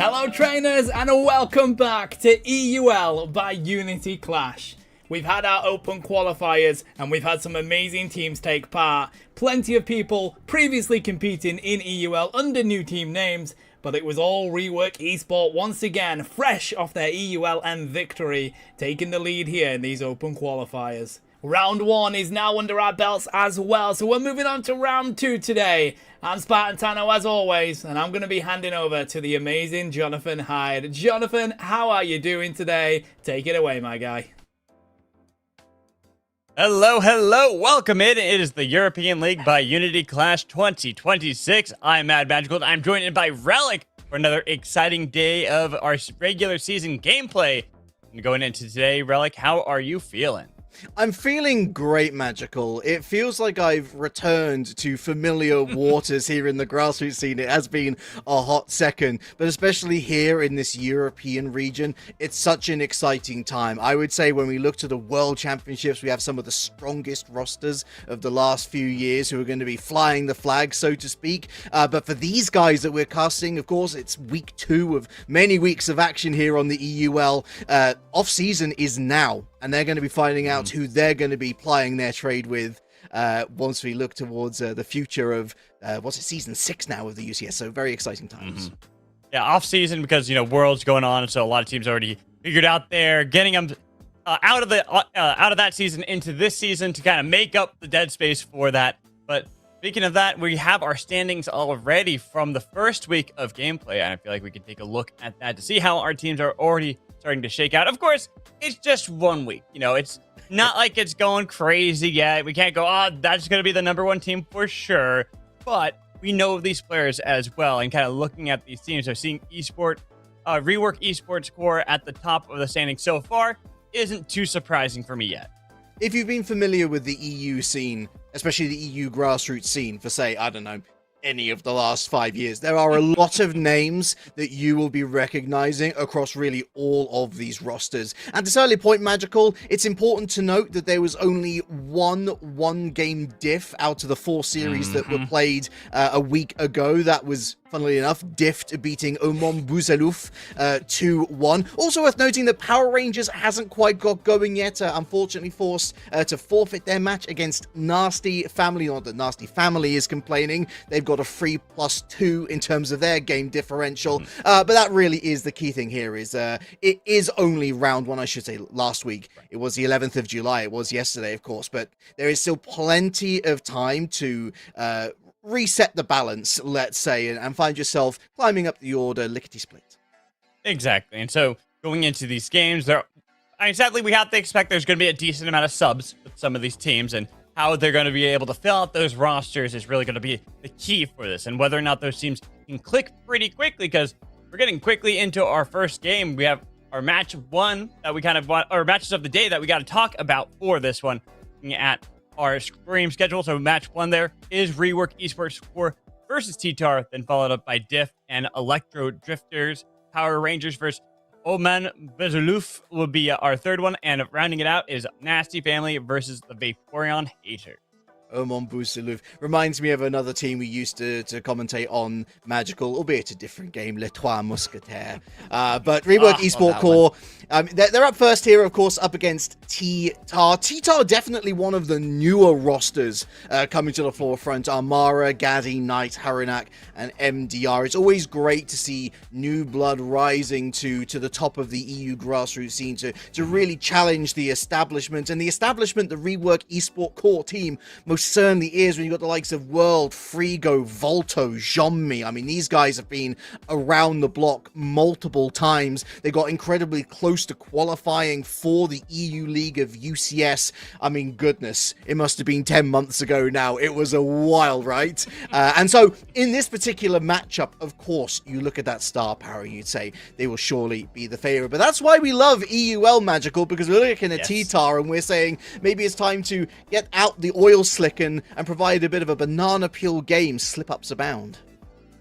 Hello trainers and welcome back to EUL by Unity Clash. We've had our open qualifiers and we've had some amazing teams take part. Plenty of people previously competing in EUL under new team names, but it was all Rework Esport once again, fresh off their EUL and victory, taking the lead here in these open qualifiers. Round 1 is now under our belts as well, so we're moving on to round 2 today. I'm Spartan Tano as always, and I'm going to be handing over to the amazing Jonathan Hyde. Jonathan, how are you doing today? Take it away, my guy. Hello, welcome in. It is the European League by Unity Clash 2026. I'm Mad Magical, and I'm joined by Relic for another exciting day of our regular season gameplay. And going into today, Relic, how are you feeling? I'm feeling great, Magical. It feels like I've returned to familiar waters here in the grassroots scene. It has been a hot second, but especially here in this European region, it's such an exciting time. I would say when we look to the World Championships, we have some of the strongest rosters of the last few years who are going to be flying the flag, so to speak. But for these guys that we're casting, of course, it's week 2 of many weeks of action here on the EUL. Off-season is now, and they're going to be finding out who they're going to be plying their trade with once we look towards the future of, season 6 now of the UCS, so very exciting times. Yeah, off-season because, World's going on, so a lot of teams already figured out there, getting them out of that season into this season to kind of make up the dead space for that. But speaking of that, we have our standings already from the first week of gameplay, and I feel like we can take a look at that to see how our teams are already starting to shake out. Of course, it's just 1 week. It's not like it's going crazy yet. We can't go, that's going to be the #1 team for sure. But we know these players as well. And kind of looking at these teams, so seeing Rework Esports score at the top of the standings so far isn't too surprising for me yet. If you've been familiar with the EU scene, especially the EU grassroots scene for, say, I don't know, any of the last 5 years, there are a lot of names that you will be recognizing across really all of these rosters. And to certainly point, Magical, it's important to note that there was only one game diff out of the 4 series that were played a week ago. That was, funnily enough, Dift beating Omon Bouzelouf 2-1. Also worth noting that Power Rangers hasn't quite got going yet, unfortunately forced to forfeit their match against Nasty Family. Not that Nasty Family is complaining, they've got a 3+2 in terms of their game differential, but that really is the key thing here. Is it is only round 1, I should say. Last week it was the 11th of July, it was yesterday, of course, but there is still plenty of time to reset the balance, let's say, and find yourself climbing up the order lickety-split. Exactly. And so going into these games, sadly, we have to expect there's going to be a decent amount of subs with some of these teams, and how they're going to be able to fill out those rosters is really going to be the key for this, and whether or not those teams can click pretty quickly, because we're getting quickly into our first game. We have our match 1 that we kind of want, or matches of the day that we got to talk about for this one, looking at our stream schedule. So match 1 there is Rework Esports Score versus T-Tar, then followed up by Diff and Electro Drifters. Power Rangers versus Oman Bouzelouf will be our third one, and rounding it out is Nasty Family versus the Vaporeon Hater. Omon Bouzelouf reminds me of another team we used to commentate on, Magical, albeit a different game, Les Trois Mousquetaires. But Rework Esport Core, they're up first here, of course, up against T-Tar. T-Tar, definitely one of the newer rosters coming to the forefront. Armara, Gaddy, Knight, Harinak, and MDR. It's always great to see new blood rising to the top of the EU grassroots scene to really challenge the establishment. And the establishment, the Rework Esport Core team, most certainly is when you've got the likes of World, Frigo, Volto, Zhonmi. I mean, these guys have been around the block multiple times. They got incredibly close to qualifying for the EU League of UCS. I mean, goodness, it must have been 10 months ago now. It was a while, right? And so in this particular matchup, of course, you look at that star power and you'd say they will surely be the favorite. But that's why we love EUL, Magical, because we're looking at T-Tar and we're saying maybe it's time to get out the oil slick and provide a bit of a banana peel game. Slip-ups abound.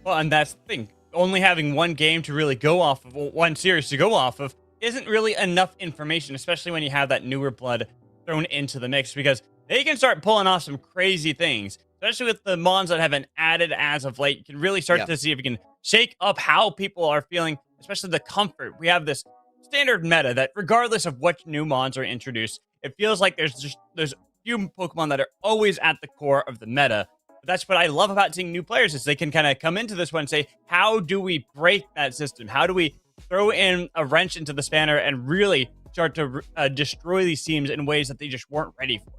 Well, and that's the thing. Only having one game to really go off of, one series to go off of, isn't really enough information, especially when you have that newer blood thrown into the mix, because they can start pulling off some crazy things, especially with the mons that have been added as of late. You can really start to see if you can shake up how people are feeling especially the comfort. We have this standard meta that regardless of what new mons are introduced, it feels like there's few Pokemon that are always at the core of the meta. But that's what I love about seeing new players is they can kind of come into this one and say, how do we break that system? How do we throw in a wrench into the spanner and really start to destroy these teams in ways that they just weren't ready for?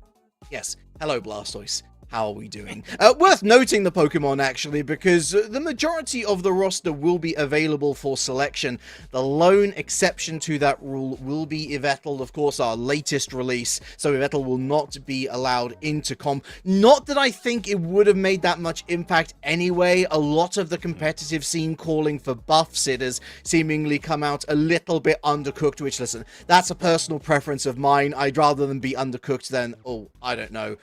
Yes. Hello, Blastoise. How are we doing? Worth noting the Pokemon, actually, because the majority of the roster will be available for selection. The lone exception to that rule will be Yveltal, of course, our latest release. So Yveltal will not be allowed into comp. Not that I think it would have made that much impact anyway. A lot of the competitive scene calling for buffs it has seemingly come out a little bit undercooked, which, listen, that's a personal preference of mine. I'd rather them be undercooked than, oh, I don't know,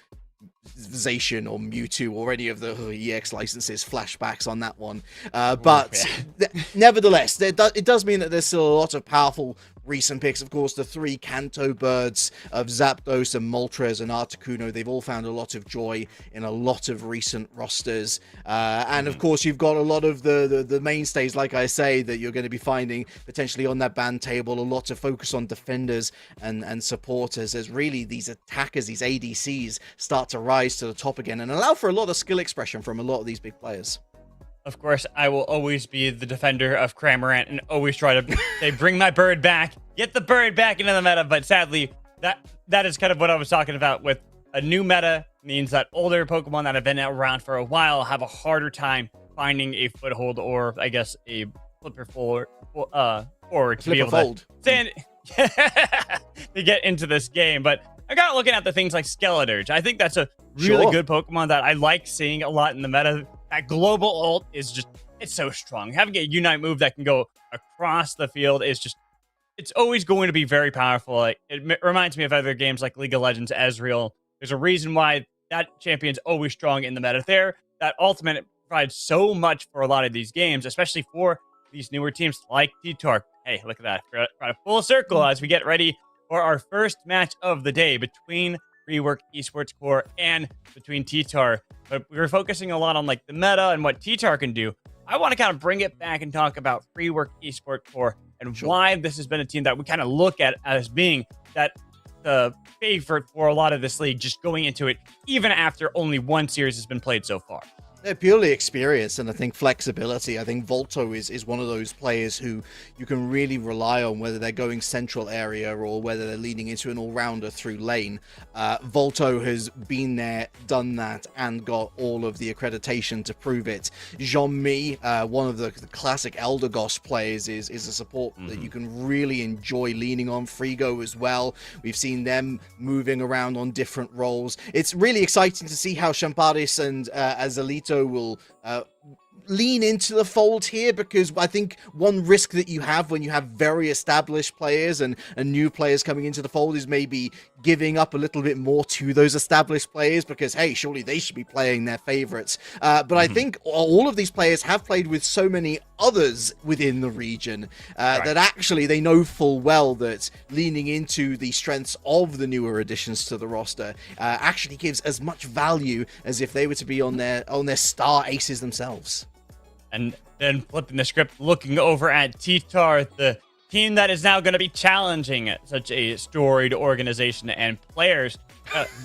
Zacian or Mewtwo or any of the EX licenses, flashbacks on that one. But nevertheless, it does mean that there's still a lot of powerful recent picks. Of course, the 3 Kanto birds of Zapdos and Moltres and Articuno, they've all found a lot of joy in a lot of recent rosters. And of course, you've got a lot of the mainstays, like I say, that you're going to be finding potentially on that ban table, a lot of focus on defenders and supporters as really these attackers, these ADCs, start to rise to the top again and allow for a lot of skill expression from a lot of these big players. Of course, I will always be the defender of Cramorant and always try to say, bring my bird back, get the bird back into the meta. But sadly, that is kind of what I was talking about with a new meta means that older Pokemon that have been around for a while have a harder time finding a foothold or, I guess, a flipper forward to be able to stand to get into this game. But I got looking at the things like Skeleturge. I think that's a really good Pokemon that I like seeing a lot in the meta. That global ult is just, it's so strong. Having a Unite move that can go across the field is just, it's always going to be very powerful. Like, it reminds me of other games like League of Legends, Ezreal. There's a reason why that champion's always strong in the meta there. That ultimate provides so much for a lot of these games, especially for these newer teams like T-Tark. Hey, look at that. We're at a full circle as we get ready for our first match of the day between Rework Esports Core and between T-Tar. But we were focusing a lot on like the meta and what T-Tar can do. I want to kind of bring it back and talk about Rework Esports Core and why this has been a team that we kind of look at as being that the favorite for a lot of this league, just going into it even after only one series has been played so far. They're purely experience and I think flexibility. I think Volto is one of those players who you can really rely on, whether they're going central area or whether they're leading into an all-rounder through lane. Volto has been there, done that, and got all of the accreditation to prove it. Jean-Mi, one of the classic Eldegoss players, is a support that you can really enjoy leaning on. Frigo as well. We've seen them moving around on different roles. It's really exciting to see how Champaris and Azalito will lean into the fold here, because I think one risk that you have when you have very established players and new players coming into the fold is maybe giving up a little bit more to those established players because, hey, surely they should be playing their favorites. But I think all of these players have played with so many others within the region that actually they know full well that leaning into the strengths of the newer additions to the roster actually gives as much value as if they were to be on their star aces themselves. And then flipping the script, looking over at T-Tar, the team that is now going to be challenging such a storied organization and players.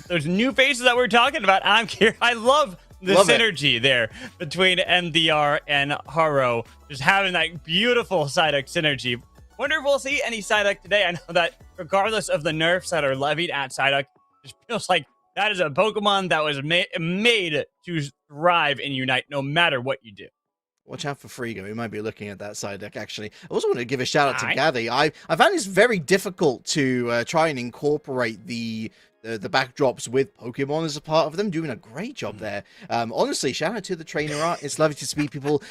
Those new faces that we're talking about, I'm here. I love the synergy there between MDR and Haro. Just having that beautiful Psyduck synergy. Wonder if we'll see any Psyduck today. I know that regardless of the nerfs that are levied at Psyduck, just feels like that is a Pokemon that was made to thrive in Unite no matter what you do. Watch out for Frigo. We might be looking at that side deck, actually. I also want to give a shout out to Gaddy. I found it's very difficult to try and incorporate the backdrops with Pokemon as a part of them. Doing a great job there. Honestly, shout out to the trainer art. It's lovely to see people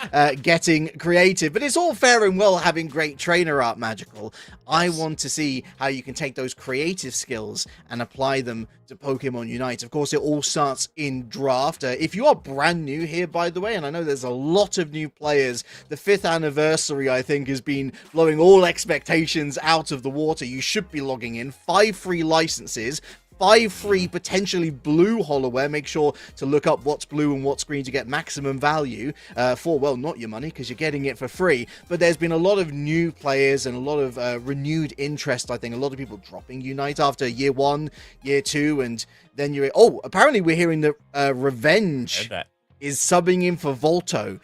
getting creative. But it's all fair and well having great trainer art, Magical. I want to see how you can take those creative skills and apply them to Pokemon Unite. Of course, it all starts in draft. If you are brand new here, by the way, and I know there's a lot of new players, the 5th anniversary, I think, has been blowing all expectations out of the water. You should be logging in. 5 free licenses, 5 free, potentially blue holoware. Make sure to look up what's blue and what's green to get maximum value for, well, not your money, because you're getting it for free. But there's been a lot of new players and a lot of renewed interest. I think a lot of people dropping Unite after year 1, year 2, and then you're... Oh, apparently we're hearing that Revenge is subbing in for Volto.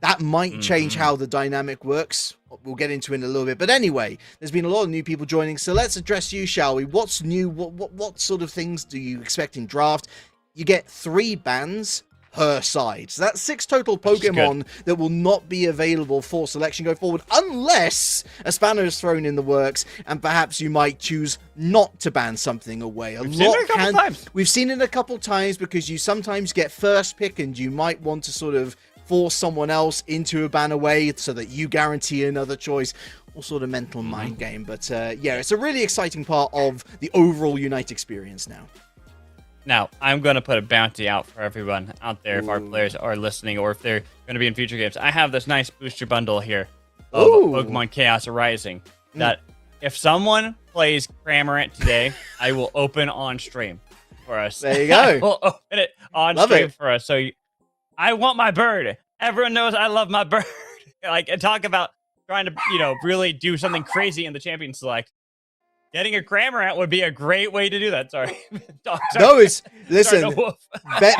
That might change how the dynamic works. We'll get into it in a little bit. But anyway, there's been a lot of new people joining. So let's address you, shall we? What's new? What sort of things do you expect in draft? You get 3 bans per side. So that's 6 total Pokemon that will not be available for selection going forward unless a spanner is thrown in the works and perhaps you might choose not to ban something away. We've seen it a couple times because you sometimes get first pick and you might want to sort of force someone else into a ban away so that you guarantee another choice. All sort of mental mind game. But yeah, it's a really exciting part of the overall Unite experience now. Now, I'm going to put a bounty out for everyone out there if our players are listening or if they're going to be in future games. I have this nice booster bundle here of Pokemon Chaos Rising that if someone plays Cramorant today, I will open on stream for us. There you go. I will open it on stream for us. So I want my bird. Everyone knows I love my bird. Like, and talk about trying to, you know, really do something crazy in the champion select. Getting a Cramorant would be a great way to do that. Sorry. No, it's... Listen,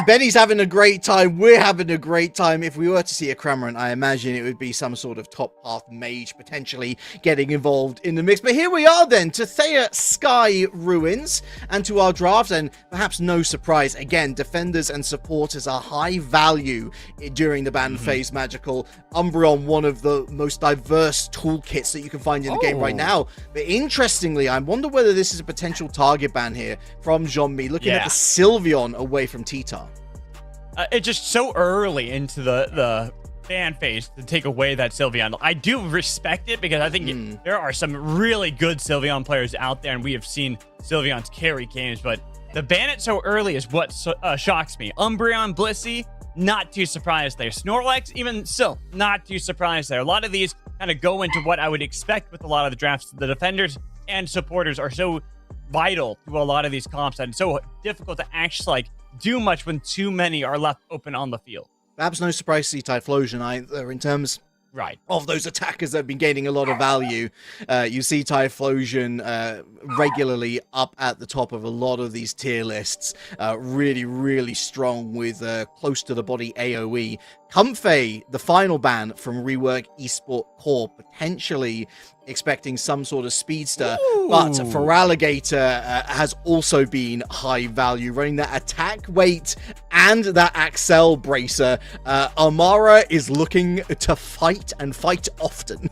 Benny's having a great time. We're having a great time. If we were to see a Cramorant, I imagine it would be some sort of top path mage potentially getting involved in the mix. But here we are then, to Thea Sky Ruins, and to our draft, and perhaps no surprise, again, defenders and supporters are high value during the ban phase magical. Umbreon, one of the most diverse toolkits that you can find in the game right now. But interestingly, I wonder whether this is a potential target ban here from Jean-Mi, looking at the Sylveon away from T-Tar. It's just so early into the fan phase to take away that Sylveon. I do respect it because I think there are some really good Sylveon players out there, and we have seen Sylveons carry games, but the ban it so early is what shocks me. Umbreon, Blissey, not too surprised there. Snorlax, even still, not too surprised there. A lot of these kind of go into what I would expect with a lot of the drafts. The defenders and supporters are so vital to a lot of these comps and so difficult to actually like do much when too many are left open on the field. Perhaps no surprise to see Typhlosion either in terms of those attackers that have been gaining a lot of value. You see Typhlosion regularly up at the top of a lot of these tier lists. Really, really strong with close to the body AoE. Comfey, the final ban from Rework Esport Core, potentially expecting some sort of speedster. But Feraligatr has also been high value, running that attack weight and that Axel bracer. Amara is looking to fight and fight often.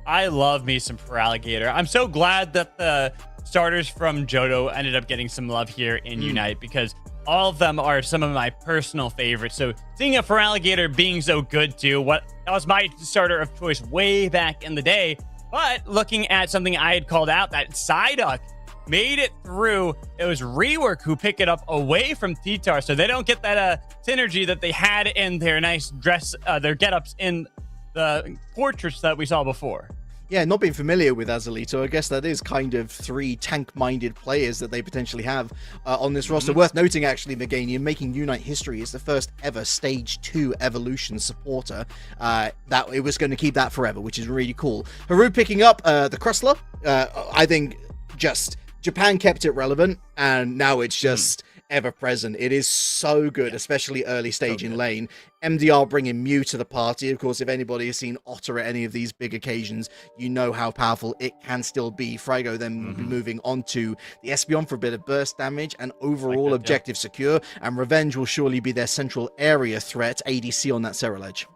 I love me some Feraligatr. I'm so glad that the starters from Johto ended up getting some love here in Unite because all of them are some of my personal favorites. So seeing a Feraligatr being so good too, that was my starter of choice way back in the day. But looking at something I had called out, that Psyduck made it through. It was Rework who picked it up away from T-Tar, so they don't get that synergy that they had in their nice dress, their get-ups in the portraits that we saw before. Yeah, not being familiar with Azalito, I guess that is kind of 3 tank-minded players that they potentially have on this roster. Worth noting, actually, Meganium, making Unite history, is the first ever Stage 2 Evolution supporter. That it was going to keep that forever, which is really cool. Haru picking up the Crustler. I think just Japan kept it relevant, and now it's just ever-present. It is so good, especially early stage in lane. MDR bringing Mew to the party. Of course, if anybody has seen Otter at any of these big occasions, you know how powerful it can still be. Frigo then will be moving on to the Espeon for a bit of burst damage and overall objective secure, and Revenge will surely be their central area threat, ADC on that Ceruledge.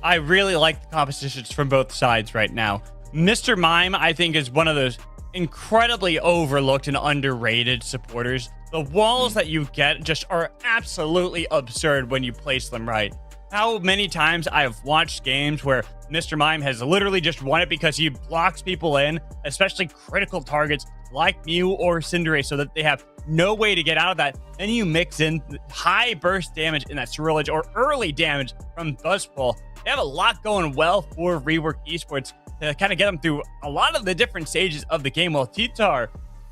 I really like the compositions from both sides right now. Mr. Mime, I think, is one of those incredibly overlooked and underrated supporters. The walls that you get just are absolutely absurd when you place them right. How many times I have watched games where Mr. Mime has literally just won it because he blocks people in, especially critical targets like Mew or Cinderace, so that they have no way to get out of that. Then you mix in high burst damage in that Ceruledge or early damage from Buzzpole. They have a lot going well for Rework Esports to kind of get them through a lot of the different stages of the game, while T-Tar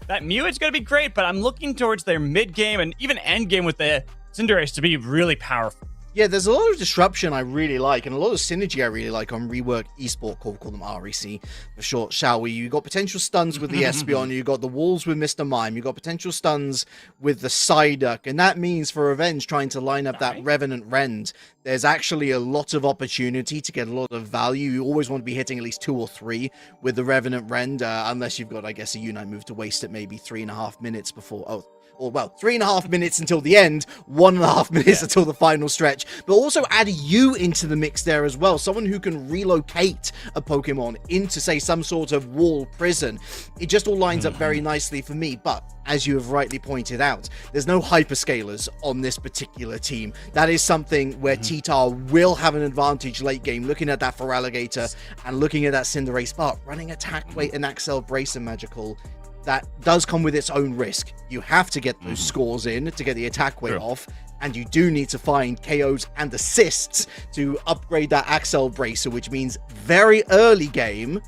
that Mew is going to be great, but I'm looking towards their mid game and even end game with the Cinderace to be really powerful. Yeah, there's a lot of disruption I really like, and a lot of synergy I really like on Rework Esport Core, call them REC for short, shall we? You got potential stuns with the Espeon, you got the walls with Mr. Mime, you got potential stuns with the Psyduck, and that means for Revenge trying to line up that Revenant Rend, there's actually a lot of opportunity to get a lot of value. You always want to be hitting at least 2 or 3 with the Revenant Rend, unless you've got, I guess, a Unite move to waste it maybe 3.5 minutes before... or well, 3.5 minutes until the end, 1.5 minutes until the final stretch, but also add you into the mix there as well, someone who can relocate a Pokemon into, say, some sort of wall prison. It just all lines up very nicely for me, but as you have rightly pointed out, there's no hyperscalers on this particular team. That is something where T-Tar will have an advantage late game, looking at that Feraligatr and looking at that Cinderace, but running Attack Weight and Axel Brace and Magical, that does come with its own risk. You have to get those scores in to get the attack weight off, and you do need to find KOs and assists to upgrade that Axel Bracer, which means very early game,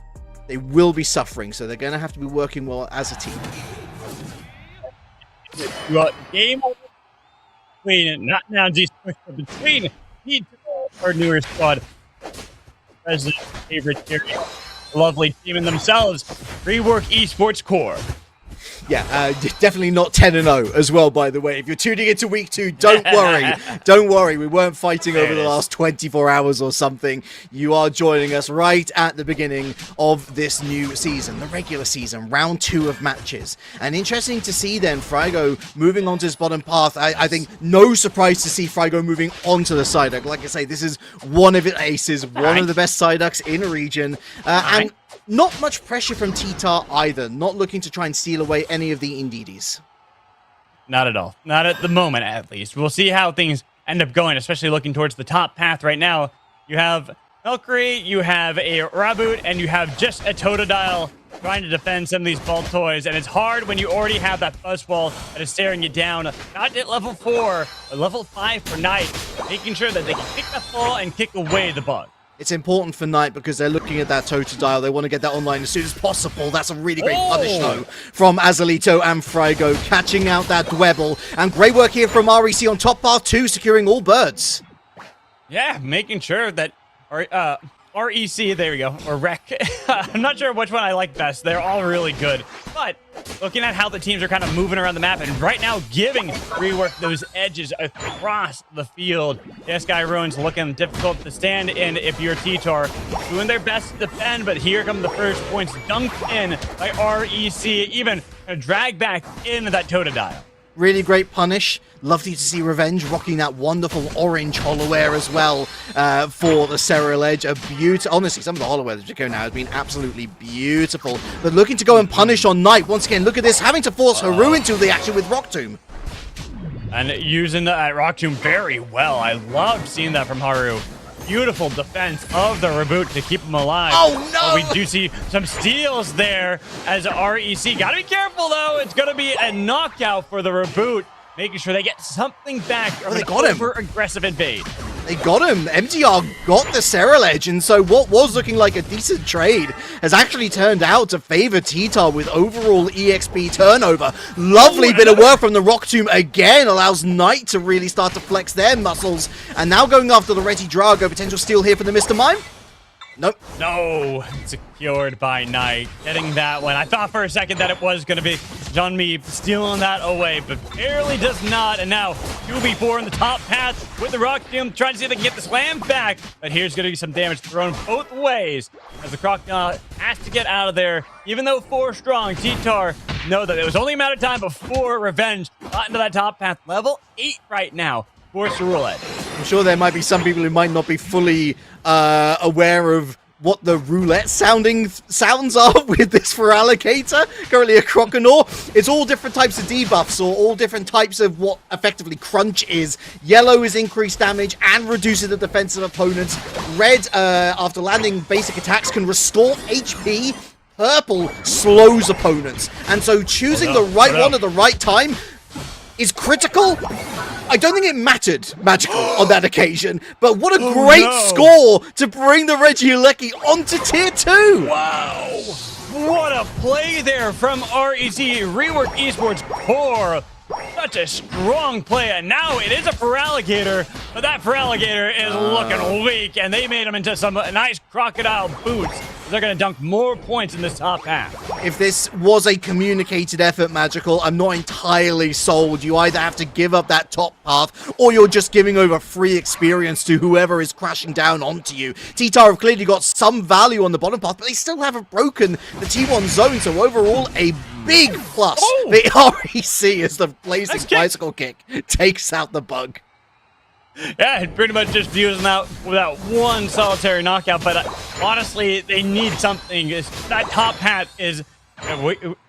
they will be suffering, so they're going to have to be working well as a team. Game between, not now, between our newer squad, President's favorite tier, lovely team in themselves, Rework Esports Core. Yeah, definitely not 10-0 as well, by the way. If you're tuning into week 2, don't worry. Don't worry. We weren't fighting over the last 24 hours or something. You are joining us right at the beginning of this new season, the regular season, round 2 of matches. And interesting to see then Frigo moving on to his bottom path. I think no surprise to see Frigo moving onto the Psyduck. Like I say, this is one of its aces, one of the best Psyducks in a region. And not much pressure from T-Tar either, not looking to try and steal away any of the Indeedis. Not at all. Not at the moment, at least. We'll see how things end up going, especially looking towards the top path right now. You have Valkyrie, you have a Raboot, and you have just a Totodile trying to defend some of these Baltoys, and it's hard when you already have that Buzzwall that is staring you down. Not at level 4, but level 5 for Knight, making sure that they can kick the fall and kick away the bug. It's important for Knight because they're looking at that Totodile. They want to get that online as soon as possible. That's a really great punish, though, from Azalito and Frigo, catching out that Dwebble. And great work here from REC on top path 2, securing all birds. Yeah, making sure that REC, there we go, or Rec. I'm not sure which one I like best. They're all really good. But looking at how the teams are kind of moving around the map and right now giving Rework those edges across the field. Yes, Sky Ruin's looking difficult to stand in if you're T-Tar. Doing their best to defend, but here come the first points dunked in by REC, even drag back into that Totodile. Really great punish. Lovely to see Revenge rocking that wonderful orange Hollowair as well for the Serral Edge. A beautiful, honestly, some of the Hollowair that Jaco now has been absolutely beautiful. But looking to go and punish on Knight. Once again, look at this, having to force Haru into the action with Rock Tomb. And using that Rock Tomb very well. I loved seeing that from Haru. Beautiful defense of the Reboot to keep him alive. Oh, no! We do see some steals there as REC. Gotta be careful, though. It's gonna be a knockout for the Reboot, making sure they get something back from they got him. Over-aggressive invade. They got him. MTR got the Serral Edge, and so what was looking like a decent trade has actually turned out to favor T-Tar with overall EXP turnover. Lovely bit of work from the Rock Tomb again, allows Knight to really start to flex their muscles. And now going after the Reti Drago, potential steal here for the Mr. Mime. Nope. No, secured by Knight. Getting that one. I thought for a second that it was going to be Jean-Mi stealing that away, but barely does not. And now 2v4 in the top path with the Rock Tomb, trying to see if they can get the slam back. But here's going to be some damage thrown both ways as the Crocodile has to get out of there. Even though 4 strong, T-Tar know that it was only a matter of time before Revenge got into that top path. Level 8 right now. Force the rule edge. I'm sure there might be some people who might not be fully aware of what the roulette sounds are with this Feraligatr, currently a Croconaw. It's all different types of debuffs, or all different types of what effectively Crunch is. Yellow is increased damage and reduces the defense of opponents. Red, after landing basic attacks, can restore HP. Purple slows opponents. And so choosing the right one at the right time is critical. I don't think it mattered, Magical, on that occasion, but what a great score to bring the Regieleki onto tier 2! Wow! What a play there from REC, Rework Esports Core. Such a strong play, and now it is a Feraligatr, but that Feraligatr is looking weak, and they made him into some nice crocodile boots. They're going to dunk more points in this top half. If this was a communicated effort, Magical, I'm not entirely sold. You either have to give up that top path, or you're just giving over free experience to whoever is crashing down onto you. T-Tar have clearly got some value on the bottom path, but they still haven't broken the T1 zone, so overall, a big plus. The REC as the blazing bicycle kick takes out the bug. Yeah, it pretty much just views out without one solitary knockout, but honestly, they need something. That top hat is,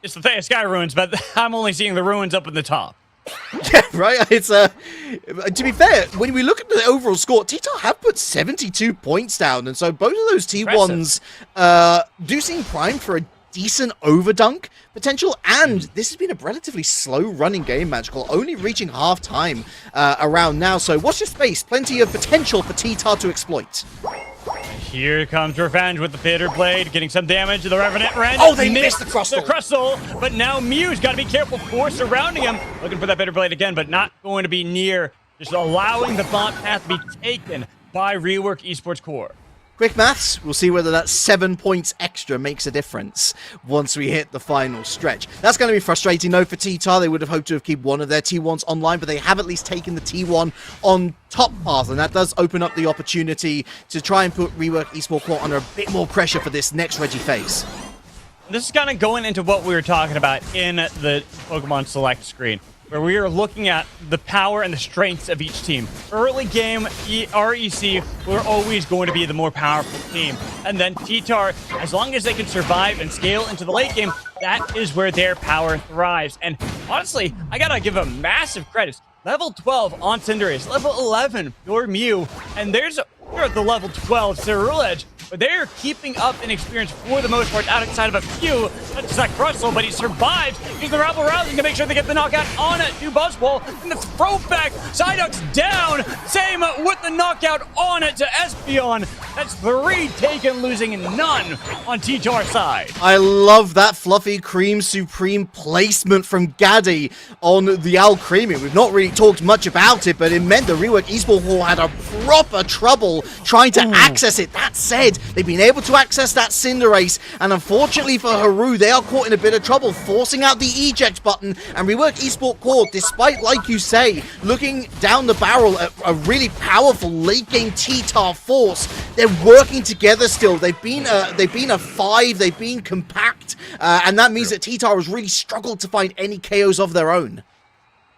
it's the Sky Ruins, but I'm only seeing the ruins up in the top. Yeah, right? It's, to be fair, when we look at the overall score, T-Tar have put 72 points down, and so both of those T1s do seem primed for a decent overdunk potential, and this has been a relatively slow running game, Magical, only reaching half time around now, so watch your space. Plenty of potential for T-Tar to exploit. Here comes Revenge with the Bitter Blade, getting some damage to the Revenant Wrench. Oh, they missed the Crustle. The Crustle, but now Mew's got to be careful for surrounding him. Looking for that Bitter Blade again, but not going to be near. Just allowing the bot path to be taken by Rework Esports Core. Quick maths, we'll see whether that 7 points extra makes a difference once we hit the final stretch. That's going to be frustrating, though, for T-Tar. They would have hoped to have kept one of their T1s online, but they have at least taken the T1 on top path, and that does open up the opportunity to try and put Rework Esports Core under a bit more pressure for this next Reggie phase. This is kind of going into what we were talking about in the Pokemon Select screen, where we are looking at the power and the strengths of each team. Early game, REC were always going to be the more powerful team. And then T-Tar, as long as they can survive and scale into the late game, that is where their power thrives. And honestly, I gotta give them massive credits. Level 12 on Cinderace, level 11 for Mew, and there's the level 12 Ceruledge, but they're keeping up in experience for the most part outside of a few, such as that Crustle, but he survives. He's the Rabble Rousing to make sure they get the knockout on it to Buzzball, and the throwback, Psyduck's down, same with the knockout on it to Espeon. That's 3 taken, losing none on T-Tar's side. I love that fluffy cream supreme placement from Gaddy on the Alcremie. We've not really talked much about it, but it meant the Rework Esports Hall had a proper trouble trying to access it. That said, they've been able to access that Cinderace, and unfortunately for Haru, they are caught in a bit of trouble, forcing out the eject button, and Rework Esports Core, despite, like you say, looking down the barrel at a really powerful late-game T-Tar force, they're working together still. They've been a 5, they've been compact, and that means that T-Tar has really struggled to find any KOs of their own.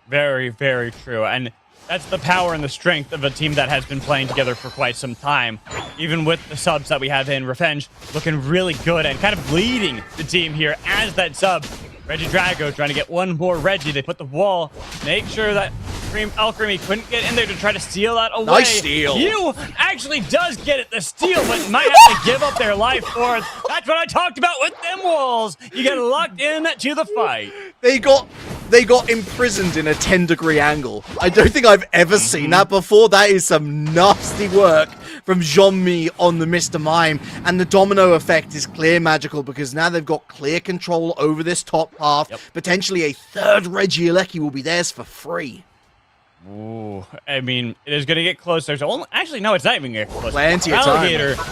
Very, very true, and that's the power and the strength of a team that has been playing together for quite some time. Even with the subs that we have in Revenge, looking really good and kind of leading the team here as that sub. Reggie Drago trying to get one more Reggie. They put the wall, make sure that Alcremie couldn't get in there to try to steal that away. Nice steal. Mew actually does get it, the steal, but might have to give up their life for it. That's what I talked about with them walls. You get locked in to the fight. They got imprisoned in a 10-degree angle. I don't think I've ever seen that before. That is some nasty work from Jean-Mi on the Mr. Mime. And the domino effect is clear, Magical, because now they've got clear control over this top half. Yep. Potentially a third Regieleki will be theirs for free. Ooh, I mean, it is going to get close. There's only, actually, no, it's not even going to get close. Plenty of time. Alligator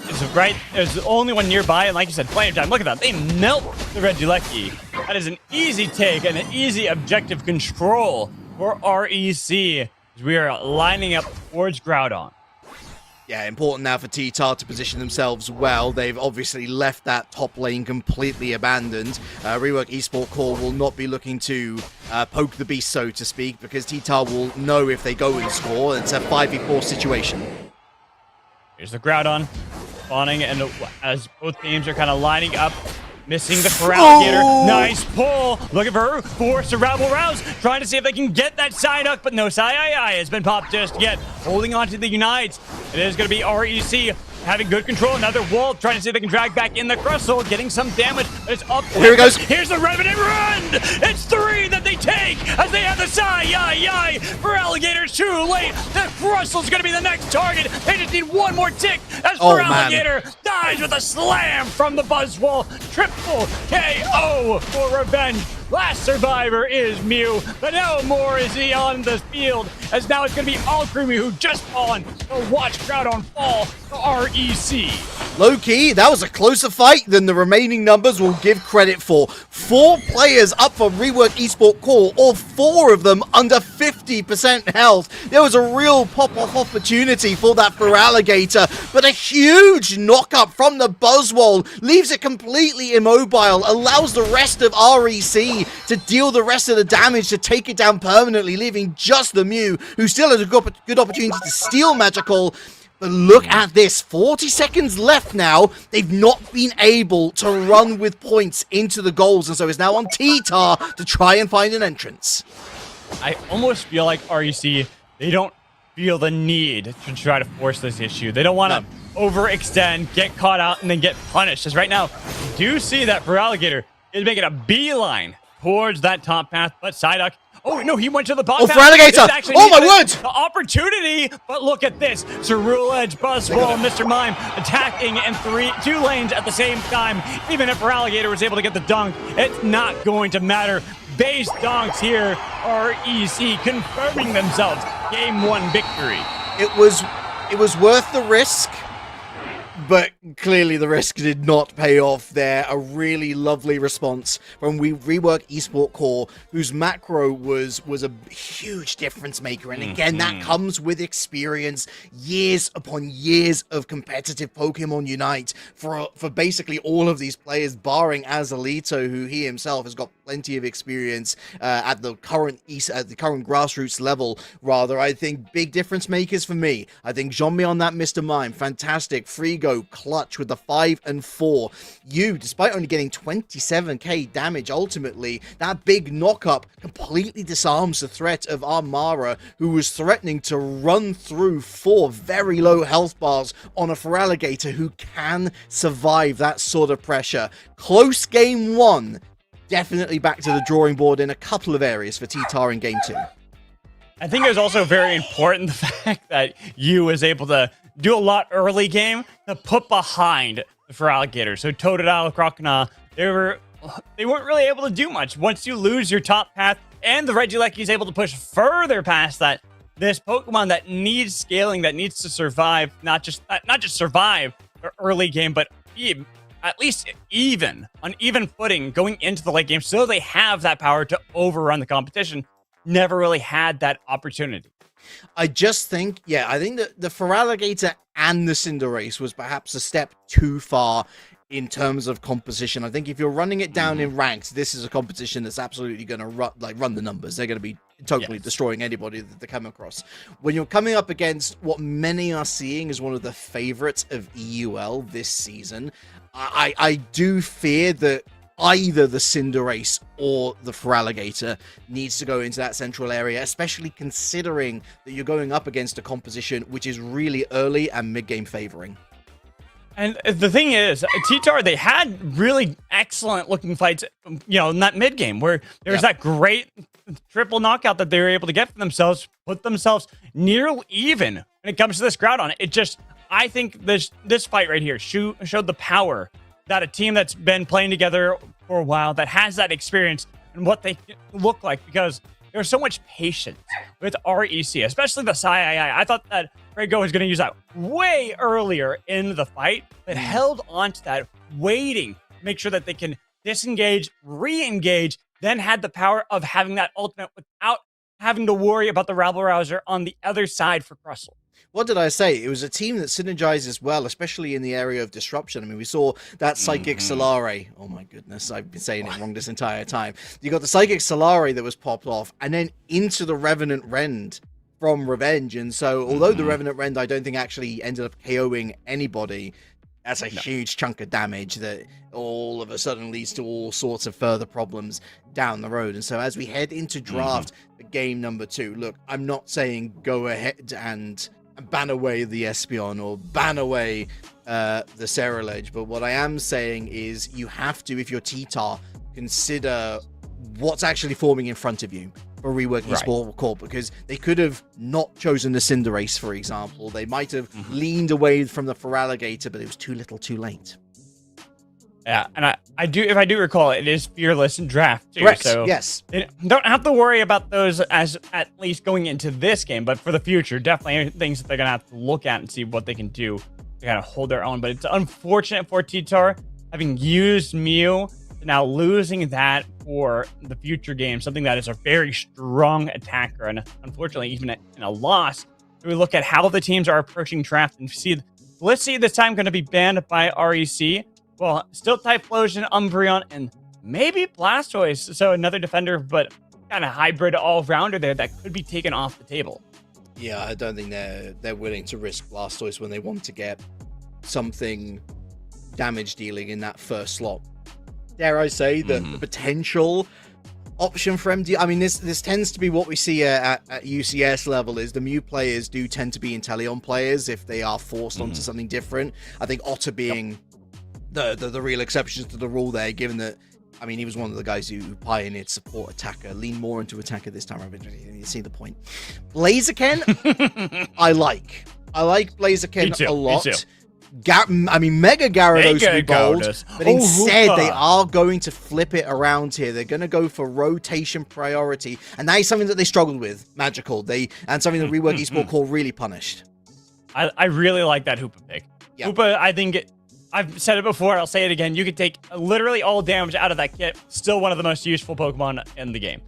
is right. There's the only one nearby, and like you said, plenty of time. Look at that. They melt the Regieleki. That is an easy take and an easy objective control for REC as we are lining up towards Groudon. Yeah, important now for T-Tar to position themselves well. They've obviously left that top lane completely abandoned. Rework Esports Core will not be looking to poke the beast, so to speak, because T-Tar will know if they go and score. It's a 5v4 situation. Here's the Groudon spawning, and as both teams are kind of lining up, missing the Feraligatr. Oh! Nice pull. Looking for her. Force a Rabble Rouse. Trying to see if they can get that Psyduck, but no Psy has been popped just yet. Holding on to the Unites. It is going to be REC having good control. Another wall, trying to see if they can drag back in the Crystal, getting some damage. It's up. Here it goes. Here's the Revenant run. It's 3 that they take as they have the Yai for Alligator. Too late. The Crystal's going to be the next target. They just need one more tick as Alligator dies with a slam from the Buzzwall. Triple KO for revenge. Last survivor is Mew, but no more is he on the field, as now it's going to be Alcremie who just fallen to watch Groudon fall to REC. Low-key, that was a closer fight than the remaining numbers will give credit for. 4 players up for Rework Esport Core, all 4 of them under 50% health. There was a real pop-off opportunity for that Feraligatr, but a huge knock-up from the Buzzwole leaves it completely immobile, allows the rest of REC to deal the rest of the damage to take it down permanently, leaving just the Mew, who still has a good opportunity to steal Magical. But look at this, 40 seconds left now. They've not been able to run with points into the goals, and so it's now on T-Tar to try and find an entrance. I almost feel like REC, they don't feel the need to try to force this issue. They don't want to overextend, get caught out, and then get punished. Because right now, you do see that Feraligatr is making a beeline towards that top path, but Psyduck, oh no, he went to the bottom path. Feraligatr! Oh my word! The opportunity, but look at this. Cerule Edge, Buzzwole, and Mr. Mime attacking in 2 lanes at the same time. Even if Feraligatr was able to get the dunk, it's not going to matter. Base donks here, REC confirming themselves. Game 1 victory. It was worth the risk, but clearly the risk did not pay off there. A really lovely response from Rework Esport Core, whose macro was a huge difference maker. And again, that comes with experience, years upon years of competitive Pokemon Unite for basically all of these players, barring Azalito, who he himself has got plenty of experience at the current grassroots level. Rather, I think big difference makers for me. I think Jean-Mi on that Mr. Mime, fantastic. Frigo, clutch with the 5 and 4. You, despite only getting 27k damage, ultimately, that big knock-up completely disarms the threat of Armara, who was threatening to run through 4 very low health bars on a Feraligatr who can survive that sort of pressure. Close game 1. Definitely back to the drawing board in a couple of areas for T-Tar in game 2. I think it was also very important the fact that you was able to do a lot early game to put behind the Feraligatr. So Totodile, Croconaw, they weren't really able to do much. Once you lose your top path and the Regieleki is able to push further past that, this Pokemon that needs scaling, that needs to survive, not just survive the early game, but at least on even footing going into the late game, so they have that power to overrun the competition. Never really had that opportunity. I think that the Feraligatr and the Cinderace was perhaps a step too far in terms of composition. I think if you're running it down in ranks, this is a competition that's absolutely going to run the numbers. They're going to be totally destroying anybody that they come across. When you're coming up against what many are seeing as one of the favorites of EUL this season, I do fear that either the Cinderace or the Feraligatr needs to go into that central area, especially considering that you're going up against a composition which is really early and mid-game favoring. And the thing is, T-Tar, they had really excellent looking fights, in that mid game where there was that great triple knockout that they were able to get for themselves, put themselves near even when it comes to this Groudon. I think this fight right here showed the power that a team that's been playing together for a while, that has that experience and what they look like, because there's so much patience with REC, especially the Sai. I thought that Frigo was going to use that way earlier in the fight, but held on to that, waiting to make sure that they can disengage, re-engage, then had the power of having that ultimate without having to worry about the Rabble Rouser on the other side for Crustle. What did I say? It was a team that synergizes well, especially in the area of disruption. I mean, we saw that Psychic Solare. Oh my goodness, I've been saying it wrong this entire time. You got the Psychic Solare that was popped off, and then into the Revenant Rend from Revenge. And so, although the Revenant Rend, I don't think actually ended up KOing anybody, that's a huge chunk of damage that all of a sudden leads to all sorts of further problems down the road. And so as we head into draft for game number 2, look, I'm not saying go ahead and and ban away the Espeon or ban away the Cerulege. But what I am saying is you have to, if you're T-Tar, consider what's actually forming in front of you for rework Esport Corp, because they could have not chosen the Cinderace, for example. They might have leaned away from the Feraligatr, but it was too little too late. Yeah, and I do, if I do recall, it is Fearless in draft too. Correct. So yes. They don't have to worry about those as at least going into this game, but for the future, definitely things that they're gonna have to look at and see what they can do to kind of hold their own. But it's unfortunate for T-Tar having used Mew, now losing that for the future game, something that is a very strong attacker, and unfortunately, even in a loss, we look at how the teams are approaching draft and see Blissey this time going to be banned by REC. Well, still Typhlosion, Umbreon, and maybe Blastoise. So another defender, but kind of hybrid all-rounder there that could be taken off the table. Yeah, I don't think they're willing to risk Blastoise when they want to get something damage dealing in that first slot. Dare I say that the potential option for MD, I mean, this tends to be what we see at UCS level, is the Mew players do tend to be Inteleon players if they are forced onto something different. I think Otter being the real exceptions to the rule there, given that, I mean, he was one of the guys who pioneered support attacker, lean more into attacker this time around. You see the point. Blaziken, I like Blaziken a lot. I mean, Mega Gyarados would be bold, but instead they are going to flip it around here. They're going to go for rotation priority, and that is something that they struggled with, Magical. And something that Rework Esport Core really punished. I really like that Hoopa pick. Yep. Hoopa, I think I've said it before, I'll say it again. You could take literally all damage out of that kit. Still one of the most useful Pokemon in the game.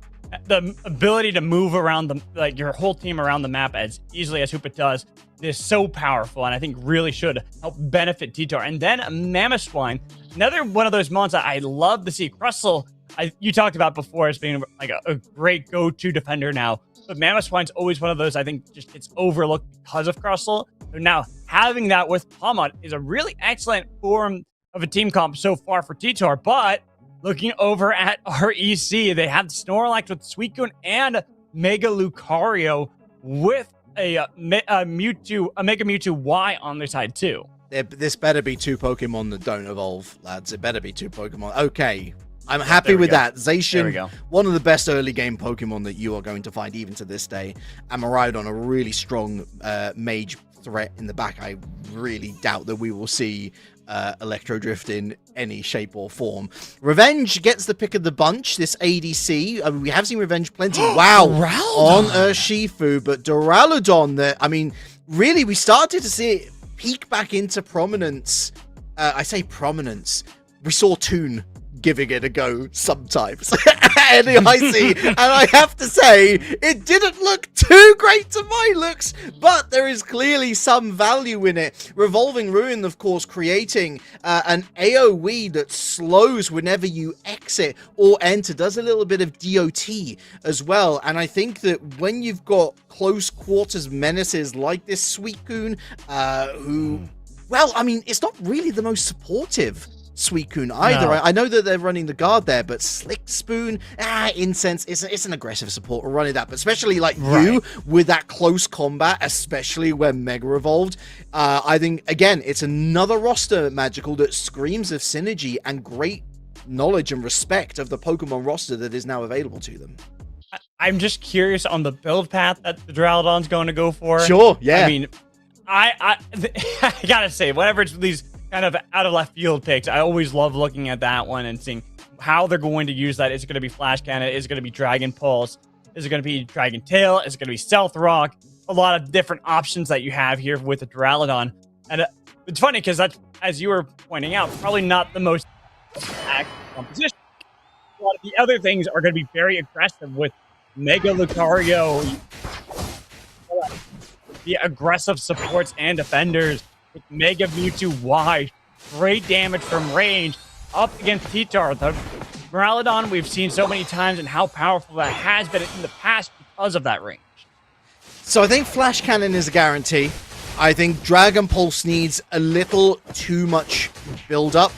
The ability to move around your whole team around the map as easily as Hoopa does is so powerful, and I think really should help benefit T-Tar. And then Mamoswine, another one of those mons that I love to see. Crustle, you talked about before as being like a great go-to defender now, but Mamoswine's always one of those I think just gets overlooked because of Crustle. So now having that with Palmot is a really excellent form of a team comp so far for T-Tar. But looking over at REC, they have Snorlax with Suicune and Mega Lucario with a Mega Mewtwo Y on their side too. This better be two Pokemon that don't evolve, lads. It better be two Pokemon. Okay, I'm happy with that. Zacian, one of the best early game Pokemon that you are going to find even to this day. And Miraidon, a really strong mage threat in the back. I really doubt that we will see Electro Drift in any shape or form. Revenge gets the pick of the bunch, this ADC. I mean, we have seen Revenge plenty. Wow. On Urshifu, but Duraludon, that, I mean, really, we started to see it peek back into prominence. I say prominence. We saw Toon giving it a go sometimes at the IC, and I have to say it didn't look too great to my looks, but there is clearly some value in it. Revolving Ruin, of course, creating an AoE that slows whenever you exit or enter, does a little bit of DOT as well, and I think that when you've got close quarters menaces like this Suicune, who, well, I mean, it's not really the most supportive Suicune either. No. I know that they're running the guard there, but Slick Spoon, Incense, it's an aggressive support running that, but especially like you with that close combat, especially when Mega Evolved, I think, again, it's another roster, Magical, that screams of synergy and great knowledge and respect of the Pokemon roster that is now available to them. I'm just curious on the build path that the Duraludon's going to go for. Sure, yeah. I mean, I gotta say, whenever it's these kind of out of left field picks, I always love looking at that one and seeing how they're going to use that. Is it going to be Flash Cannon? Is it going to be Dragon Pulse? Is it going to be Dragon Tail? Is it going to be Stealth Rock? A lot of different options that you have here with the Duraludon. And it's funny because that's, as you were pointing out, probably not the most active composition. A lot of the other things are going to be very aggressive with Mega Lucario, the aggressive supports and defenders. With Mega Mewtwo Y, great damage from range up against T-Tar. The Duraludon we've seen so many times and how powerful that has been in the past because of that range. So I think Flash Cannon is a guarantee. I think Dragon Pulse needs a little too much build-up,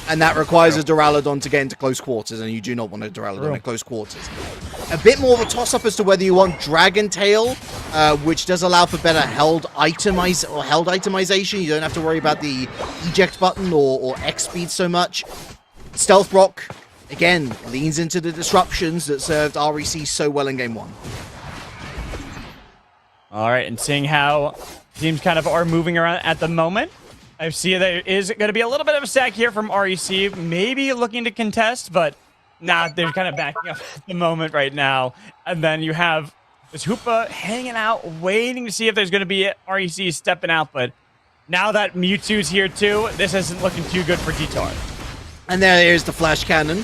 and that requires a Duraludon to get into close quarters, and you do not want a Duraludon in close quarters. a bit more of a toss-up as to whether you want Dragon Tail, which does allow for better held itemization. You don't have to worry about the eject button or X speed so much. Stealth Rock, again, leans into the disruptions that served REC so well in Game 1. All right, and seeing how teams kind of are moving around at the moment, I see there is going to be a little bit of a sack here from REC, maybe looking to contest, but nah, they're kind of backing up at the moment right now. And then you have this Hoopa hanging out, waiting to see if there's going to be REC stepping out, but now that Mewtwo's here too, this isn't looking too good for T-Tar. And there's the Flash Cannon.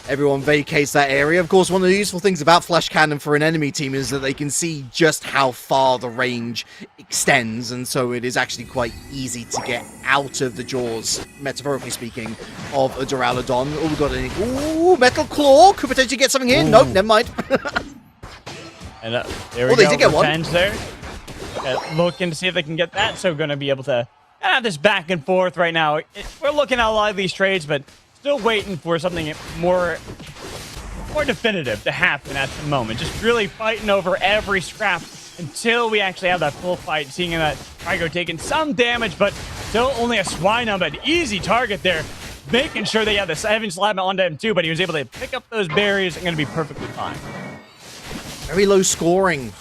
Everyone vacates that area. Of course, one of the useful things about Flash Cannon for an enemy team is that they can see just how far the range extends, and so it is actually quite easy to get out of the jaws, metaphorically speaking, of a Duraludon. Oh, we've got a... Ooh, Metal Claw! Could potentially get something here. Nope, never mind. And there we go. They did get Revenge one. there. Looking to see if they can get that, so going to be able to have this back and forth right now. We're looking at a lot of these trades, but still waiting for something more definitive to happen at the moment. Just really fighting over every scrap until we actually have that full fight, seeing that Trigo taking some damage, but still only a Swinub, an easy target there, making sure they have the 7 slab onto him too, but he was able to pick up those berries and going to be perfectly fine. Very low scoring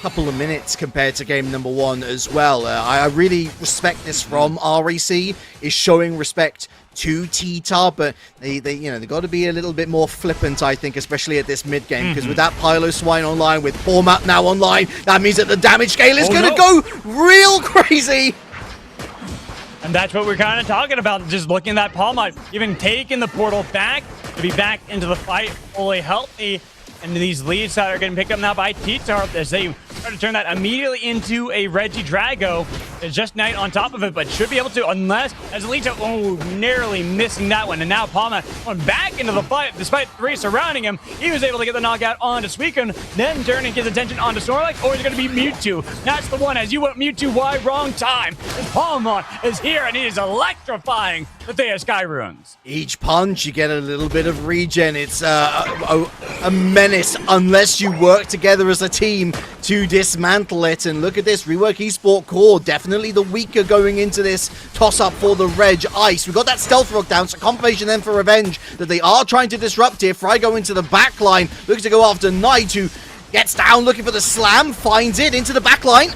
couple of minutes compared to game number 1 as well. I really respect this from REC, is showing respect to T-Tar, but they got to be a little bit more flippant, I think, especially at this mid game, because with that Pylo Swine online, with Format now online, that means that the damage scale is going to go real crazy. And that's what we're kind of talking about, just looking at that Palmite, even taking the portal back to be back into the fight fully healthy. And these leads that are getting picked up now by T-Tar as they try to turn that immediately into a Regidrago. Is just Knight on top of it, but should be able to, unless as Alita, narrowly missing that one. And now Palma going back into the fight, despite 3 surrounding him. He was able to get the knockout onto Suicune, then turning his attention onto Snorlax, or is it going to be Mewtwo? That's the one, as you went Mewtwo, why wrong time? As Palma is here, and he is electrifying the Thea Sky Runes. Each punch, you get a little bit of regen. It's a menace unless you work together as a team to dismantle it. And look at this, Rework Esport Core, definitely the weaker going into this toss-up for the Reg Ice. We've got that Stealth Rock down, so confirmation then for Revenge that they are trying to disrupt here. Frygo into the back line, looking to go after Knight, who gets down, looking for the slam, finds it into the back line.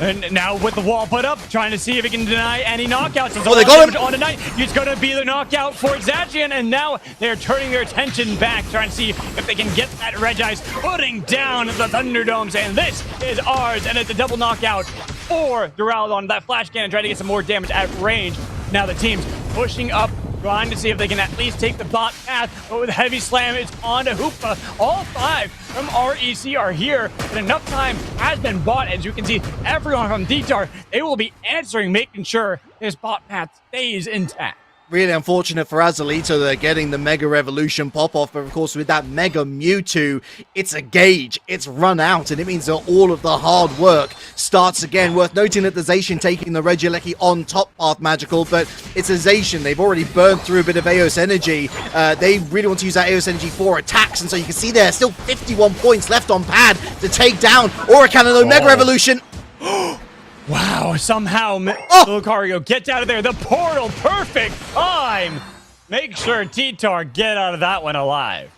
And now with the wall put up, trying to see if he can deny any knockouts. Oh, they got him! On tonight, it's going to be the knockout for Zacian, and now they're turning their attention back, trying to see if they can get that Regice, putting down the Thunderdomes, and this is ours, and it's a double knockout for Duraludon. That Flash Cannon trying to get some more damage at range. Now the team's pushing up, trying to see if they can at least take the bot path, but with Heavy Slam, it's on to Hoopa. All 5 from REC are here, but enough time has been bought. As you can see, everyone from T-Tar, they will be answering, making sure this bot path stays intact. Really unfortunate for Azalito, they're getting the Mega Revolution pop-off, but of course with that Mega Mewtwo, it's a gauge, it's run out, and it means that all of the hard work starts again. Worth noting that the Zacian taking the Regieleki on top path magical, but it's a Zacian, they've already burned through a bit of Eos energy. They really want to use that Eos energy for attacks, and so you can see there, still 51 points left on pad to take down Oracanno. Mega Revolution. Wow, somehow Lucario gets out of there. The portal, perfect time. Make sure T-Tar get out of that one alive.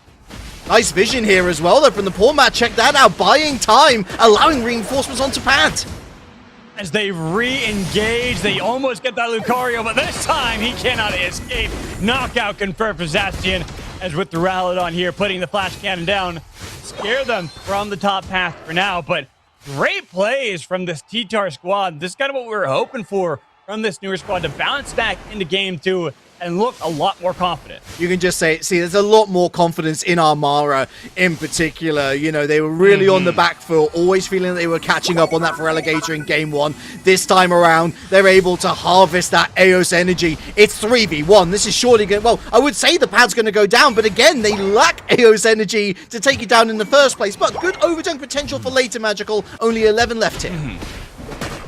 Nice vision here as well, though, from the poor Matt. Check that out. Buying time, allowing reinforcements onto pad. As they re-engage, they almost get that Lucario, but this time he cannot escape. Knockout confirmed for Zacian, as with Duraludon here, putting the Flash Cannon down. Scare them from the top path for now, but great plays from this T-Tar squad. This is kind of what we were hoping for from this newer squad, to bounce back into game 2 and look a lot more confident. You can just say, see, there's a lot more confidence in Armara in particular. You know, they were really on the back foot, always feeling that they were catching up on that for Alligator in game 1. This time around, they're able to harvest that Eos energy. It's 3v1. This is surely going to, well, I would say the pad's going to go down, but again, they lack Eos energy to take it down in the first place. But good overturn potential for later magical. Only 11 left here.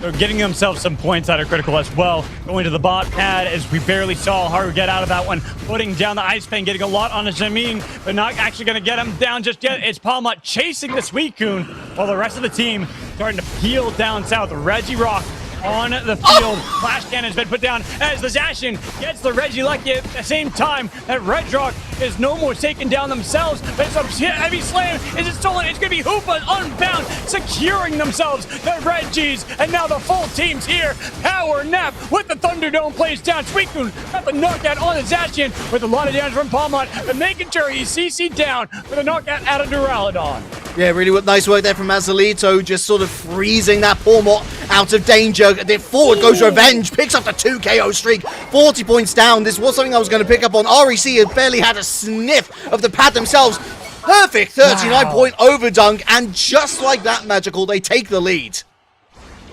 They're getting themselves some points out of critical as well. Going to the bot pad as we barely saw Haru get out of that one. Putting down the ice pain, getting a lot on Jamin, but not actually going to get him down just yet. It's Palmot chasing the Suicune while the rest of the team starting to peel down south. Reggie Rock on the field. Flash cannon's been put down as the Zacian gets the Reggie Lucky at the same time that Red Rock is no more taken down themselves. It's a heavy slam. Is it stolen? It's going to be Hoopa unbound, securing themselves the Reggies, and now the full team's here. Power Nap with the Thunderdome plays down. Suicune got the knockout on the Zacian with a lot of damage from Palmot, but making sure he's CC'd down with a knockout out of Duraludon. Yeah, really nice work there from Mazalito, just sort of freezing that Palmot out of danger. Then forward goes Revenge, picks up the 2 KO streak, 40 points down. This was something I was going to pick up on. REC had barely had a sniff of the pad themselves. Perfect 39-point overdunk, and just like that, Magical, they take the lead.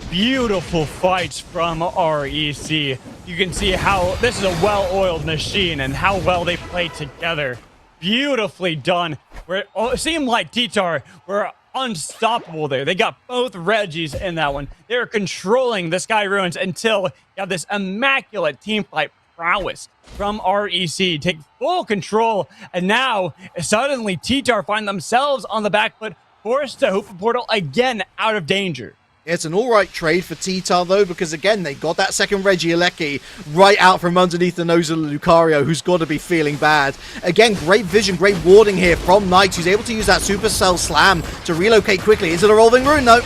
Beautiful fights from REC. You can see how this is a well-oiled machine and how well they play together. Beautifully done. Where it seemed like T-Tar were unstoppable there. They got both Reggies in that one. They were controlling the Sky Ruins until you have this immaculate team fight prowess from REC. Take full control, and now suddenly T-Tar find themselves on the back foot, forced to Hoopa Portal again out of danger. It's an alright trade for T-Tar, though, because again, they got that second Regieleki right out from underneath the nose of Lucario, who's got to be feeling bad. Again, great vision, great warding here from Knight, who's able to use that Supercell Slam to relocate quickly. Is it a Rolling Rune? No.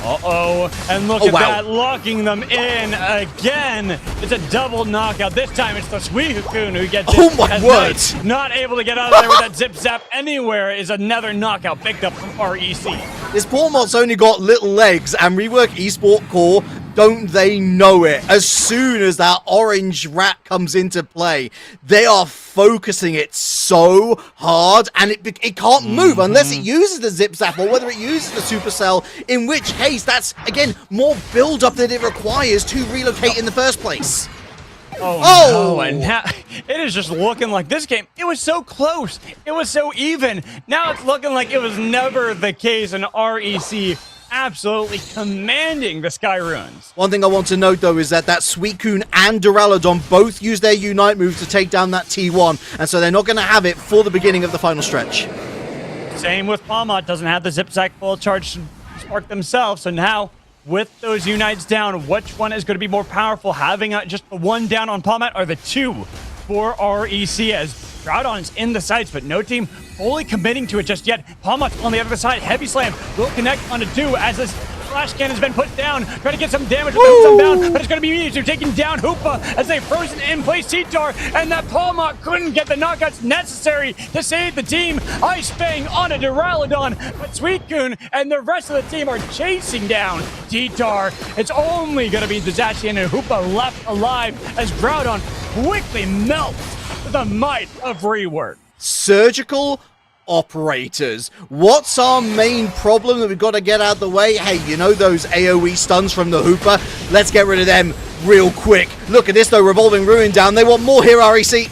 Uh-oh, and look at that, locking them in again. It's a double knockout. This time it's the Suicune who gets it. Oh my word! Not able to get out of there with that zip zap anywhere is another knockout picked up from REC. This Palmot's only got little legs, and Rework Esport Core, don't they know it? As soon as that orange rat comes into play, they are focusing it so hard, and it can't move unless it uses the Zip Zap or whether it uses the Supercell, in which case that's, again, more build-up than it requires to relocate in the first place. Oh, no, and now it is just looking like this game, it was so close, it was so even. Now it's looking like it was never the case, and REC absolutely commanding the Sky Ruins. One thing I want to note, though, is that Suicune and Duraludon both use their Unite move to take down that T1, and so they're not going to have it for the beginning of the final stretch. Same with Palmot, doesn't have the Zip Zack full charge spark themselves, so now with those Unites down, which one is going to be more powerful? Having just the one down on Palmot or the two for REC, as Groudon's in the sights, but no team fully committing to it just yet. Palmot's on the other side. Heavy Slam will connect onto 2 as this Flash Cannon's been put down. Trying to get some damage with Unbound, but it's going to be Mewtwo taking down Hoopa as they frozen in place T-Tar, and that Palmot couldn't get the knockouts necessary to save the team. Ice Fang onto Duraludon, but Suicune and the rest of the team are chasing down T-Tar. It's only going to be the Zacian and Hoopa left alive as Groudon quickly melts with the might of Rework. Surgical operators. What's our main problem that we've got to get out of the way? Hey, you know those AoE stuns from the Hoopa? Let's get rid of them real quick. Look at this, though, Revolving Ruin down. They want more here, REC.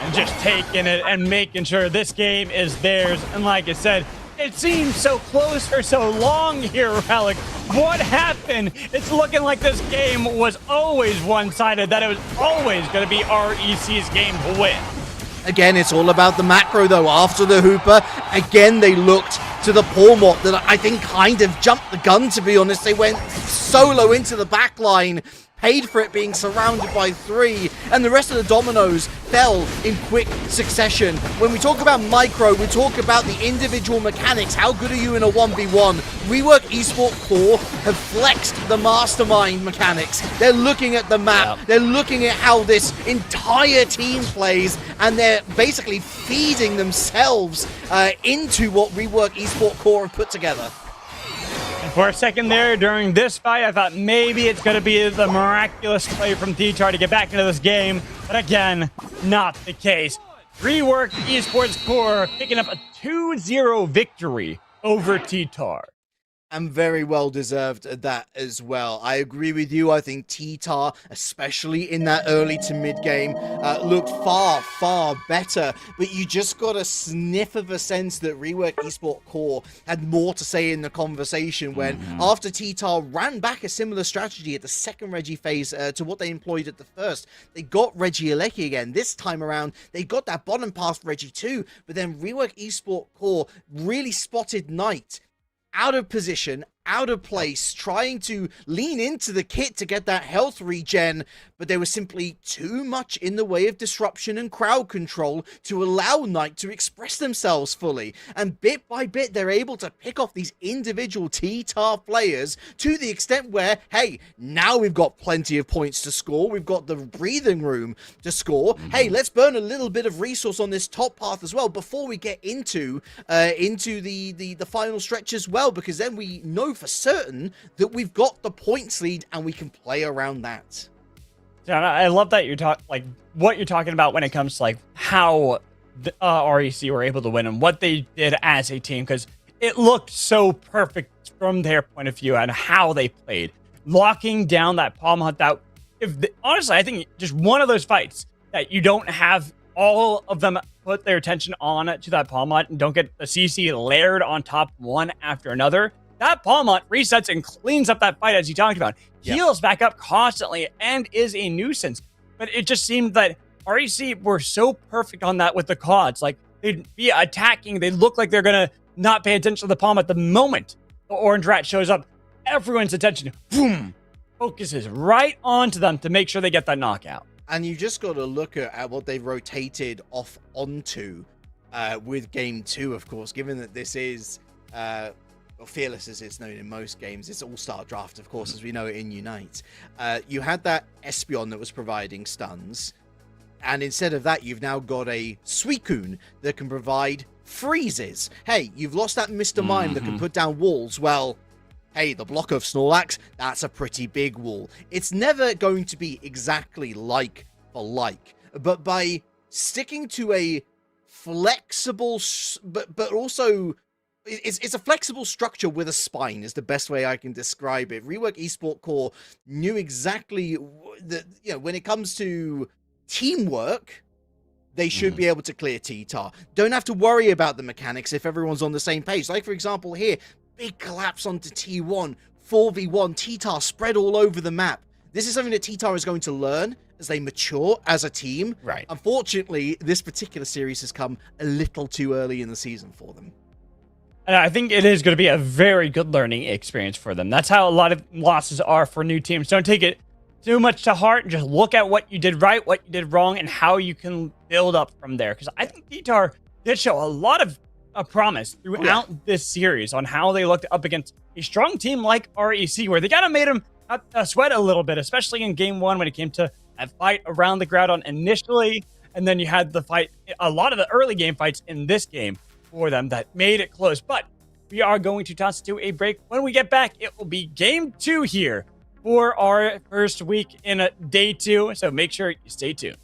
And just taking it and making sure this game is theirs. And like I said, it seems so close for so long here, Relic. What happened? It's looking like this game was always one-sided, that it was always going to be REC's game to win. Again, it's all about the macro, though. After the Hoopa, again, they looked to the Palmot that I think kind of jumped the gun, to be honest. They went solo into the back line, paid for it being surrounded by 3, and the rest of the dominoes fell in quick succession. When we talk about micro, we talk about the individual mechanics. How good are you in a 1v1? Rework Esport Core have flexed the mastermind mechanics. They're looking at the map. They're looking at how this entire team plays, and they're basically feeding themselves into what Rework Esport Core have put together. And for a second there, during this fight, I thought maybe it's going to be the miraculous play from T-Tar to get back into this game. But again, not the case. Rework Esports Core picking up a 2-0 victory over T-Tar. And very well deserved at that as well. I agree with you. I think T-Tar, especially in that early to mid game, looked far, far better. But you just got a sniff of a sense that Rework Esport Core had more to say in the conversation when, after T-Tar ran back a similar strategy at the second Reggie phase to what they employed at the first, they got Reggie Alecki again. This time around, they got that bottom path Reggie too. But then Rework Esport Core really spotted Knight out of position, out of place, trying to lean into the kit to get that health regen, but there was simply too much in the way of disruption and crowd control to allow Knight to express themselves fully. And bit by bit, they're able to pick off these individual T-Tar players to the extent where, hey, now we've got plenty of points to score. We've got the breathing room to score. Hey, let's burn a little bit of resource on this top path as well before we get into the final stretch as well, because then we know for certain that we've got the points lead and we can play around that. Yeah, I love that you're what you're talking about when it comes to like how the REC were able to win and what they did as a team, because it looked so perfect from their point of view and how they played, locking down that palm hunt. That honestly, I think just one of those fights that you don't have all of them put their attention on to that palm hunt and don't get the CC layered on top one after another. That palm hunt resets and cleans up that fight, as you talked about. Yep. Heals back up constantly and is a nuisance. But it just seemed that REC were so perfect on that with the CODs. Like, they'd be attacking. They look like they're going to not pay attention to the palm at the moment the orange rat shows up. Everyone's attention, boom, focuses right onto them to make sure they get that knockout. And you just got to look at what they've rotated off onto with Game 2, of course, given that this is... Fearless as it's known in most games, it's all-star draft, of course, as we know it in Unite. You had that Espeon that was providing stuns, and instead of that, you've now got a Suicune that can provide freezes. Hey, you've lost that Mr. Mime that can put down walls. Well, hey, the block of Snorlax, that's a pretty big wall. It's never going to be exactly like for like, but by sticking to a flexible, but also... It's a flexible structure with a spine is the best way I can describe it. Rework Esport Core knew exactly that, you know, when it comes to teamwork, they should be able to clear T-Tar. Don't have to worry about the mechanics if everyone's on the same page. Like, for example, here, big collapse onto T1, 4v1, T-Tar spread all over the map. This is something that T-Tar is going to learn as they mature as a team. Right. Unfortunately, this particular series has come a little too early in the season for them. And I think it is going to be a very good learning experience for them. That's how a lot of losses are for new teams. Don't take it too much to heart and just look at what you did right, what you did wrong, and how you can build up from there. Because I think T-Tar did show a lot of promise throughout this series on how they looked up against a strong team like REC, where they kind of made them sweat a little bit, especially in Game 1 when it came to that fight around the Groudon initially. And then you had the fight, a lot of the early game fights in this game for them that made it close. But we are going to toss it to a break. When we get back, it will be Game 2 here for our first week in Day 2. So make sure you stay tuned.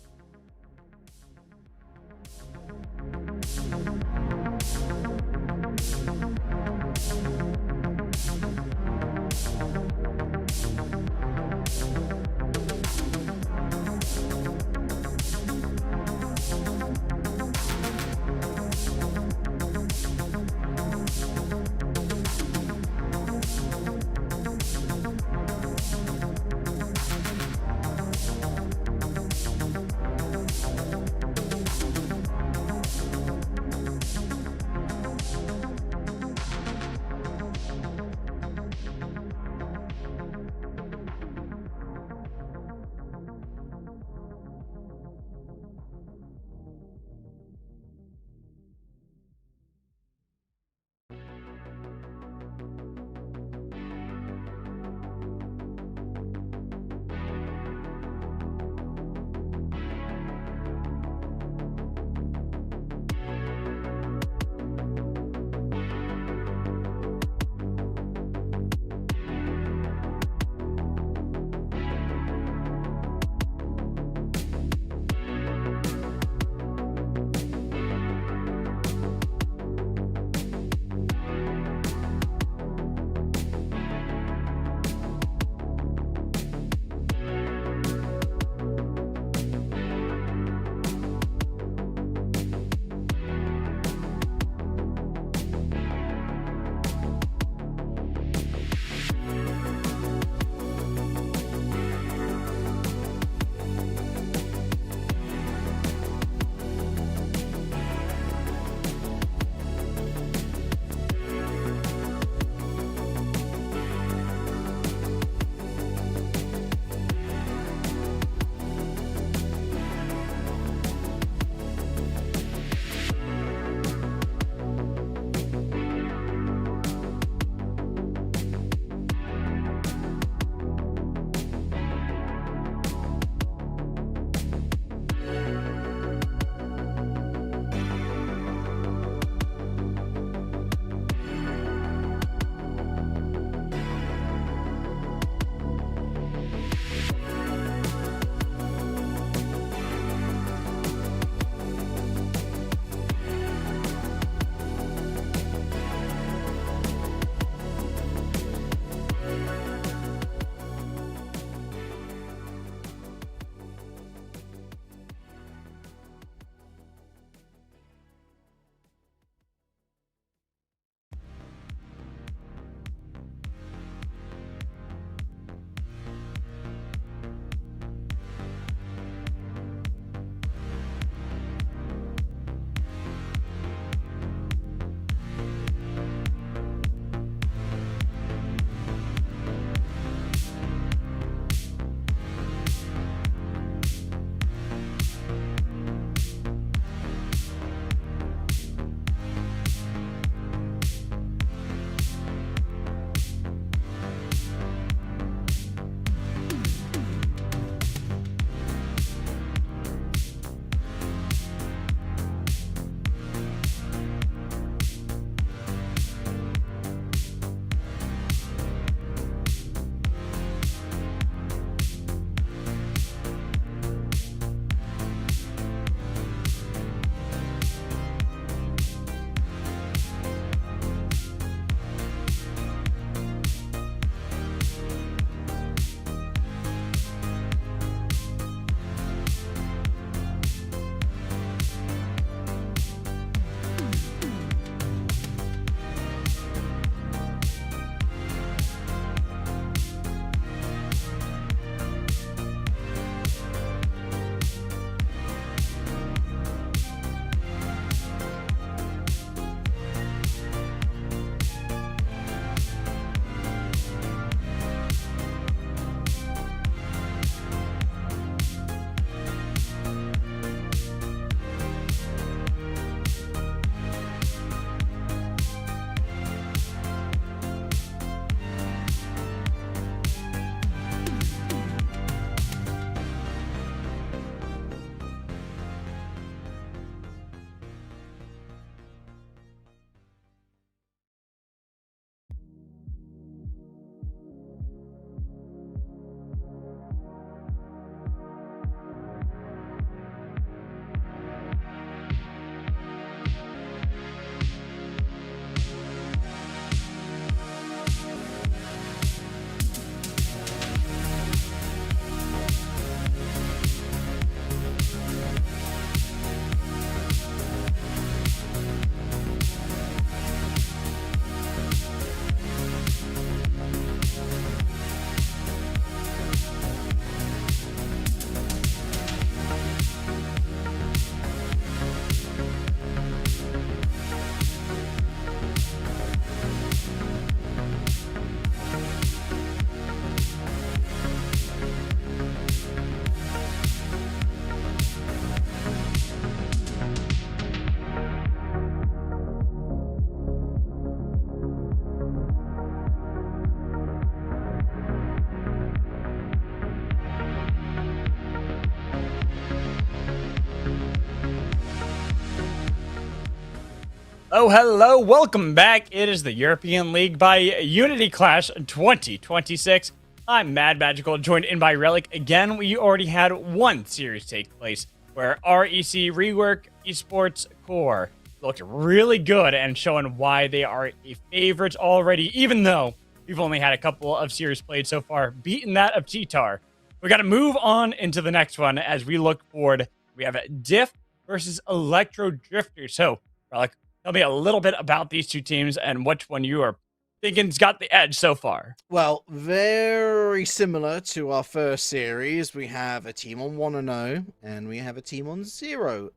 Oh, hello. Welcome back. It is the European League by Unity Clash 2026. I'm Mad Magical, joined in by Relic. Again, we already had one series take place where REC Rework Esports Core looked really good and showing why they are a favorite already, even though we've only had a couple of series played so far, beating that of T-Tar. We got to move on into the next one as we look forward. We have Diff versus Electro Drifter. So, Relic, tell me a little bit about these two teams and which one you are thinking's got the edge so far. Well, very similar to our first series. We have a team on 1-0 and we have a team on 0-1.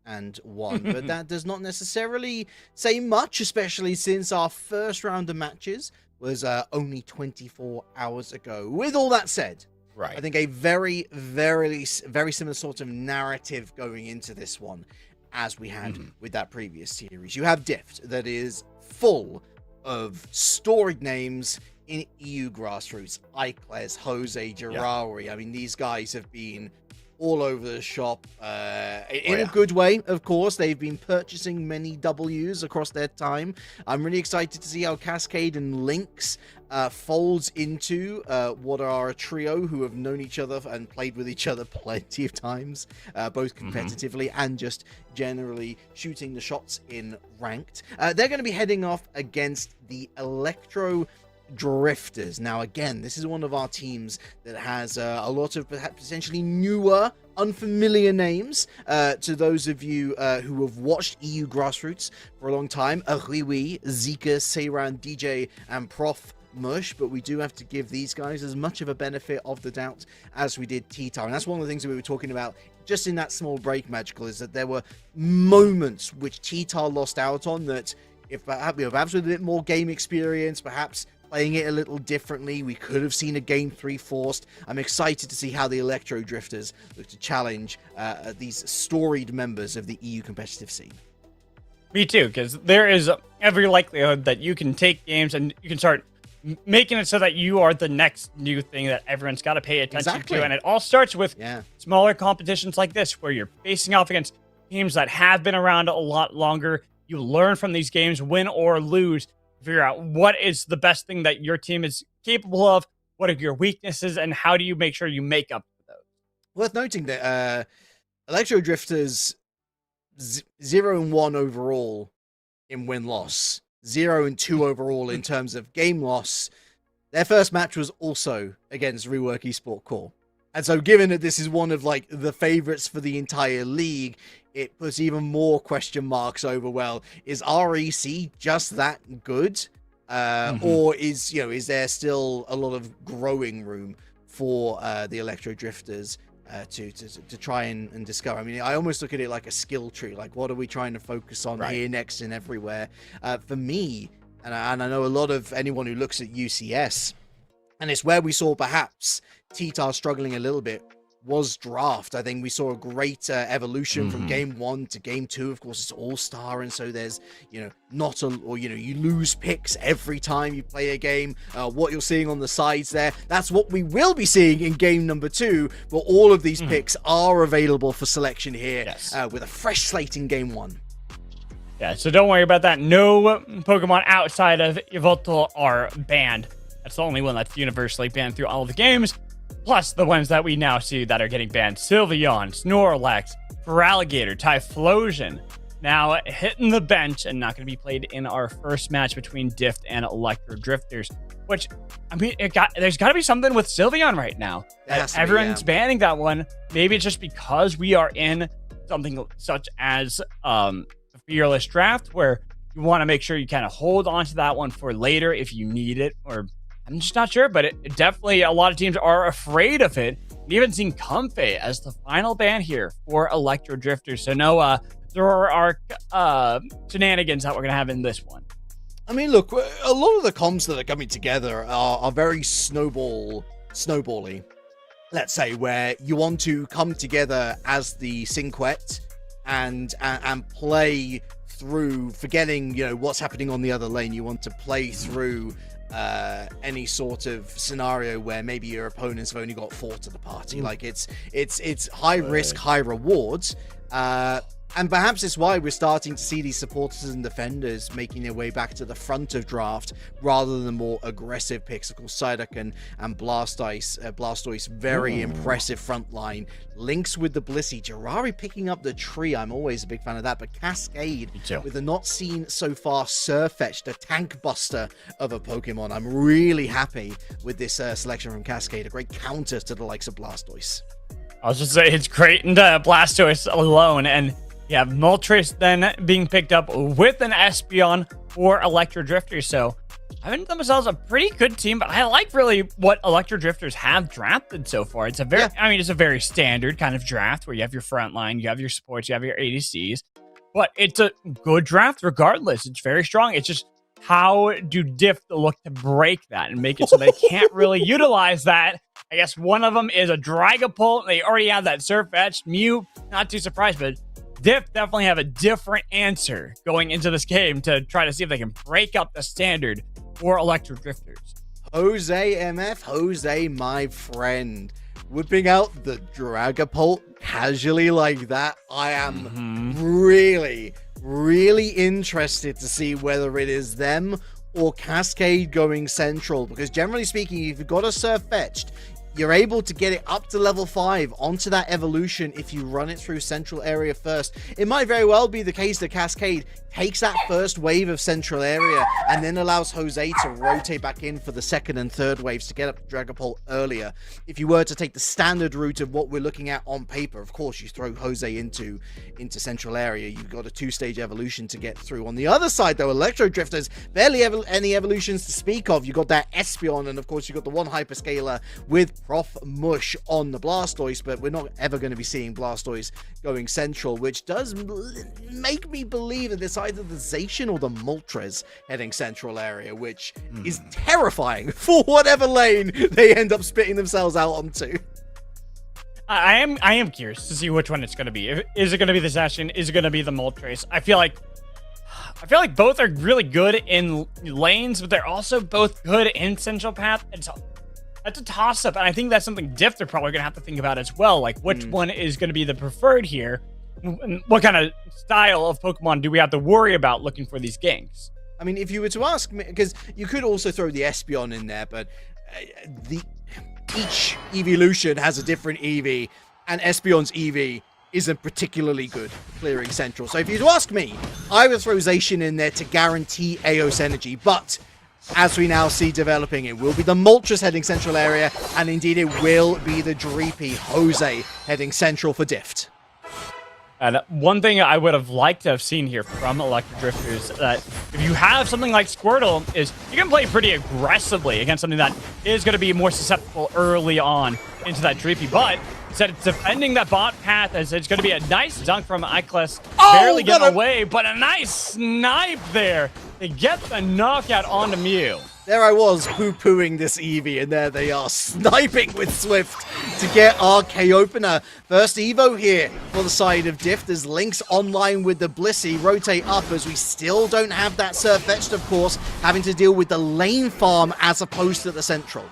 But that does not necessarily say much, especially since our first round of matches was only 24 hours ago. With all that said, Right. I think a very, very similar sort of narrative going into this one as we had with that previous series. You have Dift that is full of storied names in EU grassroots. Icles, Jose, Jarawi. I mean, these guys have been all over the shop in a good way, of course. They've been purchasing many Ws across their time. I'm really excited to see how Cascade and Lynx folds into what are a trio who have known each other and played with each other plenty of times, both competitively and just generally shooting the shots in ranked. They're going to be heading off against the Electro Drifters. Now, again, this is one of our teams that has a lot of perhaps potentially newer, unfamiliar names to those of you who have watched EU Grassroots for a long time. Riwi, Zika, Seiran, DJ, and Prof Mush, but we do have to give these guys as much of a benefit of the doubt as we did T-Tar. And that's one of the things that we were talking about just in that small break, Magical, is that there were moments which T-Tar lost out on that if perhaps with a bit more game experience, perhaps playing it a little differently, we could have seen a game 3 forced. I'm excited to see how the Electro Drifters look to challenge these storied members of the EU competitive scene. Me too, because there is every likelihood that you can take games and you can start making it so that you are the next new thing that everyone's got to pay attention to. And it all starts with smaller competitions like this, where you're facing off against teams that have been around a lot longer. You learn from these games, win or lose, figure out what is the best thing that your team is capable of, what are your weaknesses, and how do you make sure you make up for those. Worth noting that Electro Drifters 0-1 overall in win-loss, 0-2 overall in terms of game loss. Their first match was also against Rework Esport Core. And so given that this is one of like the favorites for the entire league, it puts even more question marks over, well, is REC just that good? Or is there still a lot of growing room for the Electro Drifters to try and discover? I mean, I almost look at it like a skill tree. Like, what are we trying to focus on here, next, and everywhere? For me, and I know a lot of anyone who looks at UCS, and it's where we saw perhaps T-Tar struggling a little bit, was draft. I think we saw a great evolution from game 1 to game 2. Of course, it's all-star, and so there's, you lose picks every time you play a game. What you're seeing on the sides there, that's what we will be seeing in game number 2, but all of these picks are available for selection here with a fresh slate in game 1. Yeah, so don't worry about that. No Pokemon outside of Yveltal are banned. That's the only one that's universally banned through all of the games. Plus the ones that we now see that are getting banned. Sylveon, Snorlax, Feraligatr, Typhlosion. Now hitting the bench and not going to be played in our first match between Dift and Electro Drifters. Which, I mean, there's got to be something with Sylveon right now. Everyone's banning that one. Maybe it's just because we are in something such as the Fearless Draft, where you want to make sure you kind of hold on to that one for later if you need it, or I'm just not sure, but it definitely, a lot of teams are afraid of it. We even seen Comfey as the final ban here for Electro Drifters. So no, there are shenanigans that we're going to have in this one. I mean, look, a lot of the comps that are coming together are very snowbally, let's say, where you want to come together as the Cinquet and play through, forgetting, what's happening on the other lane. You want to play through any sort of scenario where maybe your opponents have only got 4 to the party. Like it's high risk, high rewards. And perhaps it's why we're starting to see these supporters and defenders making their way back to the front of draft rather than the more aggressive picks. Of course, Psyduck and Blastoise, very impressive front line. Links with the Blissey. Jiraiya picking up the tree. I'm always a big fan of that. But Cascade with the not seen so far Surfetch, the tank buster of a Pokemon. I'm really happy with this selection from Cascade. A great counter to the likes of Blastoise. I was just saying it's great and Blastoise alone, and you have Moltres then being picked up with an Espeon or Electro Drifters. So having themselves a pretty good team, but I like really what Electro Drifters have drafted so far. It's a very, I mean, it's a very standard kind of draft where you have your front line, you have your supports, you have your ADCs, but it's a good draft regardless. It's very strong. It's just how do Diff look to break that and make it so they can't really utilize that? I guess one of them is a Dragapult. They already have that Surfetch. Mew, not too surprised, but Diff definitely have a different answer going into this game to try to see if they can break up the standard for Electro Drifters. Jose MF, Jose, my friend, whipping out the Dragapult casually like that. I am really, really interested to see whether it is them or Cascade going central, because generally speaking, if you've got a Surfetched, you're able to get it up to level 5 onto that evolution if you run it through central area first. It might very well be the case that Cascade takes that first wave of central area and then allows Jose to rotate back in for the second and third waves to get up to Dragapult earlier. If you were to take the standard route of what we're looking at on paper, of course you throw Jose into central area. You've got a 2-stage evolution to get through. On the other side though, Electro Drifters, barely any evolutions to speak of. You got that Espeon, and of course you got the one Hyperscaler with Prof Mush on the Blastoise, but we're not ever going to be seeing Blastoise going central, which does make me believe that it's either the Zacian or the Moltres heading central area, which is terrifying for whatever lane they end up spitting themselves out onto. I am curious to see which one it's going to be. Is it going to be the Zacian? Is it going to be the Moltres? I feel like both are really good in lanes, but they're also both good in central path. That's a toss-up, and I think that's something Diff they're probably going to have to think about as well. Like, which one is going to be the preferred here? And what kind of style of Pokemon do we have to worry about looking for these ganks? I mean, if you were to ask me, because you could also throw the Espeon in there, but each evolution has a different EV, and Espeon's EV isn't particularly good clearing central. So if you'd ask me, I would throw Zacian in there to guarantee Eos energy, but as we now see developing, it will be the Moltres heading central area, and indeed it will be the Dreepy Jose heading central for Dift. And one thing I would have liked to have seen here from Electro Drifters, that if you have something like Squirtle, is you can play pretty aggressively against something that is going to be more susceptible early on into that Dreepy, but instead it's defending that bot path, as it's going to be a nice dunk from Icless, barely getting away, but a nice snipe there to get the knockout onto Mew. There I was poo-pooing this Eevee, and there they are sniping with Swift to get our K-Opener. First Evo here for the side of Dift as Link's online with the Blissey. Rotate up as we still don't have that Surfetched, of course, having to deal with the lane farm as opposed to the central.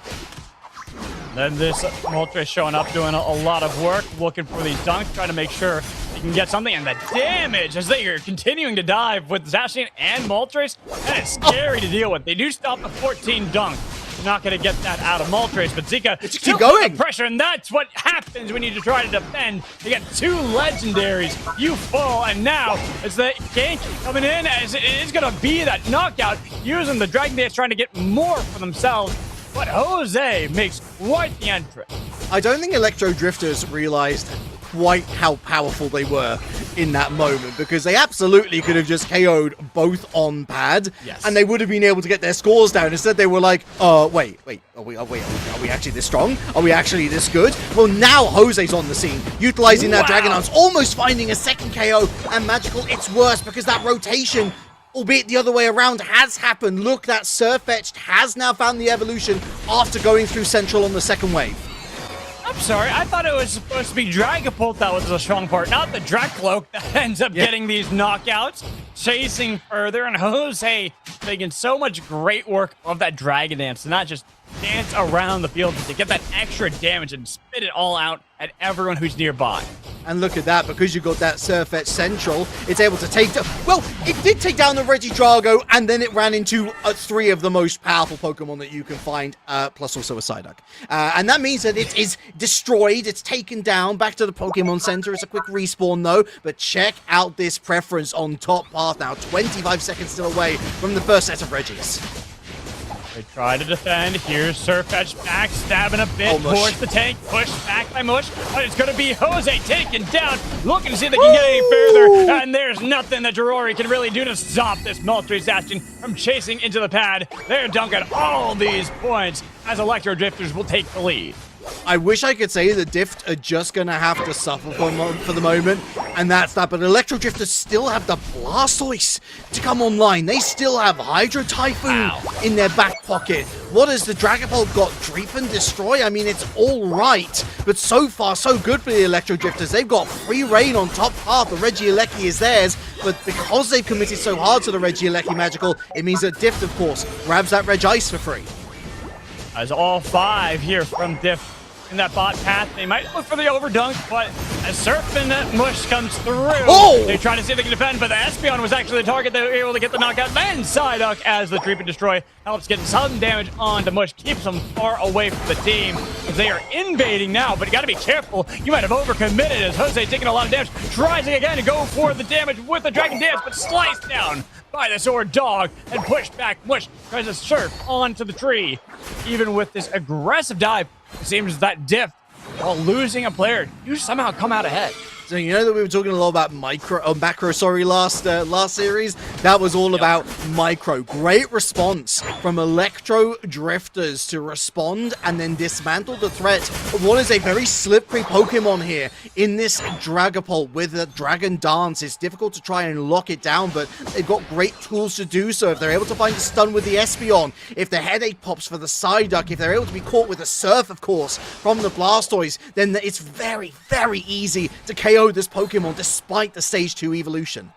Then this Moltres showing up, doing a lot of work, looking for these dunks, trying to make sure they can get something. And the damage as they are continuing to dive with Zacian and Moltres, that is scary to deal with. They do stop the 14 dunk. You're not going to get that out of Moltres, but Zika still keep the pressure, and that's what happens when you try to defend. You get 2 legendaries, you fall, and now as the gank coming in, as it is going to be that knockout, using the Dragon Dance, trying to get more for themselves. But Jose makes quite the entrance. I don't think Electro Drifters realized quite how powerful they were in that moment, because they absolutely could have just KO'd both on pad, and they would have been able to get their scores down. Instead, they were like, wait, are we actually this strong? Are we actually this good? Well, now Jose's on the scene, utilizing that Dragon Arms, almost finding a second KO, and Magical, it's worse because that rotation, albeit the other way around, has happened. Look, that Surfetched has now found the evolution after going through central on the second wave. I'm sorry, I thought it was supposed to be Dragapult that was the strong part, not the Dracloak that ends up getting these knockouts, chasing further, and Jose making so much great work of that Dragon Dance to not just dance around the field, but to get that extra damage and spit it all out at everyone who's nearby. And look at that, because you've got that Surfetch Central, it's able to take down... Well, it did take down the Regidrago, and then it ran into 3 of the most powerful Pokemon that you can find, plus also a Psyduck. And that means that it is destroyed, it's taken down, back to the Pokemon Center. It's a quick respawn, though, but check out this preference on top path now. 25 seconds still away from the first set of Regis. They try to defend. Here's Surfetch back, stabbing a bit towards the tank. Pushed back by Mush. But it's going to be Jose taken down. Looking to see if they can get any further. And there's nothing that Jirori can really do to stop this Moltres Bastion from chasing into the pad. They're dunking all these points as Electro Drifters will take the lead. I wish I could say the Dift are just going to have to suffer for the moment, and that's that. But Electro Drifters still have the Blastoise to come online. They still have Hydro Typhoon in their back pocket. What has the Dragapult got? Dreep and Destroy? I mean, it's all right. But so far, so good for the Electro Drifters. They've got free reign on top half. The Regieleki is theirs. But because they've committed so hard to the Regieleki Magical, it means that Dift, of course, grabs that Reg Ice for free. As all 5 here from Diff in that bot path, they might look for the overdunk, but as Surf and that Mush comes through, they try to see if they can defend, but the Espeon was actually the target. They were able to get the knockout. Then Psyduck, as the Dreep and Destroy helps get some damage onto Mush, keeps them far away from the team. They are invading now, but you got to be careful. You might have overcommitted as Jose taking a lot of damage. Tries again to go for the damage with the Dragon Dance, but sliced down by the Sword Dog and pushed back. Mush tries to surf onto the tree. Even with this aggressive dive, it seems that Diff, while losing a player, you somehow come out ahead. So you know that we were talking a lot about macro, last series. That was all about micro. Great response from Electro Drifters to respond and then dismantle the threat of what is a very slippery Pokemon here in this Dragapult with a Dragon Dance. It's difficult to try and lock it down, but they've got great tools to do so. If they're able to find a stun with the Espeon, if the Headache pops for the Psyduck, if they're able to be caught with a Surf, of course, from the Blastoise, then it's very, very easy to KO this Pokemon despite the stage 2 evolution.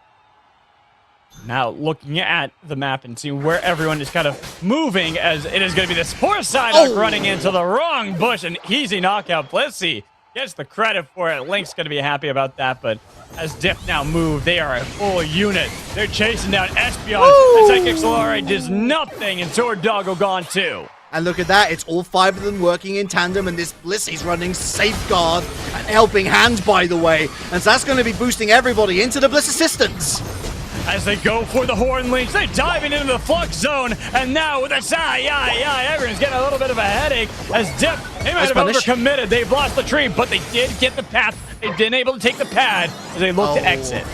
Now looking at the map and seeing where everyone is kind of moving, as it is going to be this poor Psyduck running into the wrong bush. An easy knockout. Blissey gets the credit for it. Link's going to be happy about that, but as Diff now move, they are a full unit. They're chasing down Espeon. And Psychic Solari does nothing, and Sword Doggo gone too. And look at that, it's all 5 of them working in tandem, and this Blissey's running Safeguard, and Helping Hand, by the way. And so that's going to be boosting everybody into the Bliss Assistance. As they go for the Horn Leech, they're diving into the Flux Zone, and now with the everyone's getting a little bit of a headache, as Diff, they might have overcommitted. They've lost the tree, but they did get the path. They've been able to take the pad as they look to exit.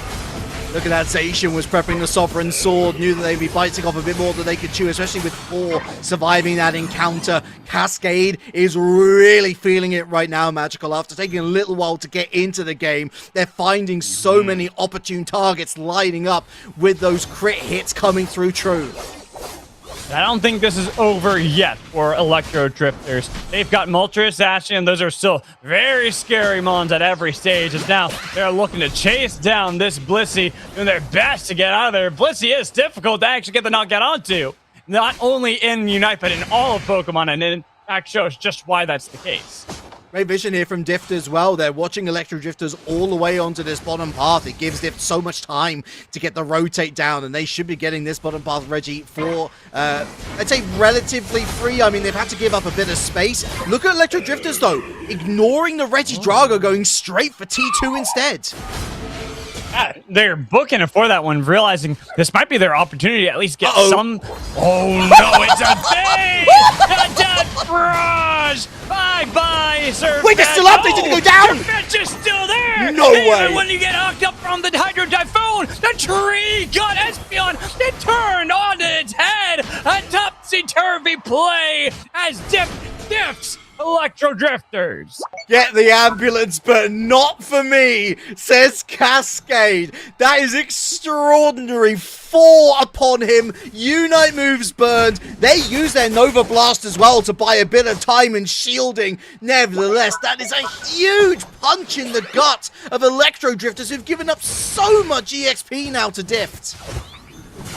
Look at that, Zacian was prepping the Sovereign Sword, knew that they'd be biting off a bit more than they could chew, especially with 4 surviving that encounter. Cascade is really feeling it right now, Magical. After taking a little while to get into the game, they're finding so many opportune targets lining up with those crit hits coming through true. I don't think this is over yet for Electro Drifters. They've got Moltres, Ashen, those are still very scary mons at every stage. As now they're looking to chase down this Blissey, doing their best to get out of there. Blissey is difficult to actually get the knockout onto. Not only in Unite, but in all of Pokemon, and in fact shows just why that's the case. Great vision here from Dift as well. They're watching Electro Drifters all the way onto this bottom path. It gives Dift so much time to get the rotate down, and they should be getting this bottom path Reggie for, I'd say, relatively free. I mean, they've had to give up a bit of space. Look at Electro Drifters, though, ignoring the Regidrago, going straight for T2 instead. They're booking it for that one, realizing this might be their opportunity to at least get some... Oh, no, it's a thing! The Death Barrage! Bye-bye, Sir. Wait, they're still up! They didn't go down! Sir is still there! No way! Even when you get knocked up from the Hydro Typhoon, the tree got Espeon! It turned on its head! A topsy-turvy play as Diffs Electro Drifters. Get the ambulance, but not for me, says Cascade. That is extraordinary. 4 upon him. Unite moves burned. They use their Nova Blast as well to buy a bit of time and shielding. Nevertheless, that is a huge punch in the gut of Electro Drifters who've given up so much EXP now to Dift.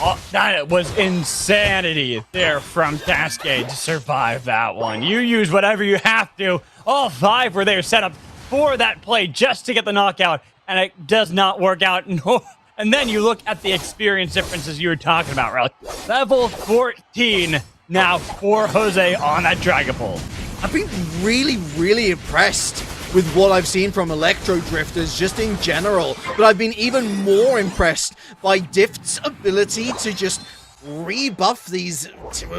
Oh, that was insanity there from Cascade to survive that one. You use whatever you have to. All 5 were there set up for that play just to get the knockout, and it does not work out. No. And then you look at the experience differences you were talking about, Relic. Level 14 now for Jose on that Dragapult. I've been really, really impressed with what I've seen from Electro Drifters just in general, but I've been even more impressed by Dift's ability to just rebuff these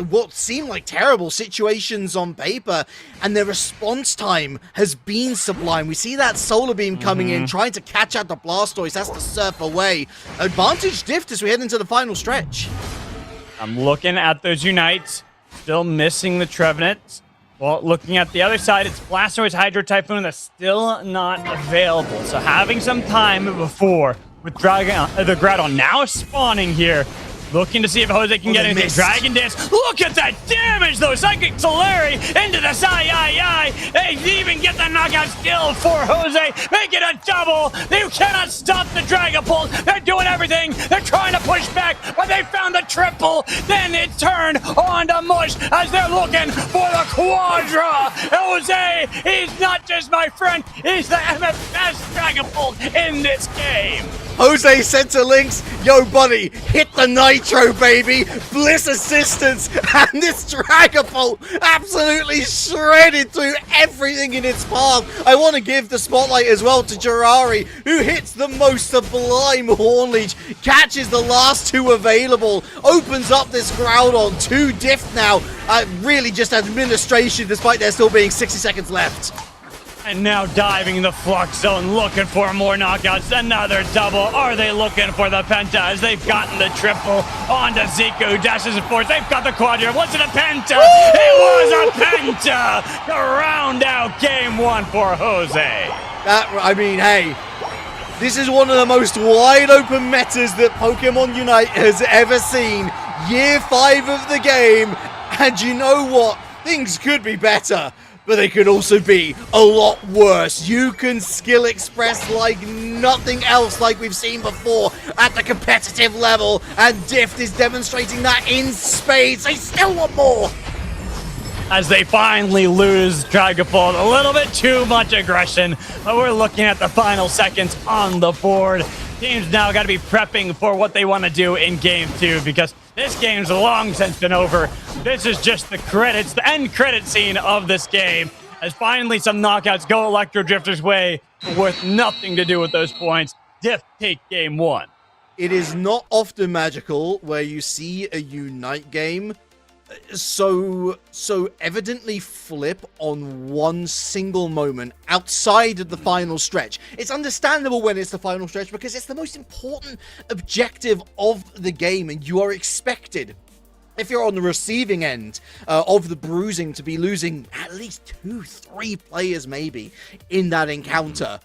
what seem like terrible situations on paper, and their response time has been sublime. We see that Solar Beam coming in, trying to catch out the Blastoise, has to surf away. Advantage Dift as we head into the final stretch. I'm looking at those Unites, still missing the Trevenants. Well, looking at the other side, it's Blastoise, Hydro Typhoon that's still not available. So having some time before with the Groudon now spawning here, looking to see if Jose can get anything. Dragon Dance. Look at that damage, though. Psychic Solari into the side. They even get the knockout still for Jose. Make it a double. They cannot stop the Dragapult. They're doing everything. They're trying to push back, but they found the triple. Then it turned on to mush as they're looking for the Quadra. Jose, he's not just my friend. He's the MFS Dragapult in this game. Jose said to Lynx, yo buddy, hit the nitro baby, bliss assistance, and this Dragapult absolutely shredded through everything in its path. I want to give the spotlight as well to Jirari, who hits the most sublime Horn Leech, catches the last two available, opens up this Groudon to Diff now. Really just administration despite there still being 60 seconds left. And now diving in the Flux Zone, looking for more knockouts. Another double. Are they looking for the Penta as they've gotten the triple onto Zico, dashes and forwards. They've got the Quadra. Was it a Penta? Woo! It was a Penta to round out game one for Jose. Hey, this is one of the most wide open metas that Pokemon Unite has ever seen. Year 5 of the game. And you know what? Things could be better, but they could also be a lot worse. You can skill express like nothing else like we've seen before at the competitive level, and Dift is demonstrating that in spades. They still want more. As they finally lose Dragapult, a little bit too much aggression, but we're looking at the final seconds on the board. Teams now got to be prepping for what they want to do in game 2, because this game's long since been over. This is just the credits, the end credit scene of this game. As finally some knockouts go Electro Drifter's way, but with nothing to do with those points. Diff take game 1. It is not often magical where you see a Unite game so evidently flip on one single moment outside of the final stretch. It's understandable when it's the final stretch because it's the most important objective of the game, and you are expected, if you're on the receiving end of the bruising, to be losing at least 2-3 players maybe in that encounter.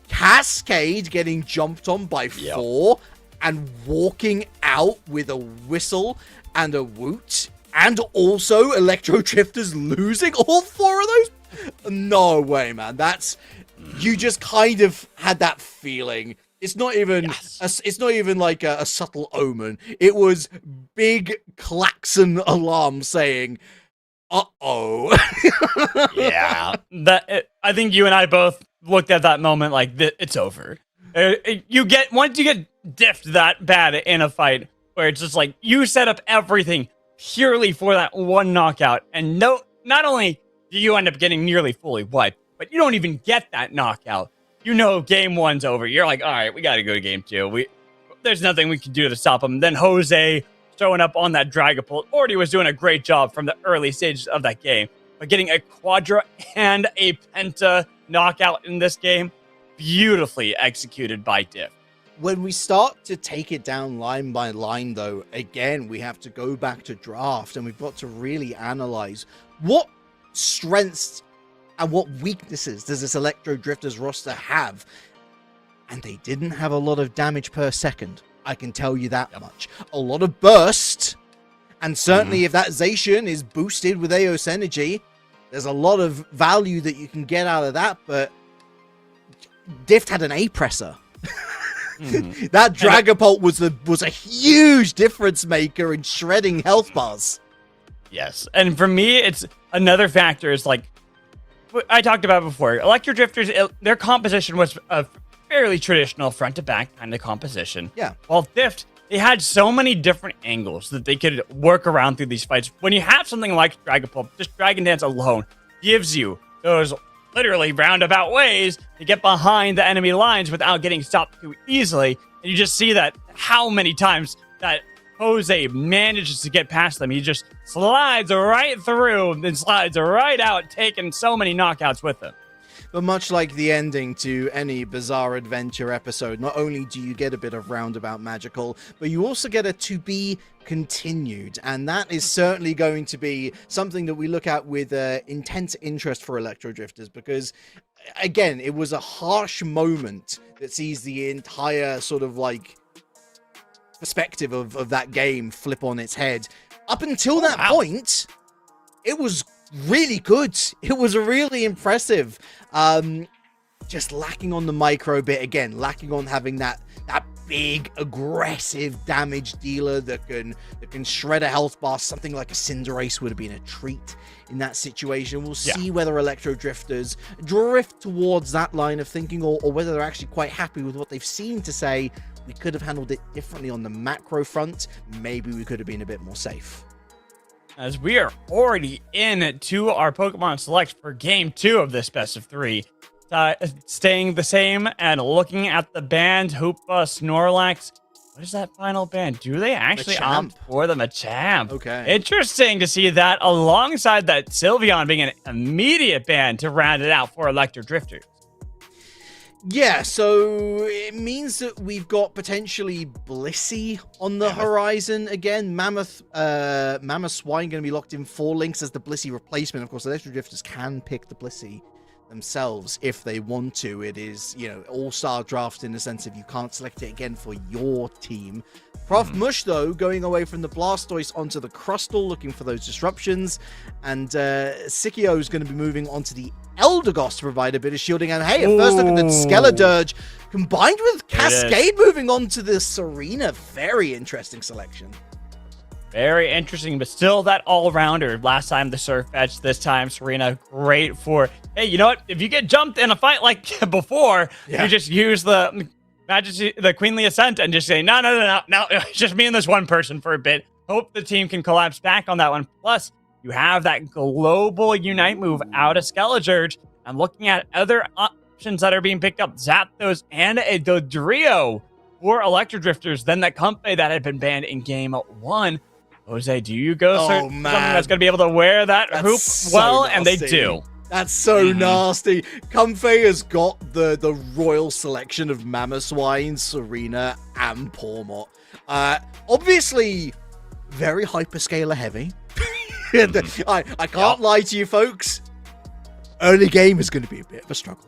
Cascade getting jumped on by 4 and walking out with a whistle and a woot. And also Electro Drifters losing all 4 of those? No way, man. You just kind of had that feeling. It's not even it's not even like a subtle omen. It was big klaxon alarm saying, uh-oh. Yeah. I think you and I both looked at that moment like, it's over. Once you get diffed that bad in a fight, where it's just like, you set up everything purely for that one knockout, and not only do you end up getting nearly fully wiped, but you don't even get that knockout. You know game 1's over. You're like, all right, we got to go to game 2. There's nothing we can do to stop him. Then Jose showing up on that Dragapult already was doing a great job from the early stages of that game, but getting a Quadra and a Penta knockout in this game, beautifully executed by Diff. When we start to take it down line by line, though, again, we have to go back to draft, and we've got to really analyze what strengths and what weaknesses does this Electro Drifters roster have. And they didn't have a lot of damage per second, I can tell you that much. A lot of burst, and certainly if that Zacian is boosted with Eos Energy, there's a lot of value that you can get out of that, but Dift had an A-presser. That Dragapult was a huge difference maker in shredding health bars. Yes, and for me, it's another factor is like, I talked about before, Electro Drifters, their composition was a fairly traditional front-to-back kind of composition. Yeah. While Thift, they had so many different angles that they could work around through these fights. When you have something like Dragon Pulp, just Dragon Dance alone gives you those literally roundabout ways to get behind the enemy lines without getting stopped too easily. And you just see that how many times that Jose manages to get past them. He just slides right through and then slides right out, taking so many knockouts with him. But much like the ending to any Bizarre Adventure episode, not only do you get a bit of Roundabout Magical, but you also get a to be continued. And that is certainly going to be something that we look at with intense interest for Electro Drifters, because, again, it was a harsh moment that sees the entire sort of like perspective of that game flip on its head. Up until that point, it was really good. It was really impressive. Just lacking on the micro bit again, lacking on having that big aggressive damage dealer that can shred a health bar. Something like a Cinderace would have been a treat in that situation. We'll see whether Electro Drifters drift towards that line of thinking, or whether they're actually quite happy with what they've seemed to say. We could have handled it differently on the macro front. Maybe we could have been a bit more safe. As we are already into our Pokemon Select for Game 2 of this best of 3. Staying the same and looking at the band, Hoopa, Snorlax. What is that final band? Do they actually opt for the Machamp? Okay. Interesting to see that alongside that Sylveon being an immediate band to round it out for Electro Drifters. Yeah, so it means that we've got potentially Blissey on the horizon again. Mammoth Swine going to be locked in 4 links as the Blissey replacement. Of course, the Electro Drifters can pick the Blissey themselves if they want to. It is, all-star draft in the sense of you can't select it again for your team. Prof Mush, though, going away from the Blastoise onto the Crustle, looking for those disruptions. And Sikio is going to be moving onto the Eldegoss to provide a bit of shielding. And hey, a first look at the Skeledirge combined with Cascade moving on to the Serena. Very interesting selection. Very interesting, but still that all-rounder. Last time the Surf Edge, this time Serena. Great for, hey, you know what? If you get jumped in a fight like before, you just use the Majesty, the Queenly Ascent, and just say, no, it's just me and this one person for a bit. Hope the team can collapse back on that one. Plus, you have that global Unite move out of Skeledirge. I'm looking at other options that are being picked up. Zapdos and a Dodrio for Electro Drifters. Then that Comfey that had been banned in Game 1. Jose, do you go something that's going to be able to wear that hoop well? Nasty. And they do. That's so nasty. Comfey has got the royal selection of Mamoswine, Serena, and Pawmot. Obviously, very hyperscaler heavy. I can't lie to you, folks. Early game is going to be a bit of a struggle.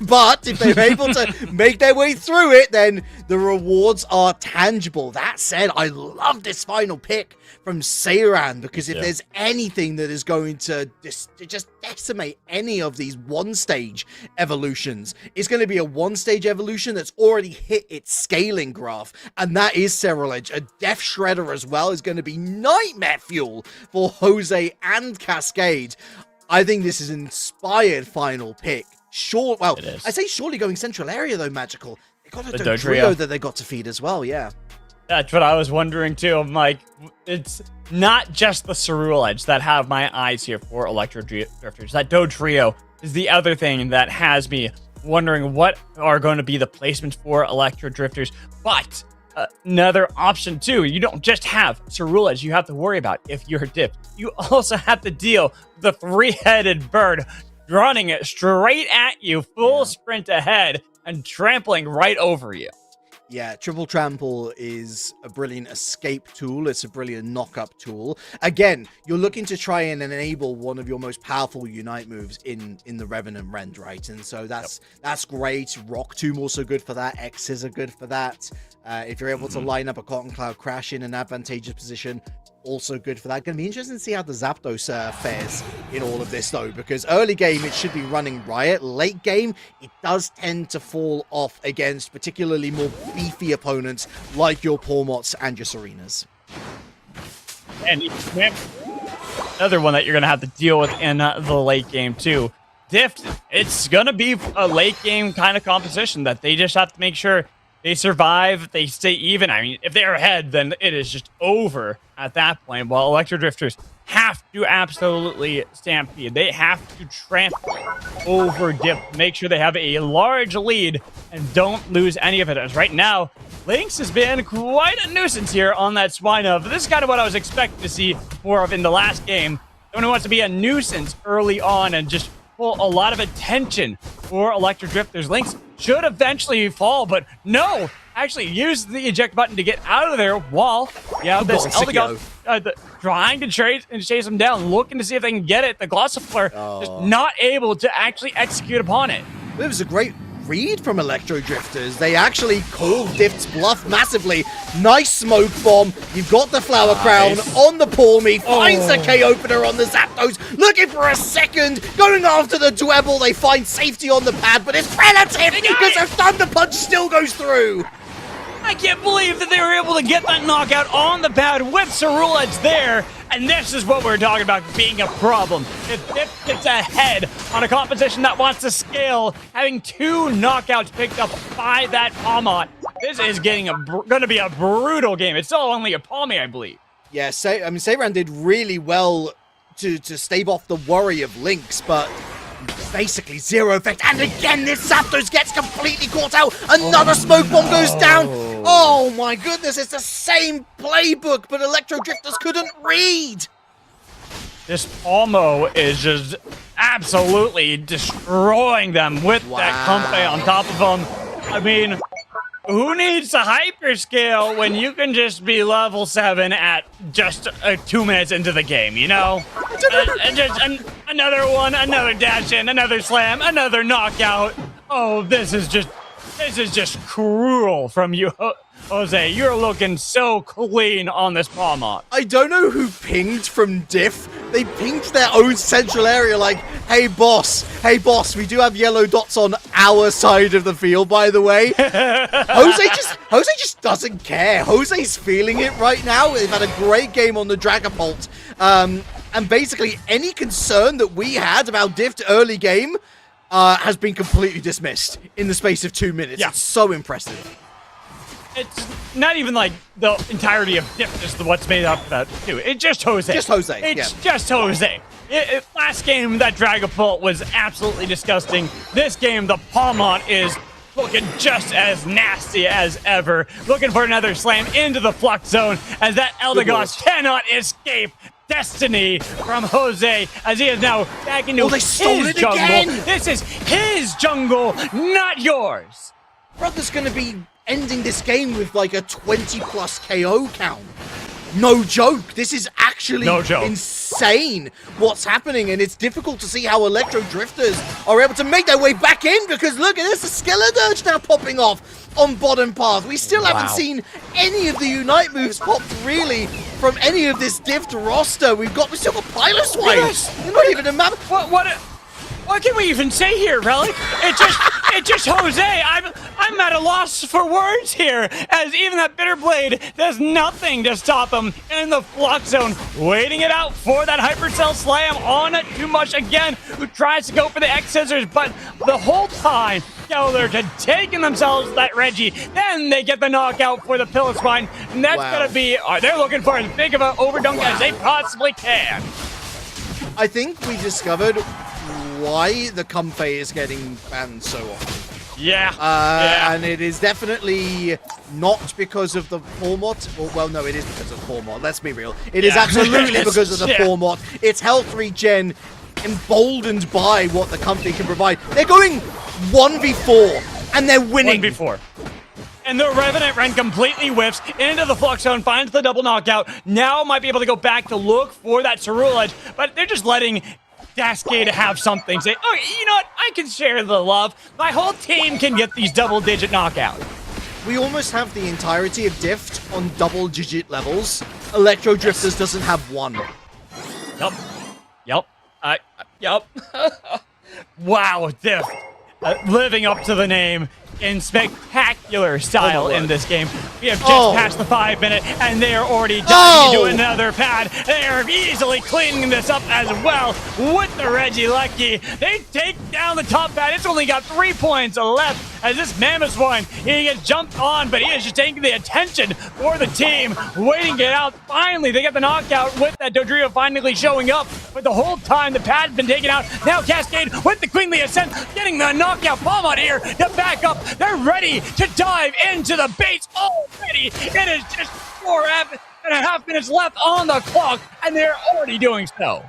But if they're able to make their way through it, then the rewards are tangible. That said, I love this final pick from Seiran, because if there's anything that is going to just decimate any of these one-stage evolutions, it's going to be a one-stage evolution that's already hit its scaling graph, and that is Cerulege. A Death Shredder as well is going to be nightmare fuel for Jose and Cascade. I think this is an inspired final pick. Sure, well, I say surely going central area, though, Magical. They got a Dodrio that they got to feed as well, yeah. That's what I was wondering, too. I'm like, it's not just the Cerulege that have my eyes here for Electro Drifters. That Dodrio is the other thing that has me wondering what are going to be the placements for Electro Drifters. But another option, too, you don't just have Cerulege you have to worry about if you're dipped. You also have to deal with the 3-headed bird running it straight at you, full sprint ahead, and trampling right over you. Yeah, Triple Trample is a brilliant escape tool. It's a brilliant knock-up tool. Again, you're looking to try and enable one of your most powerful Unite moves in the Revenant Rend, right? And so that's great. Rock Tomb also good for that. X's are good for that. If you're able to line up a Cotton Cloud Crash in an advantageous position, also good for that. Going to be interesting to see how the Zapdos fares in all of this, though, because early game it should be running riot. Late game it does tend to fall off against particularly more beefy opponents like your Pawmots and your Serenas. And another one that you're going to have to deal with in the late game too. Dift, it's going to be a late game kind of composition that they just have to make sure they survive, they stay even. I mean, if they're ahead, then it is just over at that point. While Electro Drifters have to absolutely stampede. They have to trample over Dift, make sure they have a large lead and don't lose any of it. As right now, Lynx has been quite a nuisance here on that Swine of. This is kind of what I was expecting to see more of in the last game. Someone who wants to be a nuisance early on and just pull a lot of attention for Electro Drifters. Lynx should eventually fall, but no! Actually use the eject button to get out of there while you have this Eldegoss trying to chase him down, looking to see if they can get it. The Glossifleur just not able to actually execute upon it. It was a great read from Electro Drifters. They actually called Dift's bluff massively. Nice smoke bomb. You've got the Flower Crown on the Palmy. Finds the K opener on the Zapdos. Looking for a second. Going after the Dwebble. They find safety on the pad, but it's relative because the Thunder Punch still goes through. I can't believe that they were able to get that knockout on the pad with Cerule Edge there. And this is what we're talking about being a problem. If Dift gets ahead on a composition that wants to scale, having 2 knockouts picked up by that Palmot, this is going to be a brutal game. It's still only a Palmy, I believe. Yeah, Seiran did really well to stave off the worry of Lynx, but basically zero effect. And again, this Zapdos gets completely caught out. Another smoke bomb goes down. Oh my goodness, it's the same playbook, but Electro Drifters couldn't read. This Palmo is just absolutely destroying them with that Comfey on top of them. I mean, who needs a hyperscale when you can just be level 7 at just 2 minutes into the game, you know? Another one, another dash in, another slam, another knockout. Oh, this is just cruel from you, Jose. You're looking so clean on this Palmot. I don't know who pinged from Diff. They pinged their own central area like, hey boss, we do have yellow dots on our side of the field, by the way. Jose just doesn't care. Jose's feeling it right now. They've had a great game on the Dragapult. And basically any concern that we had about Diff early game has been completely dismissed in the space of 2 minutes. Yeah. It's so impressive. It's not even like the entirety of Diff is what's made up for that too. It's just Jose. Just Jose. It's just Jose. Last game, that Dragapult was absolutely disgusting. This game, the Palmont is looking just as nasty as ever. Looking for another slam into the Flux Zone as that Eldegoss cannot escape destiny from Jose as he is now back into his jungle. Again. This is his jungle, not yours. Brother's gonna be ending this game with like a 20+ KO count. No joke. This is actually insane what's happening, and it's difficult to see how Electro Drifters are able to make their way back in because look at this, the Skeledirge now popping off on bottom path. We still haven't seen any of the Unite moves popped really from any of this Dift roster. We've still got Piloswine. Yes. You're not even a map. What can we even say here, Relic? It's just Jose. I'm at a loss for words here, as even that Bitter Blade does nothing to stop him in the Flux Zone, waiting it out for that Hypercell Slam on it. Too much again, who tries to go for the X Scissors, but the whole time, Ghatlue had taken themselves that Reggie. Then they get the knockout for the Piloswine, and that's gonna be, they're looking for as big of an overdunk as they possibly can. I think we discovered why the Comfey is getting banned so often. And it is definitely not because of the Palmot. Well, no, it is because of the Palmot. Let's be real. It is absolutely because of the Palmot. It's health regen emboldened by what the Comfey can provide. They're going 1v4 and they're winning. 1v4. And the Revenant Ren completely whiffs into the Flux Zone, finds the double knockout. Now might be able to go back to look for that Cerule Edge, but they're just letting Cascade to have something. Say, oh, you know what? I can share the love. My whole team can get these double-digit knockouts. We almost have the entirety of Dift on double-digit levels. Electro Drifters doesn't have one. Yep. Wow, Dift. Living up to the name. in spectacular style in this game. We have just passed the 5 minute, and they are already diving into another pad. They are easily cleaning this up as well with the Reggie Lucky. They take down the top pad. It's only got 3 points left as this Mammoth one, he gets jumped on, but he is just taking the attention for the team, waiting it out. Finally, they get the knockout with that Dodrio finally showing up, but the whole time the pad's been taken out. Now Cascade with the Queenly Ascent, getting the knockout. Palmot here to back up. They're ready to dive into the base already. It is just 4.5 minutes left on the clock, and they're already doing so.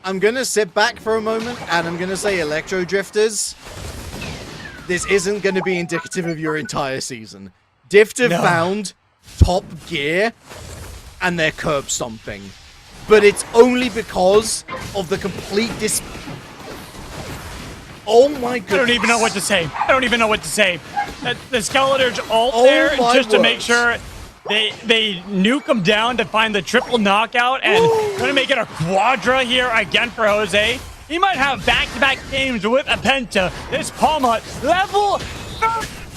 I'm going to sit back for a moment, and I'm going to say, Electro Drifters, this isn't going to be indicative of your entire season. Dift have found top gear, and they're curb stomping. But it's only because of the complete Oh my god. I don't even know what to say. I don't even know what to say. The Skeletor's ult there just to make sure they nuke him down to find the triple knockout, and gonna make it a quadra here again for Jose. He might have back-to-back games with a Penta. This Palmot, level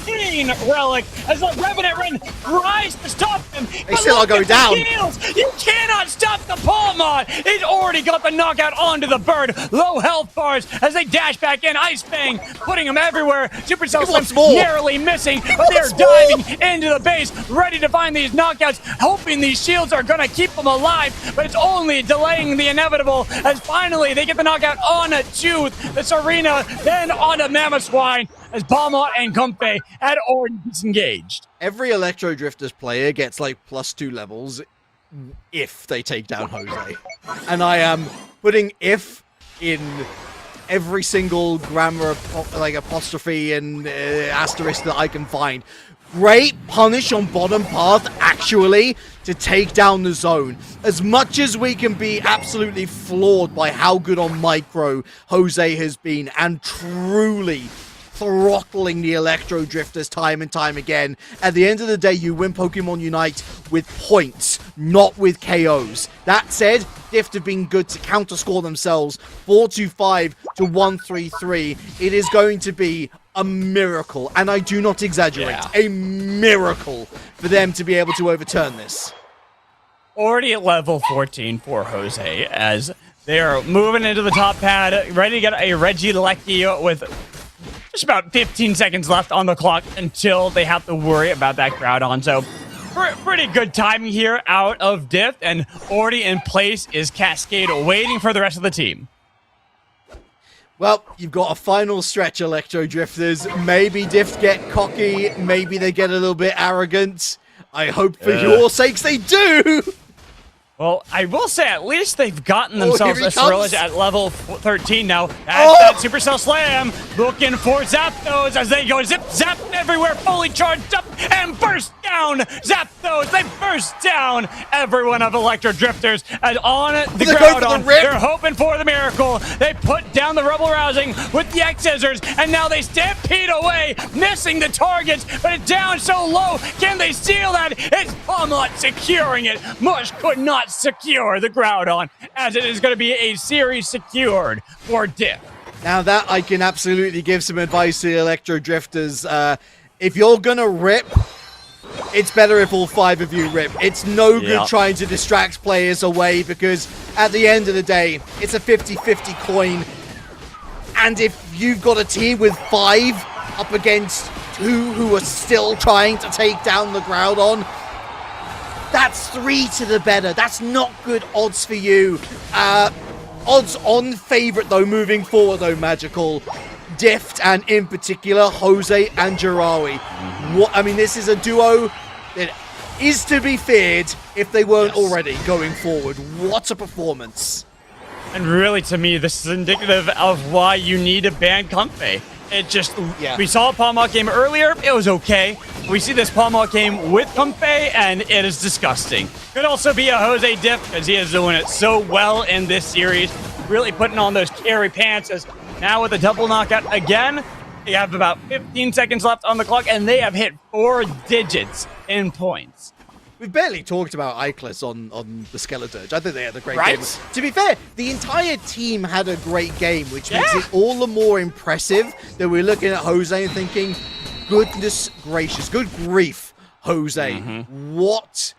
13 relic, as the Revenant Ren tries to stop him. They still are going down. You cannot stop the Palmot. He's already got the knockout onto the bird. Low health bars as they dash back in. Ice Fang putting him everywhere. Supercell Slim narrowly missing, but they're diving into the base, ready to find these knockouts, hoping these shields are going to keep them alive, but it's only delaying the inevitable as finally they get the knockout on a Tooth, the Serena, then on a Mammoth Swine, as Palmot and Comfey had already disengaged. Every Electro Drifters player gets like +2 levels if they take down Jose. And I am putting if in every single grammar, like apostrophe and asterisk that I can find. Great punish on bottom path, actually, to take down the zone. As much as we can be absolutely floored by how good on micro Jose has been, and truly throttling the Electro Drifters time and time again, at the end of the day, you win Pokemon Unite with points, not with KOs. That said, Dift have been good to counterscore themselves 4-5 to 1-3-3. It is going to be a miracle, and I do not exaggerate, a miracle for them to be able to overturn this. Already at level 14 for Jose, as they are moving into the top pad, ready to get a Regieleki with just about 15 seconds left on the clock until they have to worry about that crowd on. So pretty good timing here out of Dift, and already in place is Cascade waiting for the rest of the team. Well, you've got a final stretch, Electro Drifters. Maybe Dift get cocky, maybe they get a little bit arrogant. I hope for your sakes they do! Well, I will say at least they've gotten themselves a Cyrillic at level 13 now. That's that Supercell Slam, looking for Zapdos as they go zip-zap everywhere, fully charged up and burst down. Zapdos, they burst down every one of Electro Drifters as on the ground. They're hoping for the miracle. They put down the Rebel Rousing with the X-Scissors, and now they stampede away, missing the targets, but it's down so low. Can they steal that? It's Palmot securing it. Mush could not secure the Groudon, as it is going to be a series secured for Diff. Now that I can absolutely give some advice to the Electro Drifters. If you're gonna rip, it's better if all 5 of you rip. It's no good trying to distract players away, because at the end of the day, it's a 50-50 coin. And if you've got a team with 5 up against 2 who are still trying to take down the Groudon, that's 3 to the better. That's not good odds for you. Odds on favorite, though, moving forward, though, Magical. Dift, and in particular, Jose and Jirawi. I mean, this is a duo that is to be feared if they weren't already going forward. What a performance. And really, to me, this is indicative of why you need to ban Comfey. It just, we saw a Palmot game earlier, it was okay. We see this Palmot game with Comfey, and it is disgusting. Could also be a Jose Diff, because he is doing it so well in this series, really putting on those carry pants. As now with a double knockout again, they have about 15 seconds left on the clock, and they have hit 4 digits in points. We've barely talked about Iclus on the Skeleturge. I think they had a great game. To be fair, the entire team had a great game, which makes it all the more impressive that we're looking at Jose and thinking, goodness gracious, good grief, Jose. What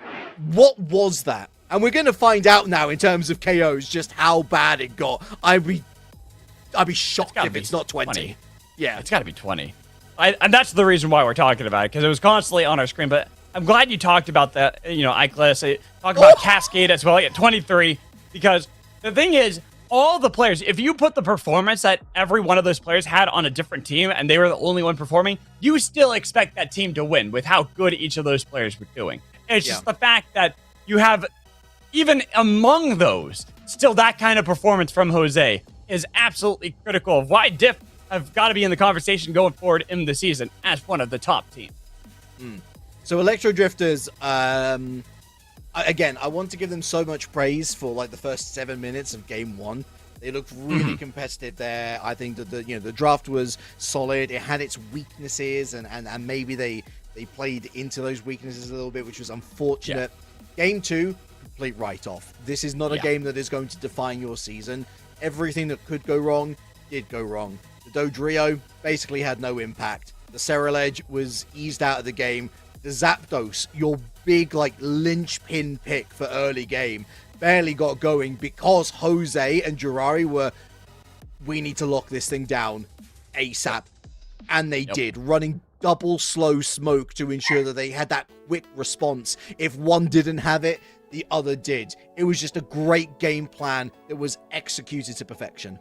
was that? And we're going to find out now in terms of KOs just how bad it got. I'd be shocked if it's not 20. Yeah. It's got to be 20. And that's the reason why we're talking about it, because it was constantly on our screen. But I'm glad you talked about that, iClass. Talk about Cascade as well at 23, because the thing is, all the players, if you put the performance that every one of those players had on a different team and they were the only one performing, you still expect that team to win with how good each of those players were doing. It's just the fact that you have, even among those, still that kind of performance from Jose is absolutely critical of why Diff have got to be in the conversation going forward in the season as one of the top teams. So Electro Drifters, again, I want to give them so much praise for like the first 7 minutes of game 1. They looked really competitive there. I think that the draft was solid. It had its weaknesses, and maybe they played into those weaknesses a little bit, which was unfortunate. Game 2, complete write-off. This is not a game that is going to define your season. Everything that could go wrong did go wrong. The Dodrio basically had no impact. The Cereledge was eased out of the game. The Zapdos, your big linchpin pick for early game, barely got going because Jose and Jirari we need to lock this thing down ASAP. And they did, running double slow smoke to ensure that they had that quick response. If one didn't have it, the other did. It was just a great game plan that was executed to perfection.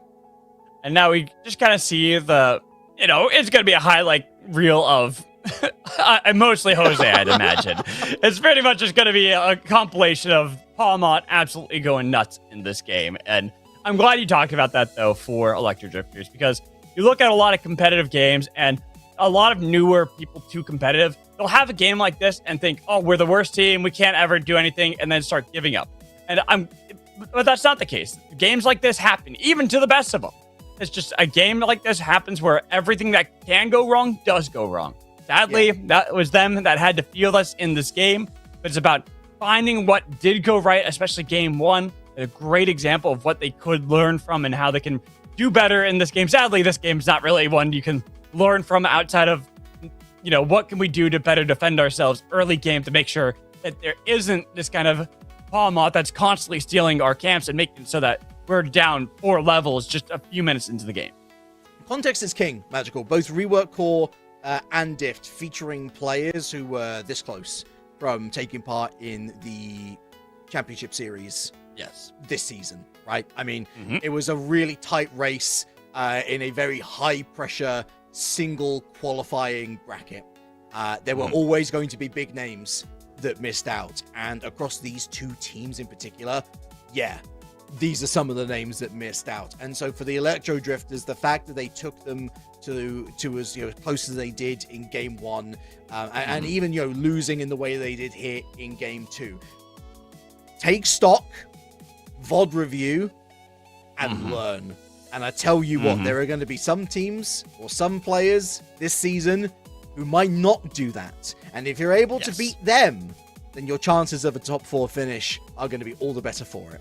And now we just kind of see it's going to be a highlight reel of mostly Jose, I'd imagine. It's pretty much just going to be a compilation of Palmont absolutely going nuts in this game. And I'm glad you talked about that, though, for Electro Drifters, because you look at a lot of competitive games and a lot of newer people too competitive, they'll have a game like this and think, oh, we're the worst team, we can't ever do anything, and then start giving up. But that's not the case. Games like this happen, even to the best of them. It's just a game like this happens where everything that can go wrong does go wrong. Sadly, that was them that had to feel us in this game. But it's about finding what did go right, especially game 1. A great example of what they could learn from and how they can do better in this game. Sadly, this game's not really one you can learn from outside of, what can we do to better defend ourselves early game to make sure that there isn't this kind of Palmont that's constantly stealing our camps and making it so that we're down 4 levels just a few minutes into the game. Context is king, Magical. Both Rework Core and Dift featuring players who were this close from taking part in the championship series this season, right? I mean, it was a really tight race in a very high-pressure single qualifying bracket. There were always going to be big names that missed out, and across these 2 teams in particular, these are some of the names that missed out. And so for the Electro Drifters, the fact that they took them to as close as they did in game 1, and even losing in the way they did here in game 2, take stock, VOD review, and learn. And I tell you what, there are going to be some teams or some players this season who might not do that. And if you're able to beat them, then your chances of a top 4 finish are going to be all the better for it.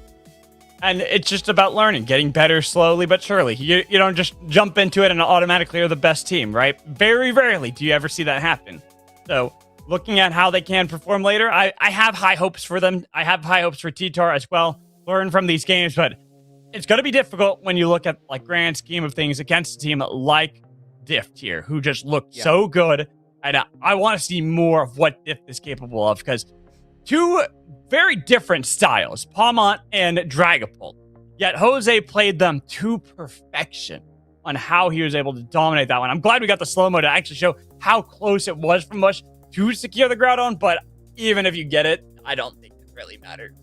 And it's just about learning, getting better slowly but surely. You don't just jump into it and automatically are the best team, right? Very rarely do you ever see that happen. So looking at how they can perform later, I have high hopes for them. I have high hopes for T-Tar as well. Learn from these games, but it's going to be difficult when you look at grand scheme of things against a team like Dift here, who just looked so good. And I want to see more of what Dift is capable of, because 2 very different styles, Palmont and Dragapult. Yet Jose played them to perfection on how he was able to dominate that one. I'm glad we got the slow-mo to actually show how close it was from Mush to secure the Groudon, but even if you get it, I don't think it really matters.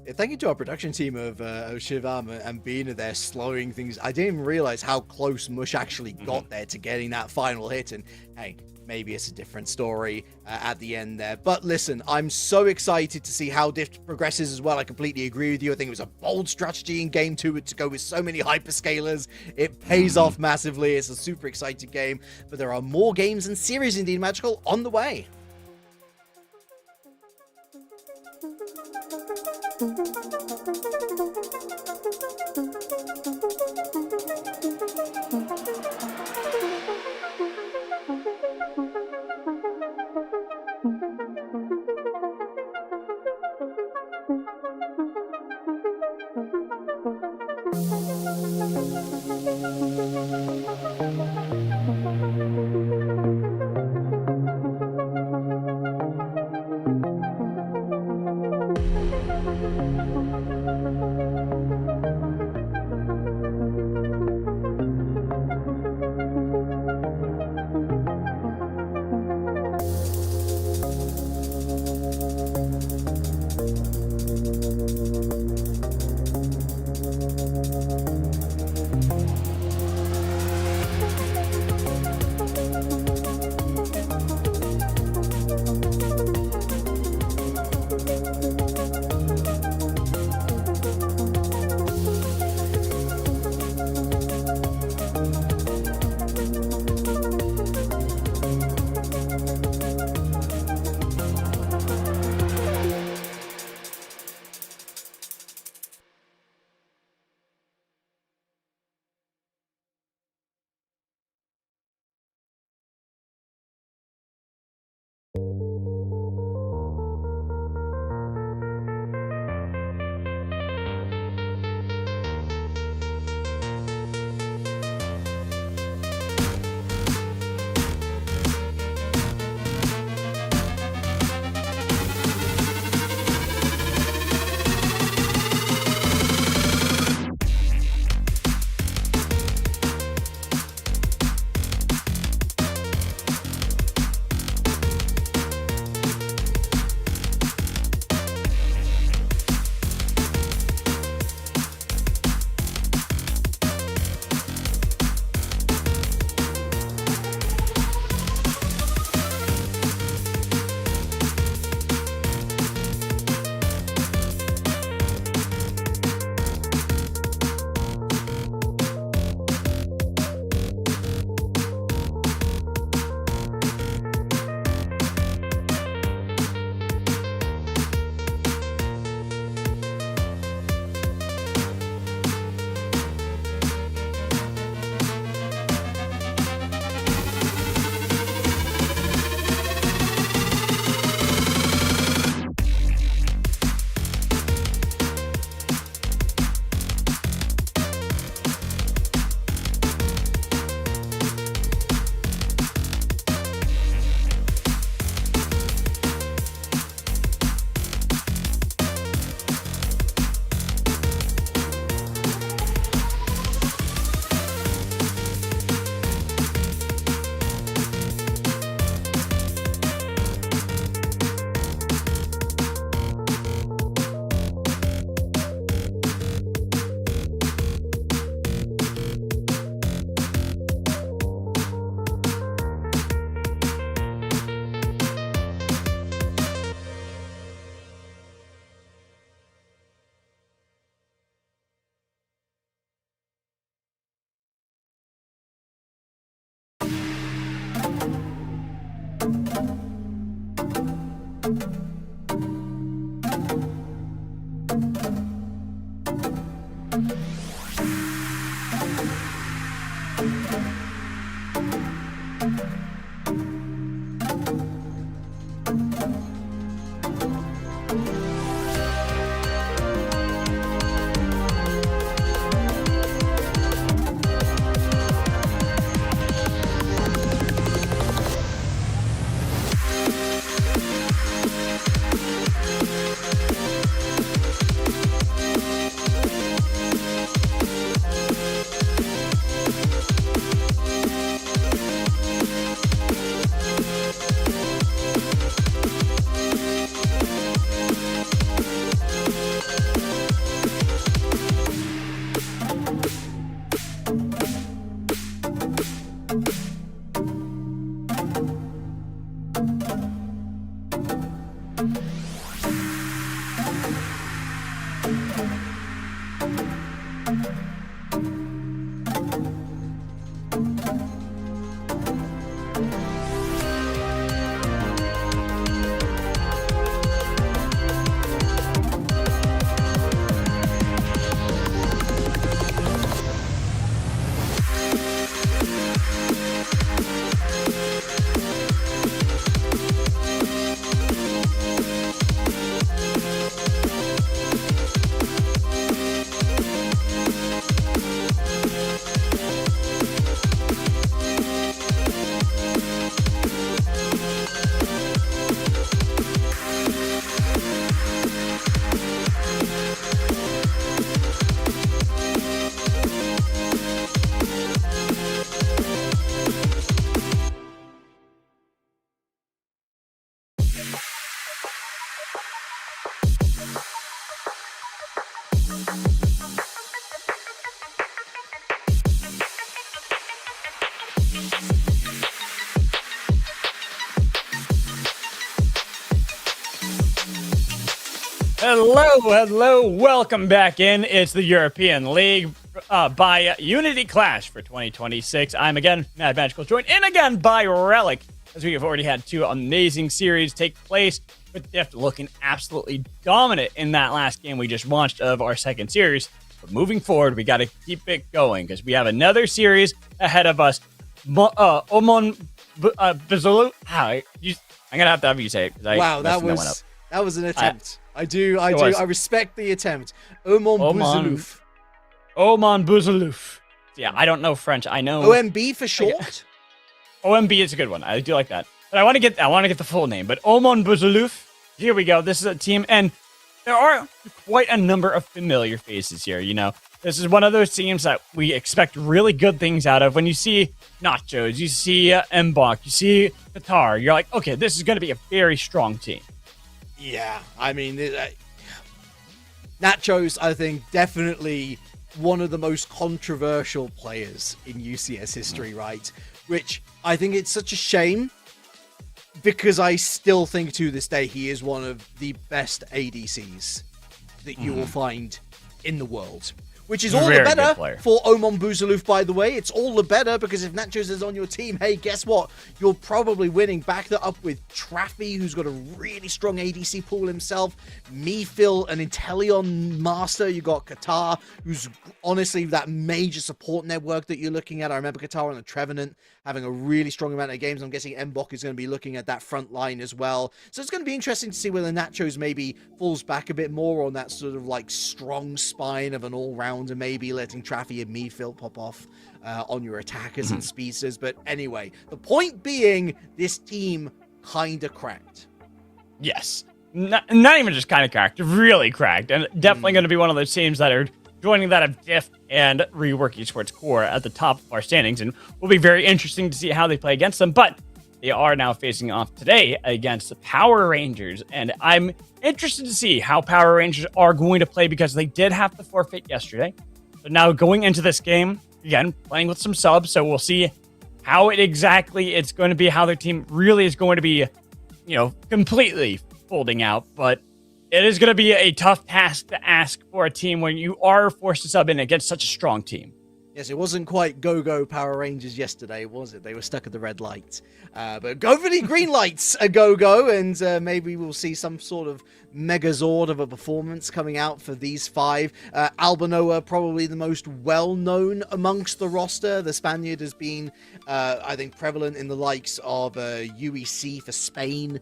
Thank you to our production team of Shivam and Bina there slowing things. I didn't even realize how close Mush actually got there to getting that final hit. And hey, maybe it's a different story at the end there. But listen, I'm so excited to see how Dift progresses as well. I completely agree with you. I think it was a bold strategy in game 2 to go with so many hyperscalers. It pays off massively. It's a super exciting game. But there are more games and series indeed Magical on the way. Hello. Welcome back in. It's the European League by Unity Clash for 2026. I'm again Mad Magical, joined in again by Relic, as we have already had 2 amazing series take place, with Diff looking absolutely dominant in that last game we just launched of our second series. But moving forward, we got to keep it going because we have another series ahead of us. Omon Bizulu. I'm gonna have to have you say it. Wow, that was an attempt. I respect the attempt. Omon Buzaluf. Oman Buzaluf. Yeah, I don't know French. I know OMB for short. OMB is a good one. I do like that. But I want to get the full name. But Oman Buzaluf. Here we go. This is a team, and there are quite a number of familiar faces here. You know, this is one of those teams that we expect really good things out of. When you see Nachos, you see Mbok, you see Qatar, you're like, okay, this is going to be a very strong team. Yeah, I mean, Nachos, I think, definitely one of the most controversial players in UCS history, right? Which I think it's such a shame because I still think to this day he is one of the best ADCs that you will find in the world. Which is all the better for Omon Buzaluf, by the way. It's all the better because if Nachos is on your team, hey, guess what? You're probably winning. Back that up with Traffy, who's got a really strong ADC pool himself. Phil, an Inteleon master. You got Qatar, who's honestly that major support network that you're looking at. I remember Qatar on the Trevenant having a really strong amount of games. I'm guessing Mbok is going to be looking at that front line as well. So it's going to be interesting to see whether Nachos maybe falls back a bit more on that sort of like strong spine of an all-rounder, maybe letting Traffy and Meadfield pop off on your attackers and speedsters. But anyway, the point being, this team kind of cracked. Yes. Not even just kind of cracked, really cracked. And definitely going to be one of those teams that are joining that of Diff and Rework Esports Core at the top of our standings, and will be very interesting to see how they play against them. But they are now facing off today against the Power Rangers, and I'm interested to see how Power Rangers are going to play because they did have to forfeit yesterday. But now going into this game, again, playing with some subs, so we'll see how it's going to be, how their team really is going to be, completely folding out. But it is going to be a tough task to ask for a team when you are forced to sub in against such a strong team. Yes, it wasn't quite go-go Power Rangers yesterday, was it? They were stuck at the red light. But go for the green lights a go-go, and maybe we'll see some sort of megazord of a performance coming out for these 5. Albanoa, probably the most well-known amongst the roster. The Spaniard has been, I think, prevalent in the likes of UEC for Spain,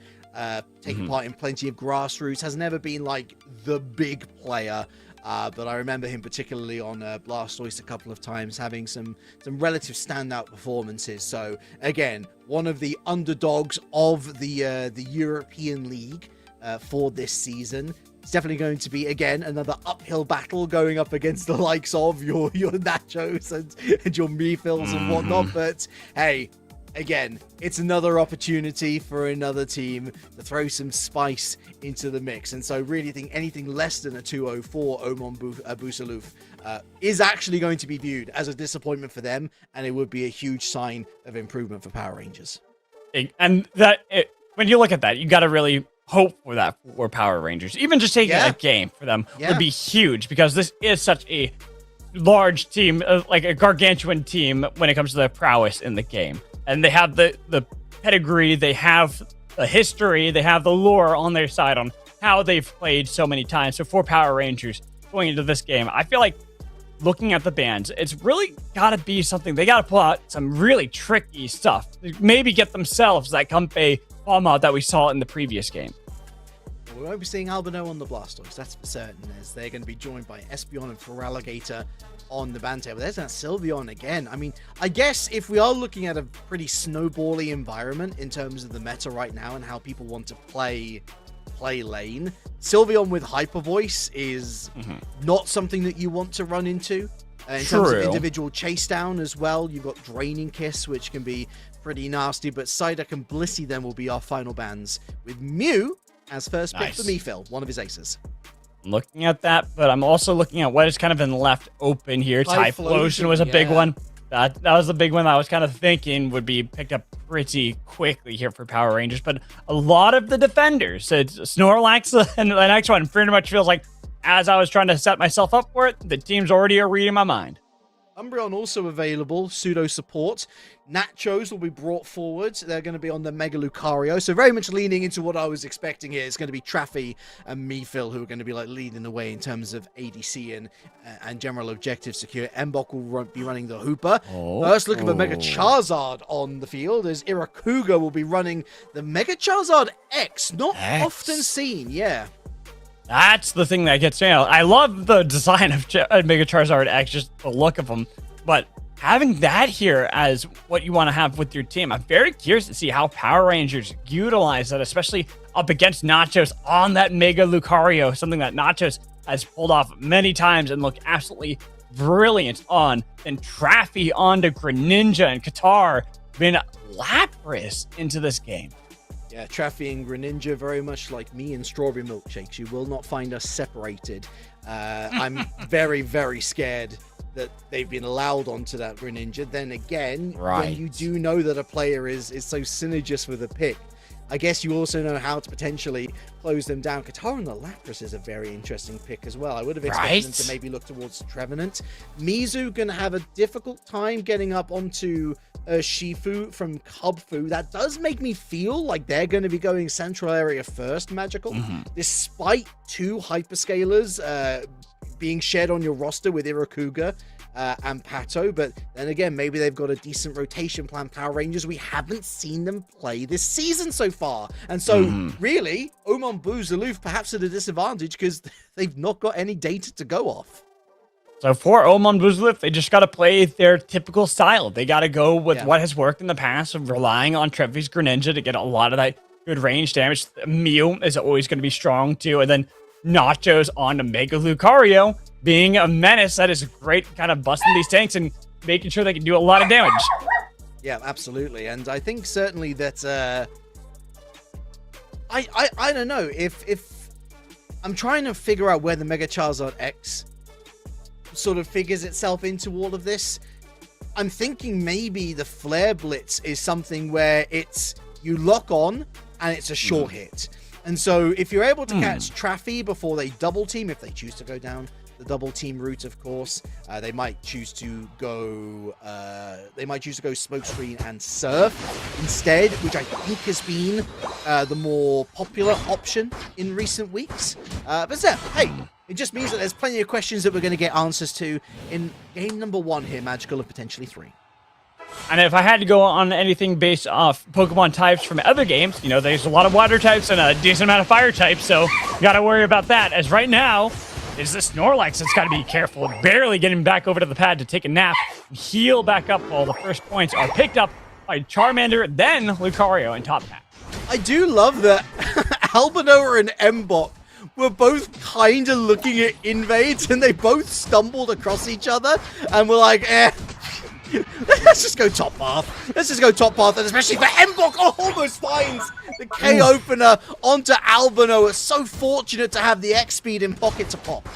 taking part in plenty of grassroots, has never been like the big player. But I remember him particularly on Blastoise a couple of times having some relative standout performances. So again, one of the underdogs of the European League for this season. It's definitely going to be, again, another uphill battle going up against the likes of your Nachos and your Meafils and whatnot. But hey, again, it's another opportunity for another team to throw some spice into the mix. And so really think anything less than a 204 Omon Buzaluf is actually going to be viewed as a disappointment for them, and it would be a huge sign of improvement for Power Rangers. And when you look at that, you got to really hope for that for Power Rangers. Even just taking a game for them would be huge, because this is such a large team, like a gargantuan team when it comes to their prowess in the game. And they have the pedigree, they have the history, they have the lore on their side on how they've played so many times. So for Power Rangers going into this game, I feel like looking at the bans, it's really got to be something. They got to pull out some really tricky stuff. Maybe get themselves that Compe bomb out that we saw in the previous game. We won't be seeing Albano on the Blastoise, that's for certain, as they're going to be joined by Espeon and Feraligatr on the ban table. There's that Sylveon again. I mean, I guess if we are looking at a pretty snowbally environment in terms of the meta right now and how people want to play lane, Sylveon with Hyper Voice is not something that you want to run into. In terms of individual chase down as well, you've got Draining Kiss, which can be pretty nasty, but Psyduck and Blissey then will be our final bans, with Mew as first pick for Meafil, one of his aces. I'm looking at that, but I'm also looking at what has kind of been left open here. Typhlosion was a big one. That was the big one that I was kind of thinking would be picked up pretty quickly here for Power Rangers. But a lot of the defenders, it's Snorlax and the next one pretty much feels like as I was trying to set myself up for it, the teams already are reading my mind. Umbreon also available, pseudo support. Nachos will be brought forward. They're going to be on the Mega Lucario. So very much leaning into what I was expecting here. It's going to be Traffy and Mephil who are going to be like leading the way in terms of ADC and general objective secure. Mbok will be running the Hooper. First look at the Mega Charizard on the field as Irakuga will be running the Mega Charizard X. Not often seen, yeah. That's the thing that gets me out. I love the design of Mega Charizard X, just the look of them. But having that here as what you want to have with your team, I'm very curious to see how Power Rangers utilize that, especially up against Nachos on that Mega Lucario, something that Nachos has pulled off many times and looked absolutely brilliant on. And Traffy onto Greninja and Qatar been Lapras into this game. Yeah, Traffy and Greninja, very much like me and strawberry milkshakes. You will not find us separated. I'm very, very scared that they've been allowed onto that Greninja. Then again, when you do know that a player is so synergist with a pick, I guess you also know how to potentially close them down. Qatar and the Lapras is a very interesting pick as well. I would have expected them to maybe look towards Trevenant. Mizu going to have a difficult time getting up onto Shifu from Cubfu. That does make me feel like they're going to be going central area first, Magical. Despite two hyperscalers being shared on your roster with Irakuga and Pato, but then again, maybe they've got a decent rotation plan. Power Rangers, we haven't seen them play this season so far, and so really, Omon Boo's aloof, perhaps at a disadvantage because they've not got any data to go off. So for Omon Buzlif, they just got to play their typical style. They got to go with what has worked in the past of relying on Trevi's Greninja to get a lot of that good range damage. Mew is always going to be strong too, and then Nachos on to Mega Lucario, being a menace that is great, kind of busting these tanks and making sure they can do a lot of damage. Yeah, absolutely. And I think certainly that I don't know if I'm trying to figure out where the Mega Charizard X sort of figures itself into all of this. I'm thinking maybe the Flare Blitz is something where it's you lock on and it's a short hit. And so if you're able to catch Traffy before they double team, if they choose to go down the double team route, of course, they might choose to go Smokescreen and Surf instead, which I think has been the more popular option in recent weeks. But hey, it just means that there's plenty of questions that we're going to get answers to in game number 1 here, Magical, of potentially 3. And if I had to go on anything based off Pokemon types from other games, you know, there's a lot of water types and a decent amount of fire types, so you got to worry about that. As right now, is this Snorlax that's got to be careful, barely getting back over to the pad to take a nap, heal back up while the first points are picked up by Charmander, then Lucario in top pack. I do love that Albino and Mbok were both kind of looking at invades and they both stumbled across each other and were like, let's just go top path. Let's just go top path, and especially for Mbok, almost finds the K opener onto Albino. It's so fortunate to have the X speed in pocket to pop.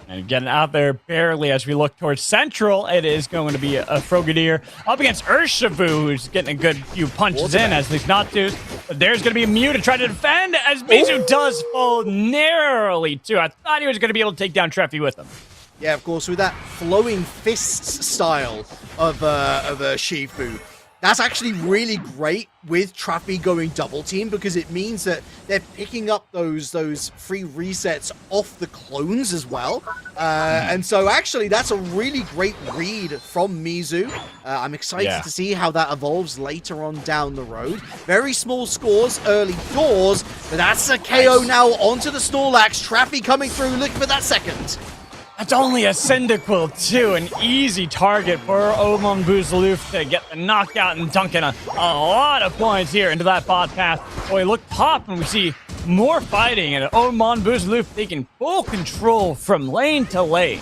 And getting out there barely as we look towards Central, it is going to be a Frogadier up against Urshifu, who's getting a good few punches in as these Natus. But there's going to be a Mew to try to defend as Mizu does fall narrowly too. I thought he was going to be able to take down Treffy with him. Yeah, of course, with that flowing fists style of Shifu. That's actually really great with Traffy going double team because it means that they're picking up those free resets off the clones as well. And so actually that's a really great read from Mizu. I'm excited to see how that evolves later on down the road. Very small scores early doors, but that's a KO now onto the Snorlax. Traffy coming through, looking for that second. That's only a Cyndaquil, too. An easy target for Omon Buzaloof to get the knockout and dunking a lot of points here into that bot path. Boy, look pop and we see more fighting and Omon Buzaloof taking full control from lane to lane.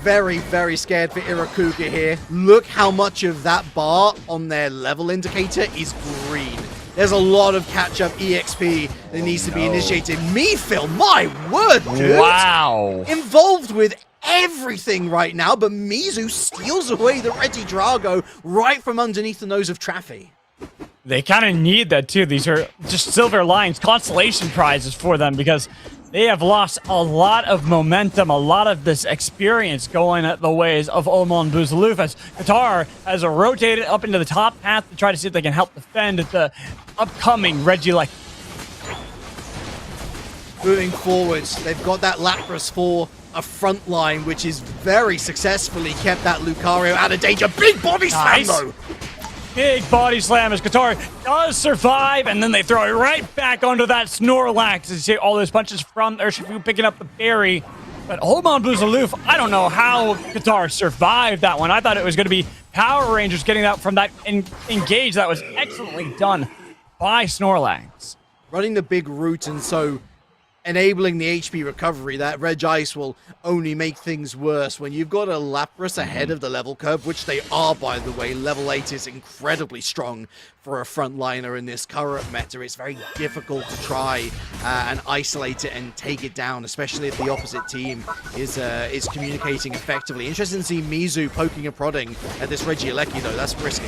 Very, very scared for Irakuga here. Look how much of that bar on their level indicator is green. There's a lot of catch-up EXP that needs to be initiated. Mephil, my word, dude! Wow! Involved with everything right now, but Mizu steals away the Regidrago right from underneath the nose of Traffy. They kind of need that too. These are just silver lines, consolation prizes for them, because they have lost a lot of momentum, a lot of this experience going the ways of Omon Buzaluf, as Qatar has rotated up into the top path to try to see if they can help defend the upcoming Regieleki. Moving forwards, they've got that Lapras for a front line, which is very successfully kept that Lucario out of danger. Big body slam, though! Big body slam as Qatar does survive, and then they throw it right back onto that Snorlax. As you see all those punches from Urshifu picking up the berry. But Omon Buzaluf, I don't know how Qatar survived that one. I thought it was going to be Power Rangers getting out from that engage. That was excellently done by Snorlax. Running the big route, and so enabling the HP recovery. That Regice will only make things worse. When you've got a Lapras ahead of the level curve, which they are, by the way, level 8 is incredibly strong for a frontliner in this current meta. It's very difficult to try and isolate it and take it down, especially if the opposite team is communicating effectively. Interesting to see Mizu poking and prodding at this Regieleki, though. That's risky.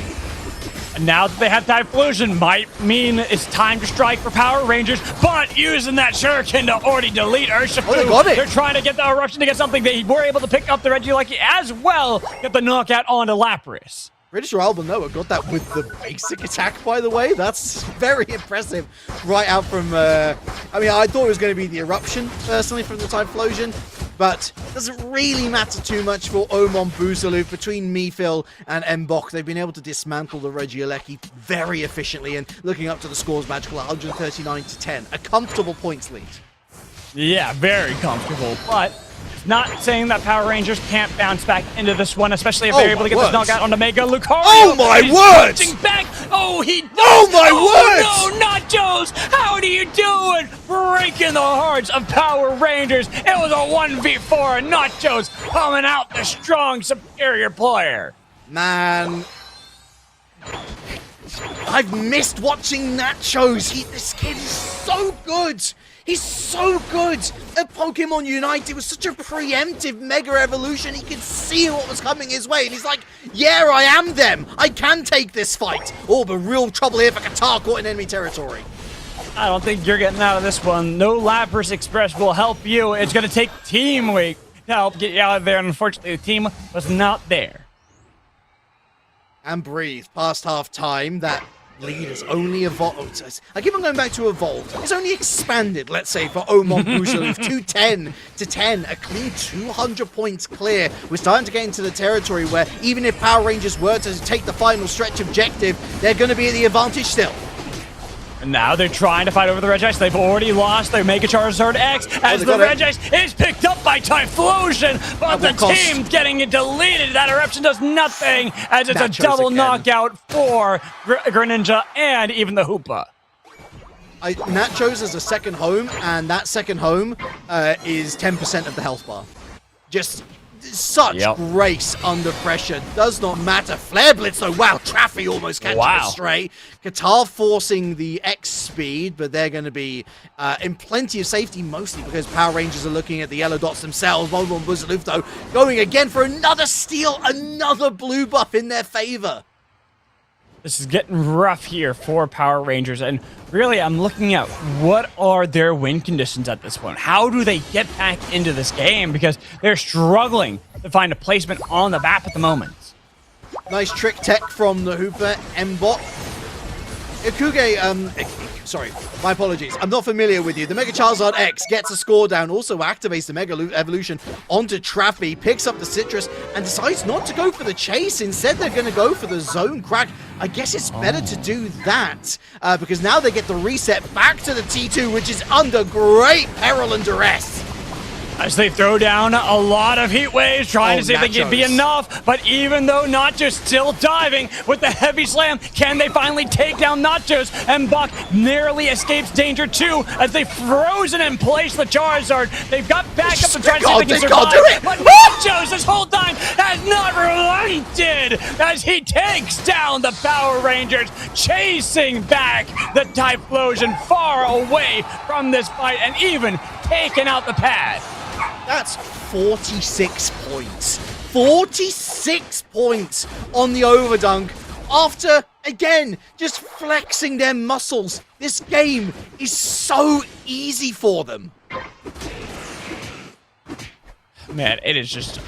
And now that they have Typhlosion, might mean it's time to strike for Power Rangers, but using that Shuriken to already delete Urshifu. Oh, they got it. They're trying to get the eruption to get something. They were able to pick up the Regieleki as well, get the knockout onto Lapras. British Alba Noah got that with the basic attack, by the way. That's very impressive. Right out from, I mean, I thought it was going to be the eruption, personally, from the Typhlosion, but it doesn't really matter too much for Omon Buzaluf. Between Mifil and Mbok, they've been able to dismantle the Regieleki very efficiently, and looking up to the scores, Magical 139-10. A comfortable points lead. Yeah, very comfortable, but not saying that Power Rangers can't bounce back into this one, especially if they're able to get this knockout onto Mega Lucario. Oh my words! Punching back. Oh, he does. Oh my words! No, Nachos! How do you do it? Breaking the hearts of Power Rangers. It was a 1v4, and Nachos coming out the strong, superior player. Man, I've missed watching Nachos. This kid is so good. He's so good at Pokemon Unite. It was such a preemptive Mega Evolution. He could see what was coming his way. And he's like, yeah, I am them. I can take this fight. Oh, but real trouble here for Qatar caught in enemy territory. I don't think you're getting out of this one. No Lapras Express will help you. It's going to take Team Week to help get you out of there. And unfortunately, the team was not there. And breathe. Past half time, that lead has only evolved. I keep on going back to evolved. It's only expanded, let's say, for Omon Buzaluf. 210-10, a clean 200 points clear. We're starting to get into the territory where even if Power Rangers were to take the final stretch objective, they're going to be at the advantage still. And now they're trying to fight over the Regice. They've already lost their Mega Charizard X as the Regice is picked up by Typhlosion, but the team getting it deleted. That eruption does nothing as it's a double knockout for Greninja and even the Hoopa. Nachos is a second home, and that second home is 10% of the health bar. Just such grace under pressure. Does not matter. Flare Blitz, though. Wow, Traffy almost catching a stray. Qatar forcing the X speed, but they're going to be in plenty of safety, mostly because Power Rangers are looking at the yellow dots themselves. Omon Buzaluf, though, going again for another steal, another blue buff in their favor. This is getting rough here for Power Rangers, and really I'm looking at what are their win conditions at this point. How do they get back into this game? Because they're struggling to find a placement on the map at the moment. Nice trick tech from the Hooper, Mbot. Ikuge, sorry, my apologies. I'm not familiar with you. The Mega Charizard X gets a score down, also activates the Mega Evolution onto Traffy, picks up the Citrus, and decides not to go for the chase. Instead, they're going to go for the zone crack. I guess it's better to do that, because now they get the reset back to the T2, which is under great peril and duress. As they throw down a lot of heat waves, trying to see if they can be enough. But even though Nachos still diving with the heavy slam, can they finally take down Nachos? And Buck narrowly escapes danger too, as they've frozen in place the Charizard. They've got back up and trying to see if they can survive. But Nachos this whole time has not relented as he takes down the Power Rangers, chasing back the Typhlosion far away from this fight and even taking out the pad. That's 46 points. 46 points on the overdunk after, again, just flexing their muscles. This game is so easy for them. Man, it is just...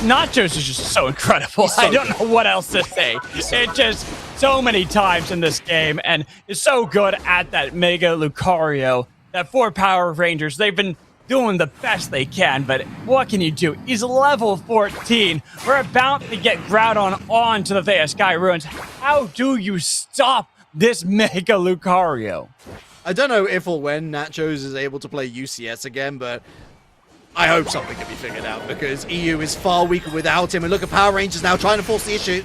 Nachos is just so incredible. I don't know what else to say. It just so many times in this game, and is so good at that Mega Lucario. That 4 Power Rangers, they've been doing the best they can, but what can you do? He's level 14. We're about to get Groudon onto the Thea Sky Ruins. How do you stop this Mega Lucario? I don't know if or when Nachos is able to play UCS again, but I hope something can be figured out, because EU is far weaker without him. And look at Power Rangers now trying to force the issue.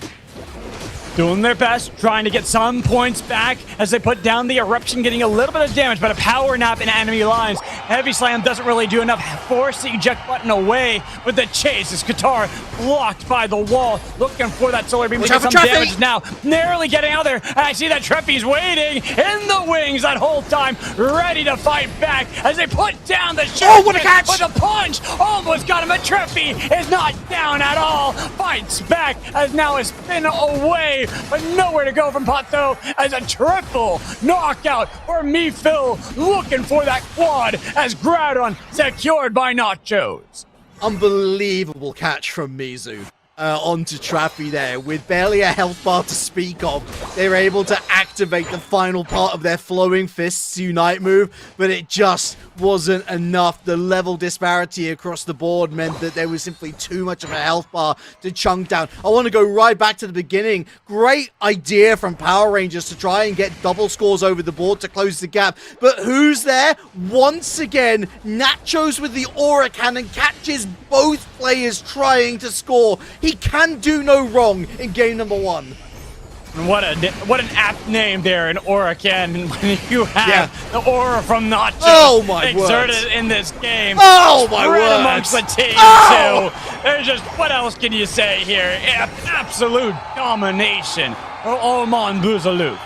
Doing their best, trying to get some points back as they put down the eruption, getting a little bit of damage, but a power nap in enemy lines. Heavy Slam doesn't really do enough. Force the eject button away with the chase as Qatar blocked by the wall, looking for that solar beam to get some damage now. Narrowly getting out there. I see that Treffy's waiting in the wings that whole time, ready to fight back as they put down the shot. Oh, what a catch! With a punch, almost got him, but Treffy is not down at all. Fights back as now is spin away, but nowhere to go from Pato as a triple knockout for Phil, looking for that quad as Groudon secured by Nachos. Unbelievable catch from Mizu onto Trappy there. With barely a health bar to speak of, they were able to activate the final part of their Flowing Fists Unite move, but it just wasn't enough. The level disparity across the board meant that there was simply too much of a health bar to chunk down. I want to go right back to the beginning. Great idea from Power Rangers to try and get double scores over the board to close the gap. But who's there? Once again, Nachos with the Aura Cannon catches both players trying to score. He can do no wrong in game number 1. What an apt name there in Aura Cannon when you have the aura from Nachos exerted in this game. Oh my word! Amongst the team too. There's just, what else can you say here? Absolute domination for Oman Buzalou.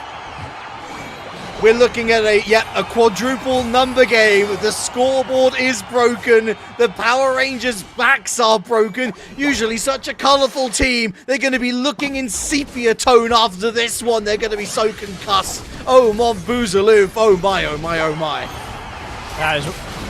We're looking at a quadruple number game. The scoreboard is broken. The Power Rangers' backs are broken. Usually such a colorful team. They're going to be looking in sepia tone after this one. They're going to be so concussed. Oh, Mon Buzaloof. Oh my, oh my, oh my. Guys,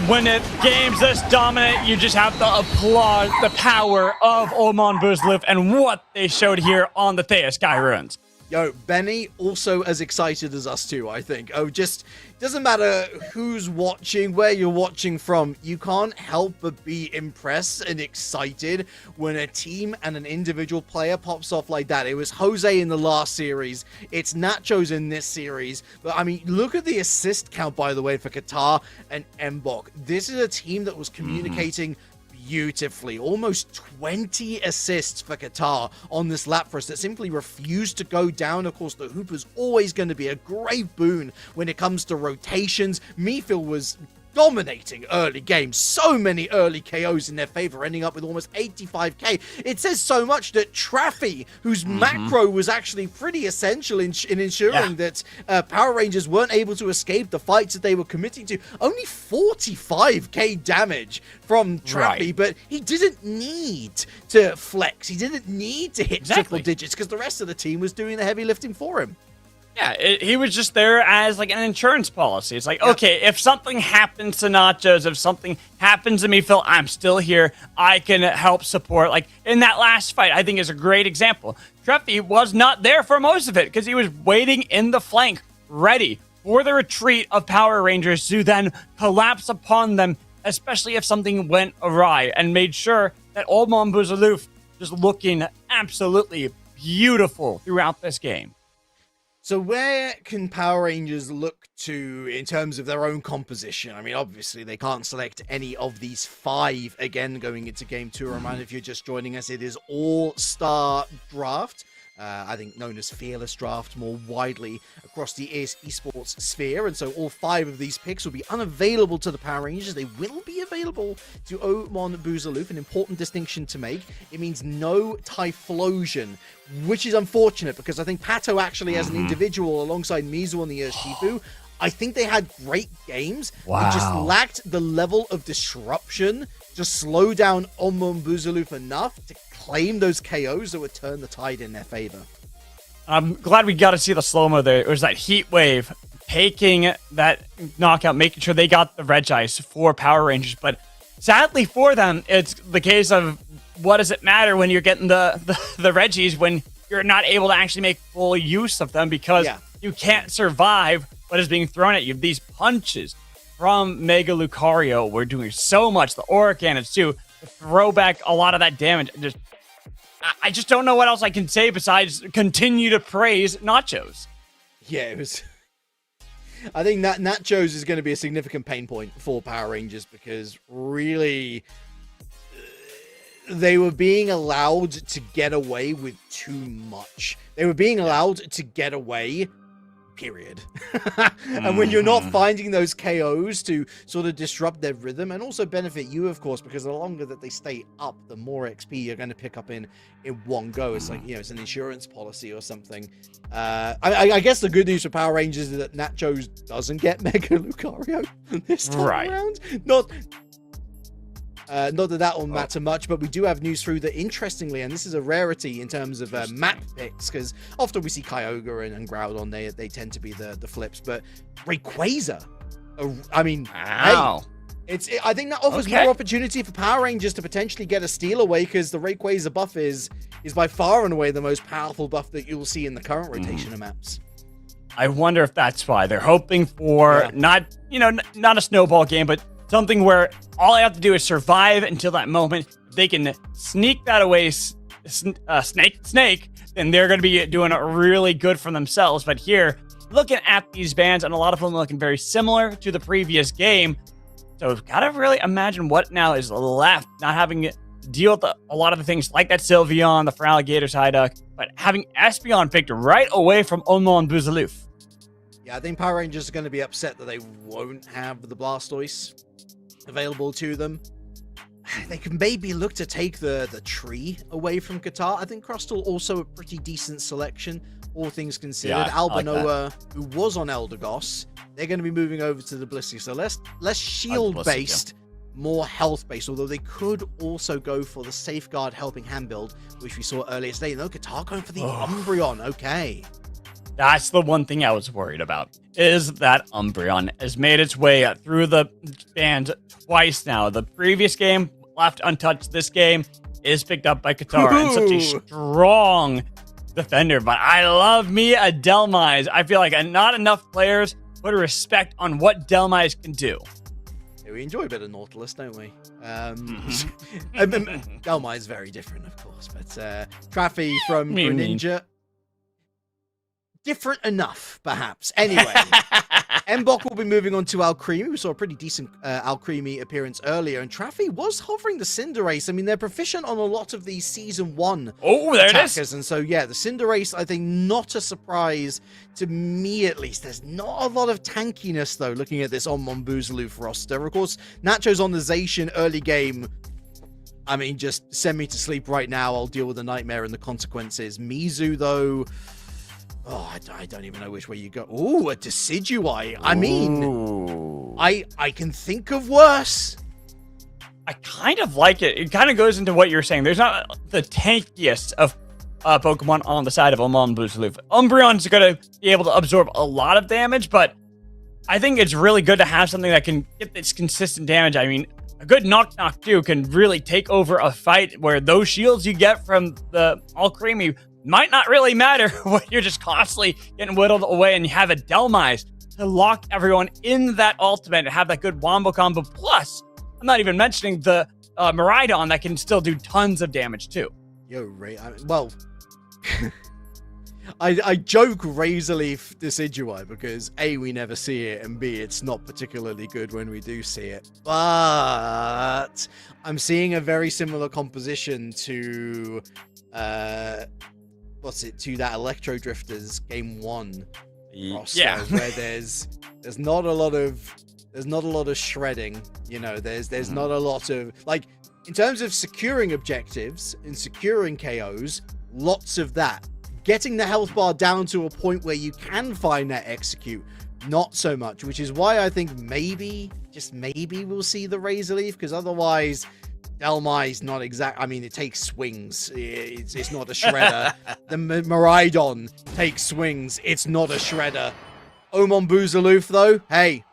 when it game's this dominant, you just have to applaud the power of Oman Buzaloof and what they showed here on the Thea Sky Ruins. Yo, Benny, also as excited as us too, I think. Oh, just doesn't matter who's watching, where you're watching from. You can't help but be impressed and excited when a team and an individual player pops off like that. It was Jose in the last series. It's Nachos in this series. But, I mean, look at the assist count, by the way, for Qatar and Mbok. This is a team that was communicating beautifully. Almost 20 assists for Qatar on this Lapras that simply refused to go down. Of course, the Hooper's always going to be a great boon when it comes to rotations. Mephil was dominating early games. So many early KOs in their favor, ending up with almost 85k. It says so much that Traffy, whose macro was actually pretty essential in ensuring that Power Rangers weren't able to escape the fights that they were committing to. Only 45k damage from Traffy, but he didn't need to flex. He didn't need to hit triple digits because the rest of the team was doing the heavy lifting for him. Yeah, he was just there as like an insurance policy. It's like, okay, if something happens to Nachos, if something happens to me, Phil, I'm still here. I can help support. Like in that last fight, I think is a great example. Treffy was not there for most of it because he was waiting in the flank, ready for the retreat of Power Rangers to then collapse upon them, especially if something went awry, and made sure that old Mon Buzaloof just looking absolutely beautiful throughout this game. So where can Power Rangers look to in terms of their own composition? I mean, obviously, they can't select any of these 5 again going into Game 2. Reminder, if you're just joining us, it is All-Star Draft. I think known as Fearless Draft more widely across the esports sphere. And so all 5 of these picks will be unavailable to the Power Rangers. They will be available to Oman Buzaloof, an important distinction to make. It means no Typhlosion, which is unfortunate because I think Pato actually as an individual alongside Mizu on the Urshifu I think they had great games. Wow. They just lacked the level of disruption to slow down Omon Buzaluf enough to claim those KOs that would turn the tide in their favor. I'm glad we got to see the slow-mo there. It was that heat wave taking that knockout, making sure they got the Regice for Power Rangers. But sadly for them, it's the case of what does it matter when you're getting the Regis when you're not able to actually make full use of them because you can't survive what is being thrown at you. These punches from Mega Lucario were doing so much. The Aura Cannons too, to throw back a lot of that damage. I just don't know what else I can say besides continue to praise Nachos. Yeah, it was... I think that Nachos is going to be a significant pain point for Power Rangers because really they were being allowed to get away with too much. They were being allowed to get away, period. And when you're not finding those KOs to sort of disrupt their rhythm and also benefit you, of course, because the longer that they stay up, the more XP you're going to pick up in one go. It's like, it's an insurance policy or something. I guess the good news for Power Rangers is that Nachos doesn't get Mega Lucario this time around. Not that that will matter much, but we do have news through that, interestingly, and this is a rarity in terms of map picks, because often we see Kyogre and Groudon, they tend to be the flips, but Rayquaza, I mean, wow. Hey, I think that offers more opportunity for Power Rangers to potentially get a steal away, because the Rayquaza buff is by far and away the most powerful buff that you'll see in the current rotation of maps. I wonder if that's why they're hoping for not a snowball game, but something where all I have to do is survive until that moment. If they can sneak that away, snake, then they're going to be doing really good for themselves. But here, looking at these bands, and a lot of them looking very similar to the previous game. So we've got to really imagine what now is left, not having to deal with a lot of the things like that Sylveon, the Feraligatr Psyduck, but having Espeon picked right away from Omon Buzaluf. Yeah, I think Power Rangers are going to be upset that they won't have the Blastoise available to them. They can maybe look to take the tree away from Qatar. I think Crustle also a pretty decent selection, all things considered. Yeah, Albanoa, like who was on Eldegoss, they're going to be moving over to the Blissey. So less shield-based, more health-based, although they could also go for the Safeguard Helping Hand build, which we saw earlier today. No, Qatar going for the Umbreon. Okay. That's the one thing I was worried about, is that Umbreon has made its way through the band twice now. The previous game left untouched. This game is picked up by Qatar and such a strong defender. But I love me a Delmise. I feel like not enough players put a respect on what Delmise can do. Yeah, we enjoy a bit of Nautilus, don't we? Delmise is very different, of course. But Traffy from Greninja... different enough, perhaps. Anyway, Mbok will be moving on to Alcremie. We saw a pretty decent Alcremie appearance earlier, and Traffy was hovering the Cinderace. I mean, they're proficient on a lot of these Season 1 attackers, and so, yeah, the Cinderace, I think, not a surprise to me, at least. There's not a lot of tankiness, though, looking at this Omon Buzaluf roster. Of course, Nacho's on the Zacian early game. I mean, just send me to sleep right now. I'll deal with the nightmare and the consequences. Mizu, though... oh, I don't even know which way you go. Ooh, a Decidueye. I mean, I can think of worse. I kind of like it. It kind of goes into what you're saying. There's not the tankiest of Pokemon on the side of Omon Buzaluf. Umbreon's going to be able to absorb a lot of damage, but I think it's really good to have something that can get this consistent damage. I mean, a good Knock too can really take over a fight where those shields you get from the Alcremie might not really matter when you're just constantly getting whittled away and you have a Delmise to lock everyone in that ultimate and have that good wombo combo. Plus, I'm not even mentioning the Miraidon that can still do tons of damage too. Yo, Ray, well, I joke Razor Leaf Decidueye because A, we never see it, and B, it's not particularly good when we do see it. But I'm seeing a very similar composition to to that Electro Drifters Game 1 roster, where there's not a lot of shredding, you know, there's not a lot of, like, in terms of securing objectives and securing KOs, lots of that. Getting the health bar down to a point where you can find that execute, not so much, which is why I think maybe, just maybe, we'll see the Razor Leaf, because otherwise Delmai's not exact. I mean, it takes swings. It's not a shredder. The Miraidon takes swings. It's not a shredder. Omon Buzaloof, though, hey,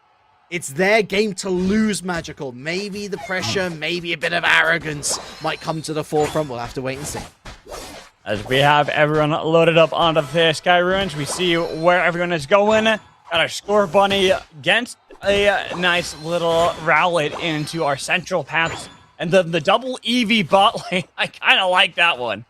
it's their game to lose, Magical. Maybe the pressure, maybe a bit of arrogance might come to the forefront. We'll have to wait and see. As we have everyone loaded up onto the Sky Ruins, we see where everyone is going. Got our Score Bunny against a nice little Rowlet into our central paths. And then the double EV bot lane, I kind of like that one.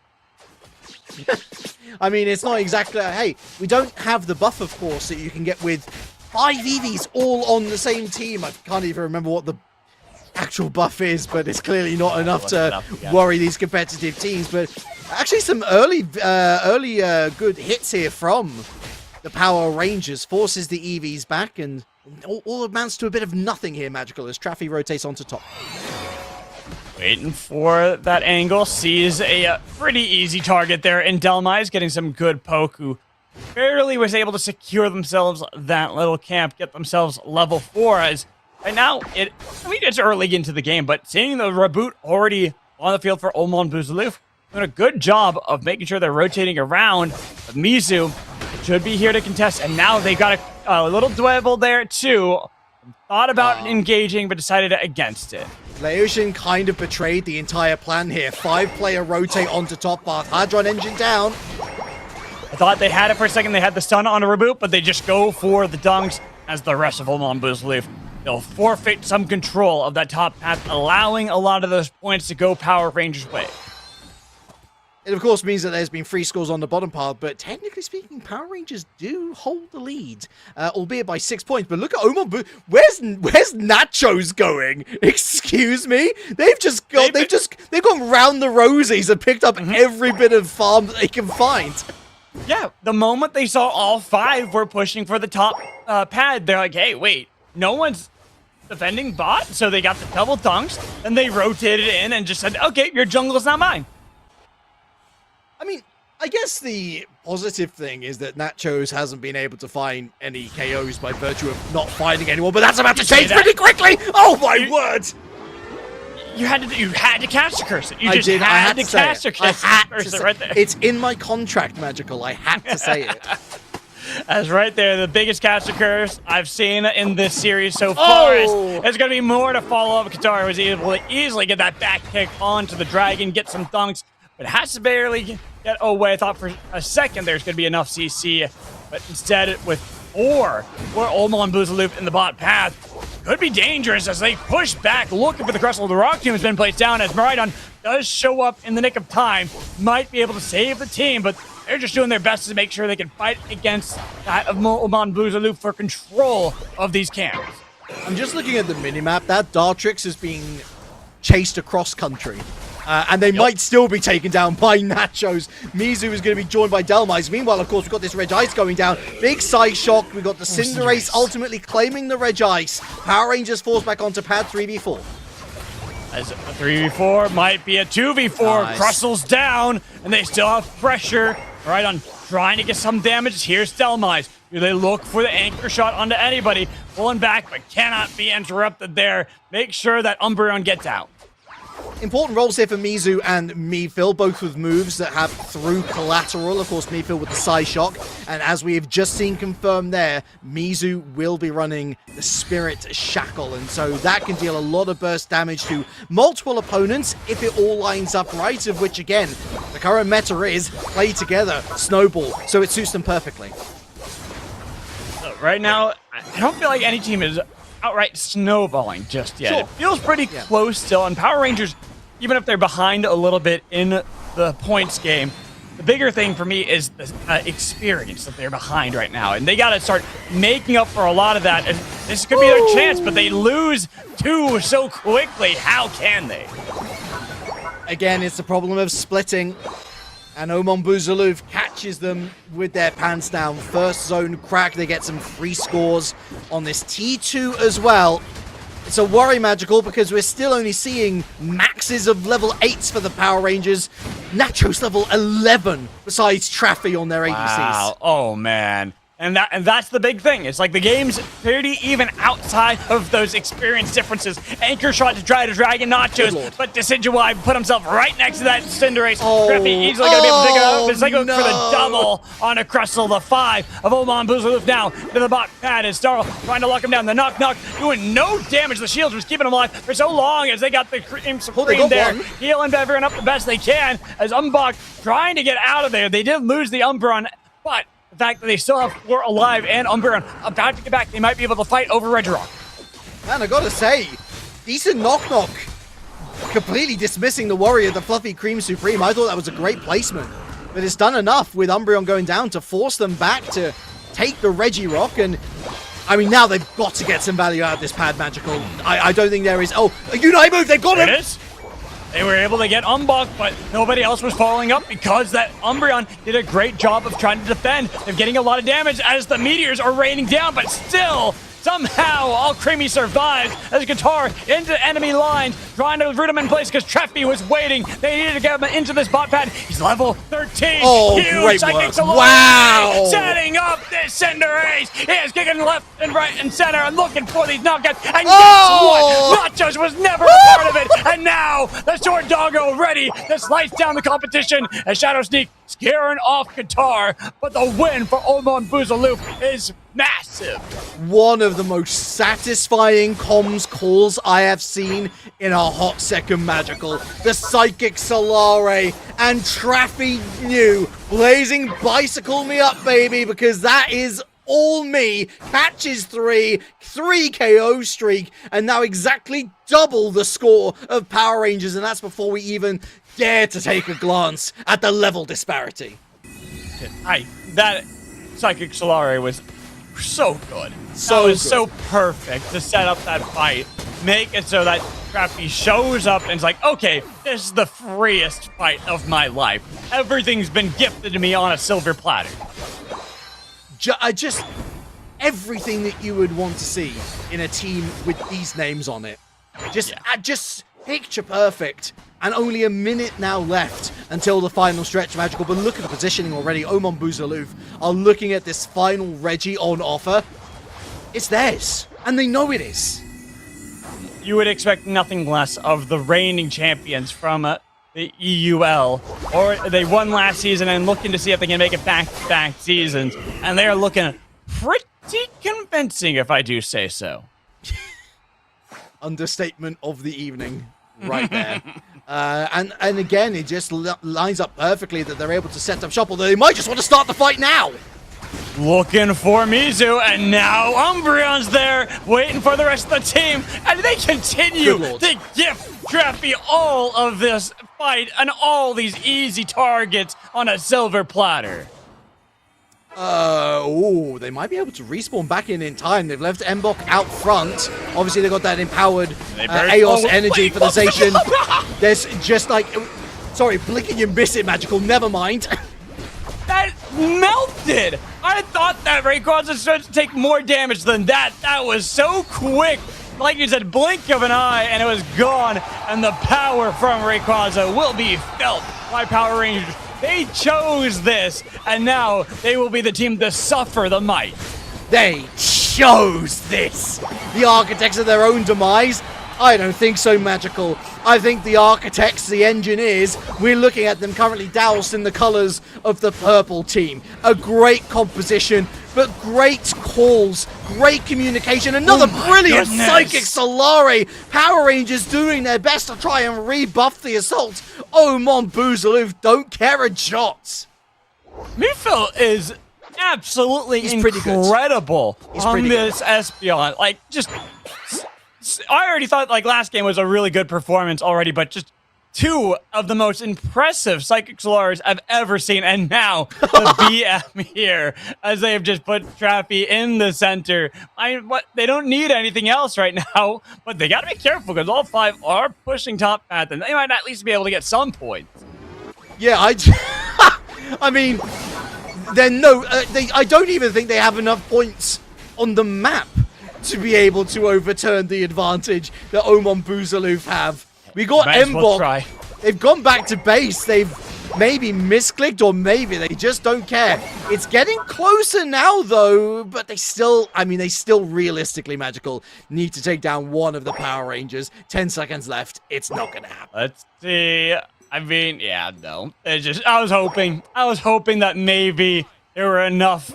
I mean, it's not exactly... Hey, we don't have the buff, of course, that you can get with 5 EVs all on the same team. I can't even remember what the actual buff is, but it's clearly not enough to worry these competitive teams. But actually some early good hits here from the Power Rangers. Forces the EVs back, and all amounts to a bit of nothing here, Magical, as Traffy rotates onto top. Waiting for that angle, sees a pretty easy target there in Delmai's, getting some good poke, who barely was able to secure themselves that little camp, get themselves level 4, as right now, it's early into the game, but seeing the reboot already on the field for Omon Buzaloof, doing a good job of making sure they're rotating around. But Mizu should be here to contest, and now they got a little dwebble there too. Thought about engaging, but decided against it. Laotian kind of betrayed the entire plan here. 5-player rotate onto top path. Hadron engine down. I thought they had it for a second. They had the stun on a reboot, but they just go for the dunks as the rest of Omon Buzaloof. They'll forfeit some control of that top path, allowing a lot of those points to go Power Rangers' way. It, of course, means that there's been free scores on the bottom path, but technically speaking, Power Rangers do hold the lead, albeit by 6 points. But look at Omon. Where's Nachos going? Excuse me? They've gone round the rosies and picked up every bit of farm that they can find. Yeah, the moment they saw all 5 were pushing for the top pad, they're like, hey, wait, no one's defending bot, so they got the double dunks, and they rotated in and just said, okay, your jungle's not mine. I mean, I guess the positive thing is that Nachos hasn't been able to find any KOs by virtue of not finding anyone, but that's about to change pretty quickly! Oh my word! You had to cast the cursor. You just I had to cast the cursor right there. It's in my contract, Magical. I had to say it. That's right there, the biggest caster curse I've seen in this series so far. There's going to be more to follow up. Katara was able to easily get that back kick onto the dragon, get some dunks, but has to barely get away. I thought for a second there's going to be enough CC, but instead with 4 for Omon Buzaloof in the bot path, could be dangerous as they push back, looking for the Crustle. The Rock Tomb has been placed down as Miraidon does show up in the nick of time. Might be able to save the team, but they're just doing their best to make sure they can fight against that of Omon Buzaloof for control of these camps. I'm just looking at the minimap. That Dartrix is being chased across country. And they might still be taken down by Nachos. Mizu is going to be joined by Delmai's. Meanwhile, of course, we've got this Reg Ice going down. Big side shock. We've got the Cinderace ultimately claiming the Reg Ice. Power Rangers forced back onto pad 3v4. As a 3v4 might be a 2v4. Nice. Crustle's down, and they still have pressure. Right on trying to get some damage. Here's Delmai's. Do they look for the anchor shot onto anybody? Pulling back, but cannot be interrupted there. Make sure that Umbreon gets out. Important roles here for Mizu and Mephil, both with moves that have through collateral. Of course, Mephil with the Psyshock. And as we have just seen confirmed there, Mizu will be running the Spirit Shackle. And so that can deal a lot of burst damage to multiple opponents if it all lines up right, of which, again, the current meta is play together, snowball. So it suits them perfectly. So right now, I don't feel like any team is outright snowballing just yet. Sure. It feels pretty close still, and Power Rangers, even if they're behind a little bit in the points game, the bigger thing for me is the experience that they're behind right now, and they got to start making up for a lot of that. And this could be their chance, but they lose 2 so quickly. How can they? Again, it's the problem of splitting. And Omon Buzaloof catches them with their pants down. First zone crack. They get some free scores on this T2 as well. It's a worry, Magical, because we're still only seeing maxes of level 8s for the Power Rangers. Nachos level 11 besides Traffy on their ADCs. Wow. Oh, man. And that's the big thing. It's like the game's pretty even outside of those experience differences. Anchor shot to try to drag in Nachos, but Decidueye put himself right next to that Cinderace. Treppy easily going to be able to pick it up. It's like for the double on a Crustle. The 5 of Oman Boozaloof now to the bot pad. And Starl trying to lock him down. The knock doing no damage. The shields was keeping him alive for so long as they got the cream there. Healing everyone up the best they can as Umbok trying to get out of there. They did lose the Umbreon, but the fact that they still have 4 alive and Umbreon about to get back, they might be able to fight over Regirock. Man, I gotta say, decent knock. Completely dismissing the warrior, the Fluffy Cream Supreme. I thought that was a great placement. But it's done enough with Umbreon going down to force them back to take the Regirock. And, I mean, now they've got to get some value out of this pad, Magical. I don't think there is... Oh, a Unite move! They've got him! It is. They were able to get Umbok, but nobody else was following up because that Umbreon did a great job of trying to defend. They're getting a lot of damage as the meteors are raining down, but still, somehow, All Creamy survives as Guitar into enemy lines, trying to root him in place because Treppy was waiting. They needed to get him into this bot pad. He's level 13. Oh, huge great psychic work. Solari, Wow. setting up this Cinderace. He is kicking left and right and center and looking for these knockouts. And Oh. guess what? Nachos was never a part of it. And now the Sword Doggo ready to slice down the competition as Shadow Sneak scaring off Guitar. But the win for Oman Boozaloof is massive. One of the most satisfying comms calls I have seen in a hot second, Magical. The Psychic Solare and Traffy knew. Blazing Bicycle me up, baby, because that is all me. Catches 3 KO streak, and now exactly double the score of Power Rangers, and that's before we even dare to take a glance at the level disparity. That Psychic Solare was so good. So perfect to set up that fight. Make it so that Trappy shows up and is like, okay, this is the freest fight of my life. Everything's been gifted to me on a silver platter. Just everything that you would want to see in a team with these names on it. Just picture perfect. And only a minute now left until the final stretch, Magical. But look at the positioning already. Oman Boozaloof are looking at this final Reggie on offer. It's theirs. And they know it is. You would expect nothing less of the reigning champions from the EUL. Or they won last season and looking to see if they can make it back-to-back seasons. And they are looking pretty convincing, if I do say so. Understatement of the evening. Right there. And again, it just lines up perfectly that they're able to set up shop, although they might just want to start the fight now. Looking for Mizu, and now Umbreon's there, waiting for the rest of the team, and they continue to give Trappy all of this fight and all these easy targets on a silver platter. They might be able to respawn back in time. They've left Mbok out front. Obviously, they got that empowered Aeos energy for the Zacian. There's just like... Sorry, blinking and miss it, Magical. Never mind. That melted! I thought that Rayquaza was supposed to take more damage than that. That was so quick. Like you said, blink of an eye, and it was gone. And the power from Rayquaza will be felt by Power Rangers. They chose this, and now they will be the team to suffer the might. They chose this. The architects of their own demise? I don't think so, Magical. I think the architects, the engineers, we're looking at them currently doused in the colors of the purple team. A great composition, but great calls, great communication. Another brilliant Psychic Solare. Power Rangers doing their best to try and rebuff the assault. Oman Boozaloof don't care a jot. Mifil is absolutely incredible on this Espeon. Like, just... I already thought, like, last game was a really good performance already, but just 2 of the most impressive Psychic Solares I've ever seen, and now the BM here, as they have just put Trappy in the center. They don't need anything else right now, but they gotta be careful, because all 5 are pushing top path, and they might at least be able to get some points. Yeah, I mean, I don't even think they have enough points on the map to be able to overturn the advantage that Oman Boozaloof have. We got Mbok. They've gone back to base. They've maybe misclicked, or maybe they just don't care. It's getting closer now, though, but they still realistically, Magical, need to take down one of the Power Rangers. 10 seconds left. It's not going to happen. Let's see. I mean, yeah, no. I was hoping that maybe there were enough,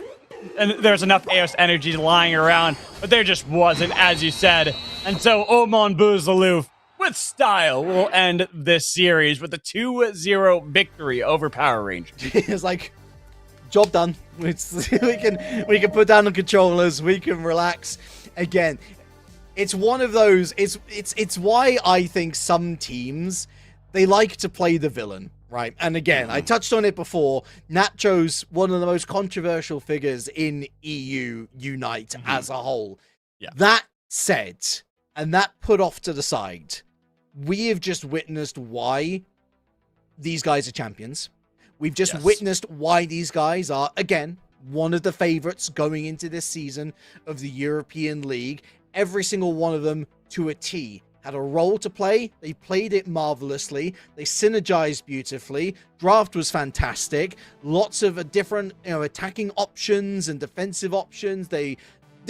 and there's enough AOS energy lying around, but there just wasn't, as you said. And so Oman Buzaloof, with style, will end this series with a 2-0 victory over Power Rangers. It's like, job done. We can put down the controllers. We can relax again. It's one of those. It's why I think some teams, they like to play the villain, right? And again, I touched on it before. Nacho's one of the most controversial figures in EU Unite as a whole. Yeah. That said, and that put off to the side, we have just witnessed why these guys are champions. We've just witnessed why these guys are, again, one of the favorites going into this season of the European League. Every single one of them, to a T, had a role to play. They played it marvelously. They synergized beautifully. Draft was fantastic. Lots of different, attacking options and defensive options. There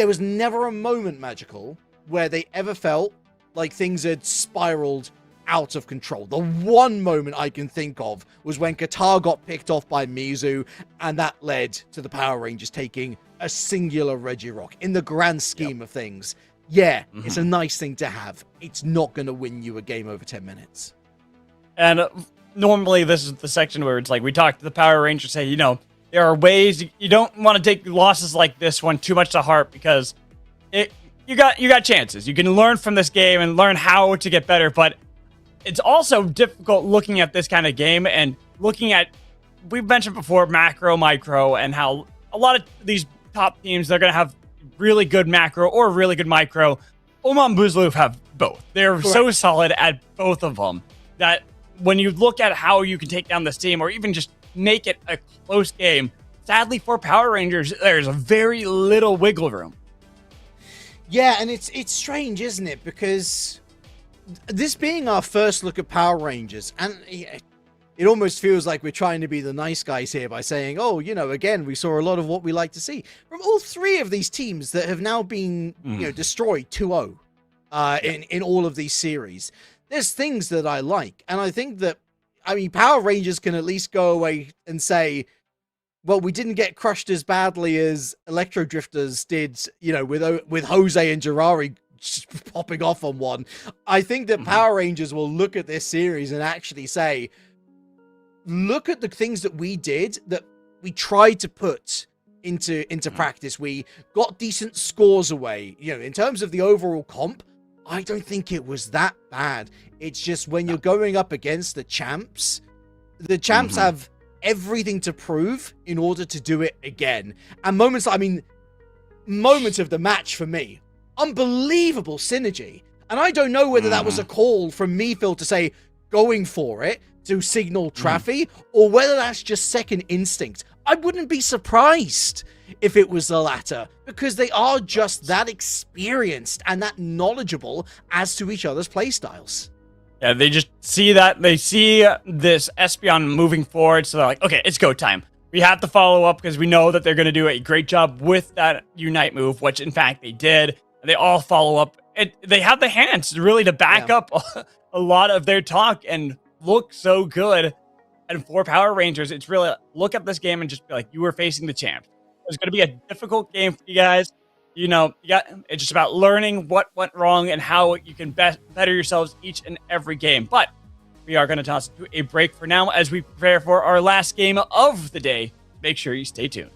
was never a moment, Magical, where they ever felt like things had spiraled out of control. The one moment I can think of was when Qatar got picked off by Mizu, and that led to the Power Rangers taking a singular Regirock. In the grand scheme of things, it's a nice thing to have. It's not going to win you a game over 10 minutes. And normally this is the section where it's like we talk to the Power Rangers, say, there are ways you don't want to take losses like this one too much to heart, because you got chances. You can learn from this game and learn how to get better, but it's also difficult looking at this kind of game and looking at, we've mentioned before, macro, micro, and how a lot of these top teams, they're going to have really good macro or really good micro. Oman Buzaloof have both. They're so solid at both of them that when you look at how you can take down this team or even just make it a close game, sadly for Power Rangers, there's very little wiggle room. Yeah, and it's strange, isn't it? Because this being our first look at Power Rangers, and it almost feels like we're trying to be the nice guys here by saying, again, we saw a lot of what we like to see from all three of these teams that have now been, destroyed 2-0 in all of these series. There's things that I like, and I think that, Power Rangers can at least go away and say, well, we didn't get crushed as badly as Electro Drifters did, with Jose and Jirari popping off on one. I think that Power Rangers will look at this series and actually say, look at the things that we did, that we tried to put into practice. We got decent scores away. In terms of the overall comp, I don't think it was that bad. It's just when you're going up against the champs have everything to prove in order to do it again. And moments of the match for me, unbelievable synergy. And I don't know whether that was a call from me, Phil, to say going for it to signal Traffy, or whether that's just second instinct. I wouldn't be surprised if it was the latter, because they are just that experienced and that knowledgeable as to each other's playstyles. Yeah, they just see that. They see this Espeon moving forward, so they're like, okay, it's go time. We have to follow up because we know that they're going to do a great job with that Unite move, which in fact they did. And they all follow up. They have the hands really to back up a lot of their talk and look so good. And for Power Rangers, it's really look at this game and just be like, you were facing the champ. It's going to be a difficult game for you guys. It's just about learning what went wrong and how you can better yourselves each and every game. But we are going to toss it to a break for now as we prepare for our last game of the day. Make sure you stay tuned.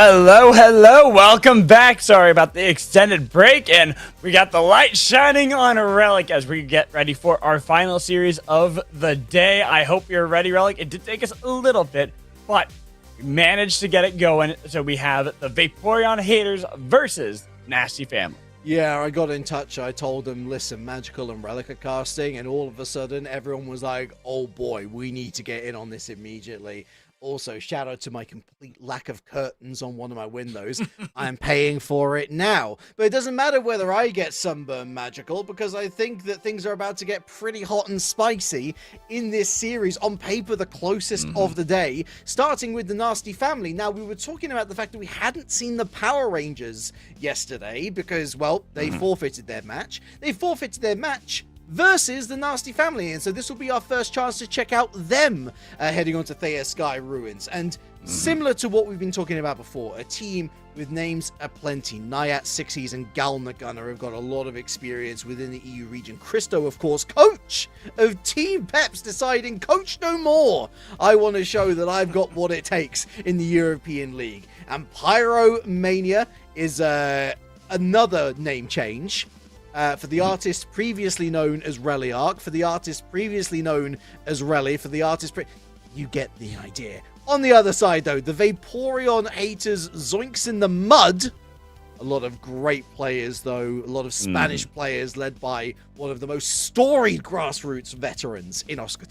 Hello, welcome back. Sorry about the extended break, and we got the light shining on Relic as we get ready for our final series of the day. I hope you're ready, Relic. It did take us a little bit, but we managed to get it going. So we have the Vaporeon haters versus Nasty Family. Yeah, I got in touch. I told them, listen, Magical and Relic are casting, and all of a sudden, everyone was like, oh boy, we need to get in on this immediately. Also, shout out to my complete lack of curtains on one of my windows. I'm paying for it now. But it doesn't matter whether I get sunburn Magical, because I think that things are about to get pretty hot and spicy in this series. On paper, the closest of the day, starting with the Nasty Family. Now, we were talking about the fact that we hadn't seen the Power Rangers yesterday because, well, they forfeited their match. They forfeited their match versus the Nasty Family, and so this will be our first chance to check out them heading on to Thea Sky Ruins. And similar to what we've been talking about before, a team with names aplenty. Nayat, Sixies, and Galnagunner have got a lot of experience within the EU region. Christo, of course, coach of Team Peps, deciding, coach no more. I want to show that I've got what it takes in the European League. And Pyromania is another name change. For the artist previously known as Reliark, for the artist previously known as Relly, for the artist... You get the idea. On the other side, though, the Vaporeon haters Zoinks in the Mud. A lot of great players, though. A lot of Spanish players led by one of the most storied grassroots veterans in Oscar.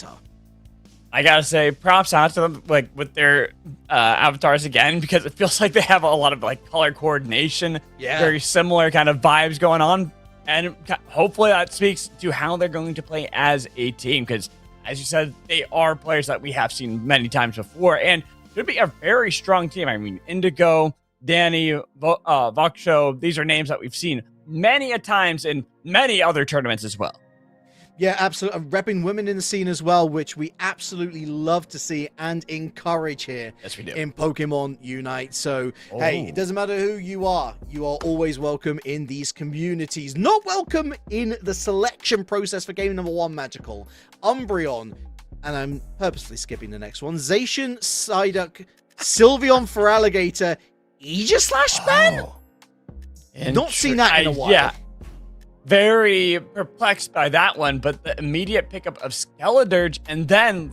I gotta say, props out to them, like, with their avatars again, because it feels like they have a lot of, like, color coordination. Yeah. Very similar kind of vibes going on. And hopefully that speaks to how they're going to play as a team, because, as you said, they are players that we have seen many times before, and should be a very strong team. I mean, Indigo, Danny, Voksho, these are names that we've seen many a times in many other tournaments as well. Yeah, absolutely. Repping women in the scene as well, which we absolutely love to see and encourage here. Yes, we do. In Pokemon Unite. So, hey, it doesn't matter who you are always welcome in these communities. Not welcome in the selection process for game number 1 Magical. Umbreon, and I'm purposely skipping the next one, Zacian, Psyduck, Sylveon for Alligator, Aegislash ban? Not seen that in a while. Yeah. Very perplexed by that one, but the immediate pickup of Skeledirge and then,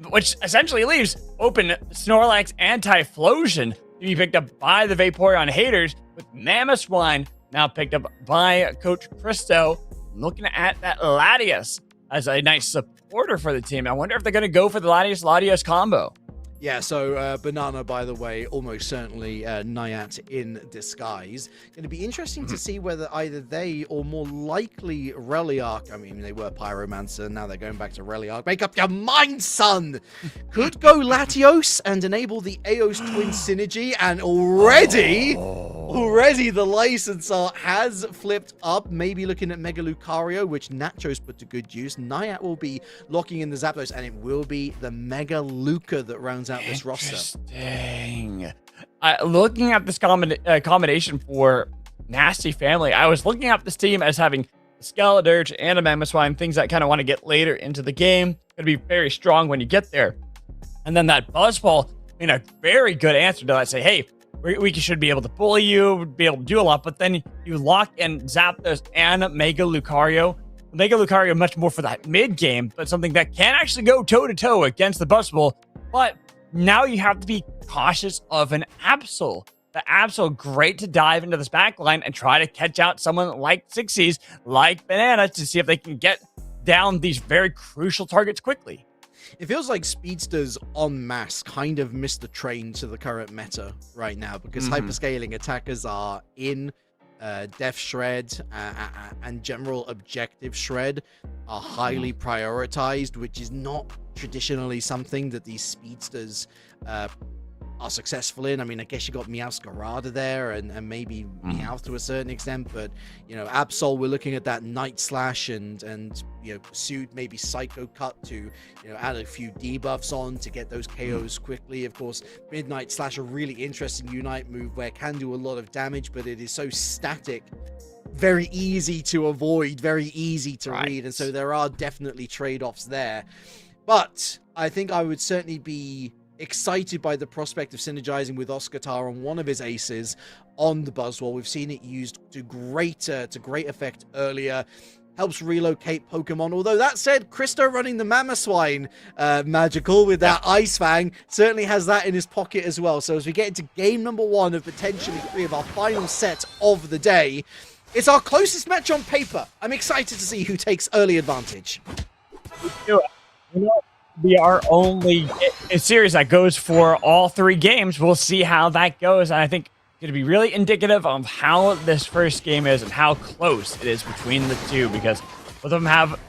which essentially leaves open Snorlax and Typhlosion to be picked up by the Vaporeon haters, with Mamoswine now picked up by Coach Christo. Looking at that Latias as a nice supporter for the team. I wonder if they're going to go for the Latias combo. Yeah, so Banana, by the way, almost certainly Nayat in disguise. Going to be interesting to see whether either they or more likely Reliark, I mean, they were Pyromancer, now they're going back to Reliark. Make up your mind, son! Could go Latios and enable the Eos Twin synergy, and already the licensor has flipped up, maybe looking at Mega Lucario, which Nacho's put to good use. Nayat will be locking in the Zapdos, and it will be the Mega Luca that rounds out this roster. Interesting. Looking at this combination for Nasty Family, I was looking at this team as having a Skeledirge and a Mamoswine, things that kind of want to get later into the game. It'll be very strong when you get there. And then that Buzzball, a very good answer to that. Say, hey, we should be able to bully you, be able to do a lot, but then you lock in Zapdos and Mega Lucario. Mega Lucario much more for that mid game, but something that can actually go toe-to-toe against the Buzzball. But now you have to be cautious of an Absol. The Absol, great to dive into this backline and try to catch out someone like Sixies, like Banana, to see if they can get down these very crucial targets quickly. It feels like speedsters en masse kind of missed the train to the current meta right now, because hyperscaling attackers are in. Def Shred and General Objective Shred are highly prioritized, which is not traditionally something that these speedsters are successful in. I mean, I guess you got Meowscarada there and maybe Meowth to a certain extent, but Absol, we're looking at that Night Slash and pursued maybe Psycho Cut to add a few debuffs on to get those KOs quickly. Of course, Midnight Slash, a really interesting Unite move where it can do a lot of damage, but it is so static, very easy to avoid, very easy to read, and so there are definitely trade-offs there. But I think I would certainly be excited by the prospect of synergizing with Oscar on one of his aces on the Buzzwole. We've seen it used to great effect earlier. Helps relocate Pokemon. Although that said, Christo running the Mamoswine magical with that Ice Fang certainly has that in his pocket as well. So as we get into game number 1 of potentially 3 of our final set of the day, it's our closest match on paper. I'm excited to see who takes early advantage. Be our only series that goes for all 3 games. We'll see how that goes. And I think going to be really indicative of how this first game is and how close it is between the two, because both of them have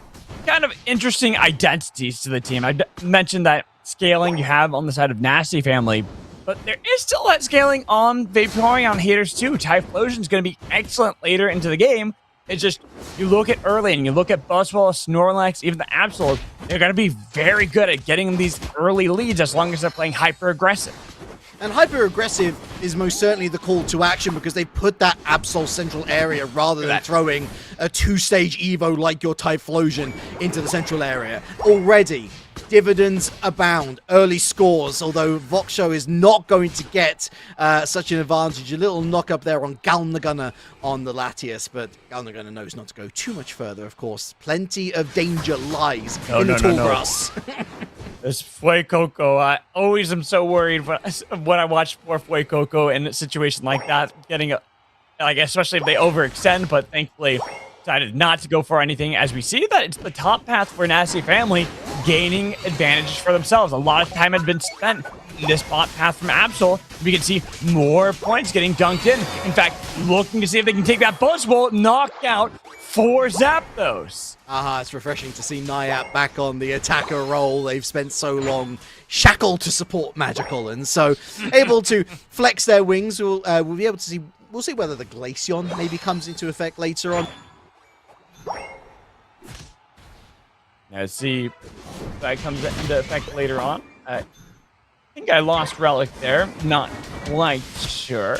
kind of interesting identities to the team. I mentioned that scaling you have on the side of Nasty Family, but there is still that scaling on Vaporeon haters too. Typhlosion is going to be excellent later into the game. It's just, you look at early and you look at Buzzwole, Snorlax, even the Absol, they're going to be very good at getting these early leads as long as they're playing hyper-aggressive. And hyper-aggressive is most certainly the call to action, because they put that Absol central area rather than throwing a 2-stage Evo like your Typhlosion into the central area. Already, dividends abound, early scores, although Voxo is not going to get such an advantage. A little knock up there on Galnagunner on the Latias, but Galnagunner knows not to go too much further, of course. Plenty of danger lies in the tall grass. This Fuecoco, I always am so worried when I watch poor Fuecoco in a situation like that, getting especially if they overextend, but thankfully decided not to go for anything, as we see that it's the top path for Nasty Family gaining advantages for themselves. A lot of time had been spent in this bot path from Absol. We can see more points getting dunked in. In fact, looking to see if they can take that Buzzwole, knock out for Zapdos. It's refreshing to see Naiap back on the attacker role. They've spent so long shackled to support Magical, and so able to flex their wings. We'll be able to see. We'll see whether the Glaceon maybe comes into effect later on. Let's see if that comes into effect later on. I think I lost Relic there. Not quite sure,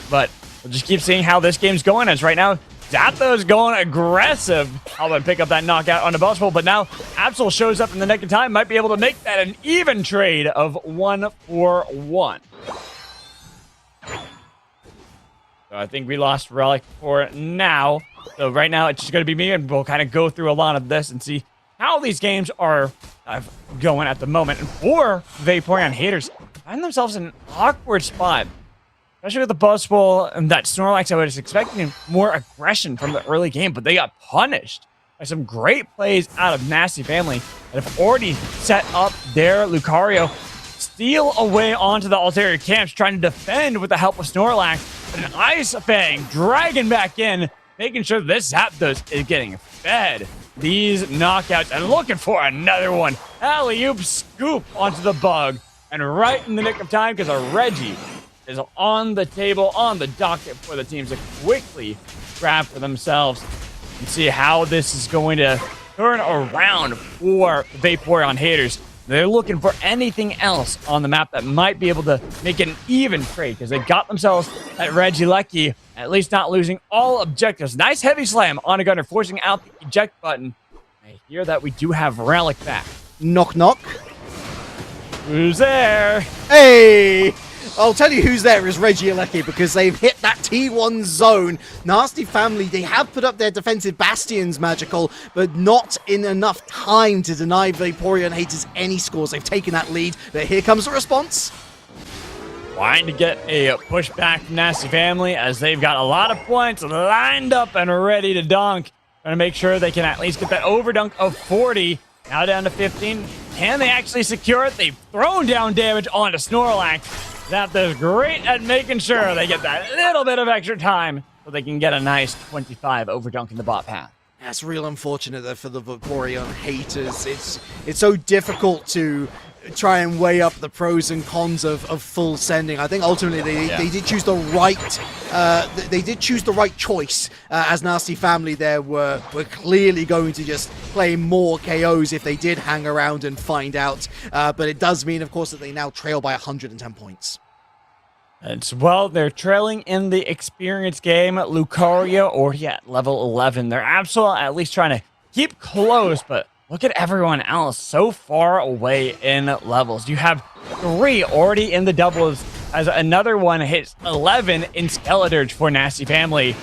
but we'll just keep seeing how this game's going. As right now, Zapdos going aggressive. I'll gonna pick up that knockout on the Buzzwole, but now Absol shows up in the nick of time, might be able to make that an even trade of 1-for-1. So I think we lost Relic for now. So right now it's just gonna be me, and we'll kind of go through a lot of this and see how these games are going at the moment. And for Vaporeon haters, find themselves in an awkward spot. Especially with the Buzzwole and that Snorlax, I was expecting more aggression from the early game, but they got punished by some great plays out of Nasty Family that have already set up their Lucario, steal away onto the Altaria camps, trying to defend with the help of Snorlax, but an Ice Fang dragging back in, making sure this Zapdos is getting fed these knockouts and looking for another one. Alley-oop scoop onto the bug, and right in the nick of time, because a Reggie is on the table, on the docket for the teams to quickly grab for themselves and see how this is going to turn around for Vaporeon haters. They're looking for anything else on the map that might be able to make it an even trade, because they got themselves at Regieleki, at least not losing all objectives. Nice heavy slam on a gunner, forcing out the eject button. I hear that we do have Relic back. Knock, knock. Who's there? Hey! I'll tell you who's there is Regieleki, because they've hit that T1 zone. Nasty Family, they have put up their defensive bastions, Magical, but not in enough time to deny Vaporeon haters any scores. They've taken that lead, but here comes the response. Trying to get a push back from Nasty Family, as they've got a lot of points lined up and ready to dunk. Trying to make sure they can at least get that overdunk of 40. Now down to 15. Can they actually secure it? They've thrown down damage onto Snorlax. Zapdos great at making sure they get that little bit of extra time so they can get a nice 25 overdunk in the bot path. That's real unfortunate though for the Vaporeon haters. It's so difficult to try and weigh up the pros and cons of full sending. I think ultimately they did choose the right choice, as Nasty Family there were clearly going to just play more KOs if they did hang around and find out. But it does mean, of course, that they now trail by 110 points. As well, they're trailing in the experience game. Lucario already at level 11. They're absolutely at least trying to keep close, but look at everyone else so far away in levels. You have 3 already in the doubles as another one hits 11 in Skeledirge for Nasty Family.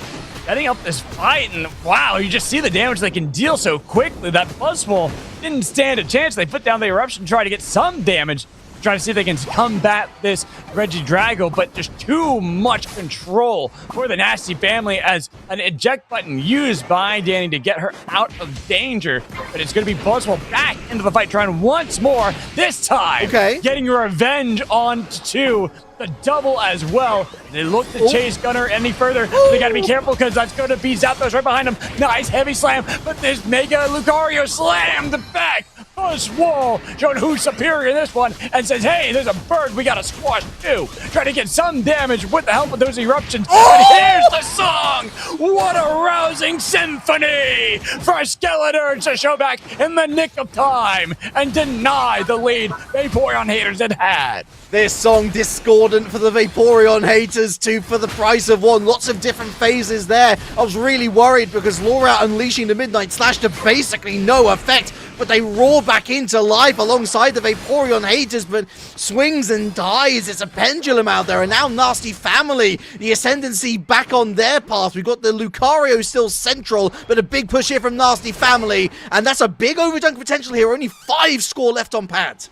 Setting up this fight, and wow, you just see the damage they can deal so quickly. That Buzzwole didn't stand a chance. They put down the Eruption, try to get some damage, try to see if they can combat this Regidrago, but just too much control for the Nasty Family as an eject button used by Danny to get her out of danger. But it's going to be Buzzwole back into the fight, trying once more, this time getting revenge on 2. The double as well. They look to chase Gunner any further. They got to be careful because that's going to be Zapdos right behind him. Nice heavy slam, but this Mega Lucario slammed back. Buzzwole showing who's superior in this one and says, hey, there's a bird we got to squash too. Try to get some damage with the help of those eruptions. And here's the song. What a rousing symphony for Skeledirge to show back in the nick of time and deny the lead Vaporeon haters had. This song discordant for the Vaporeon haters, 2 for the price of 1. Lots of different phases there. I was really worried because Laura unleashing the Midnight Slash to basically no effect, but they roar back into life alongside the Vaporeon haters, but swings and dies. It's a pendulum out there, and now Nasty Family, the ascendancy back on their path. We've got the Lucario still central, but a big push here from Nasty Family, and that's a big overdunk potential here. Only 5 score left on pad.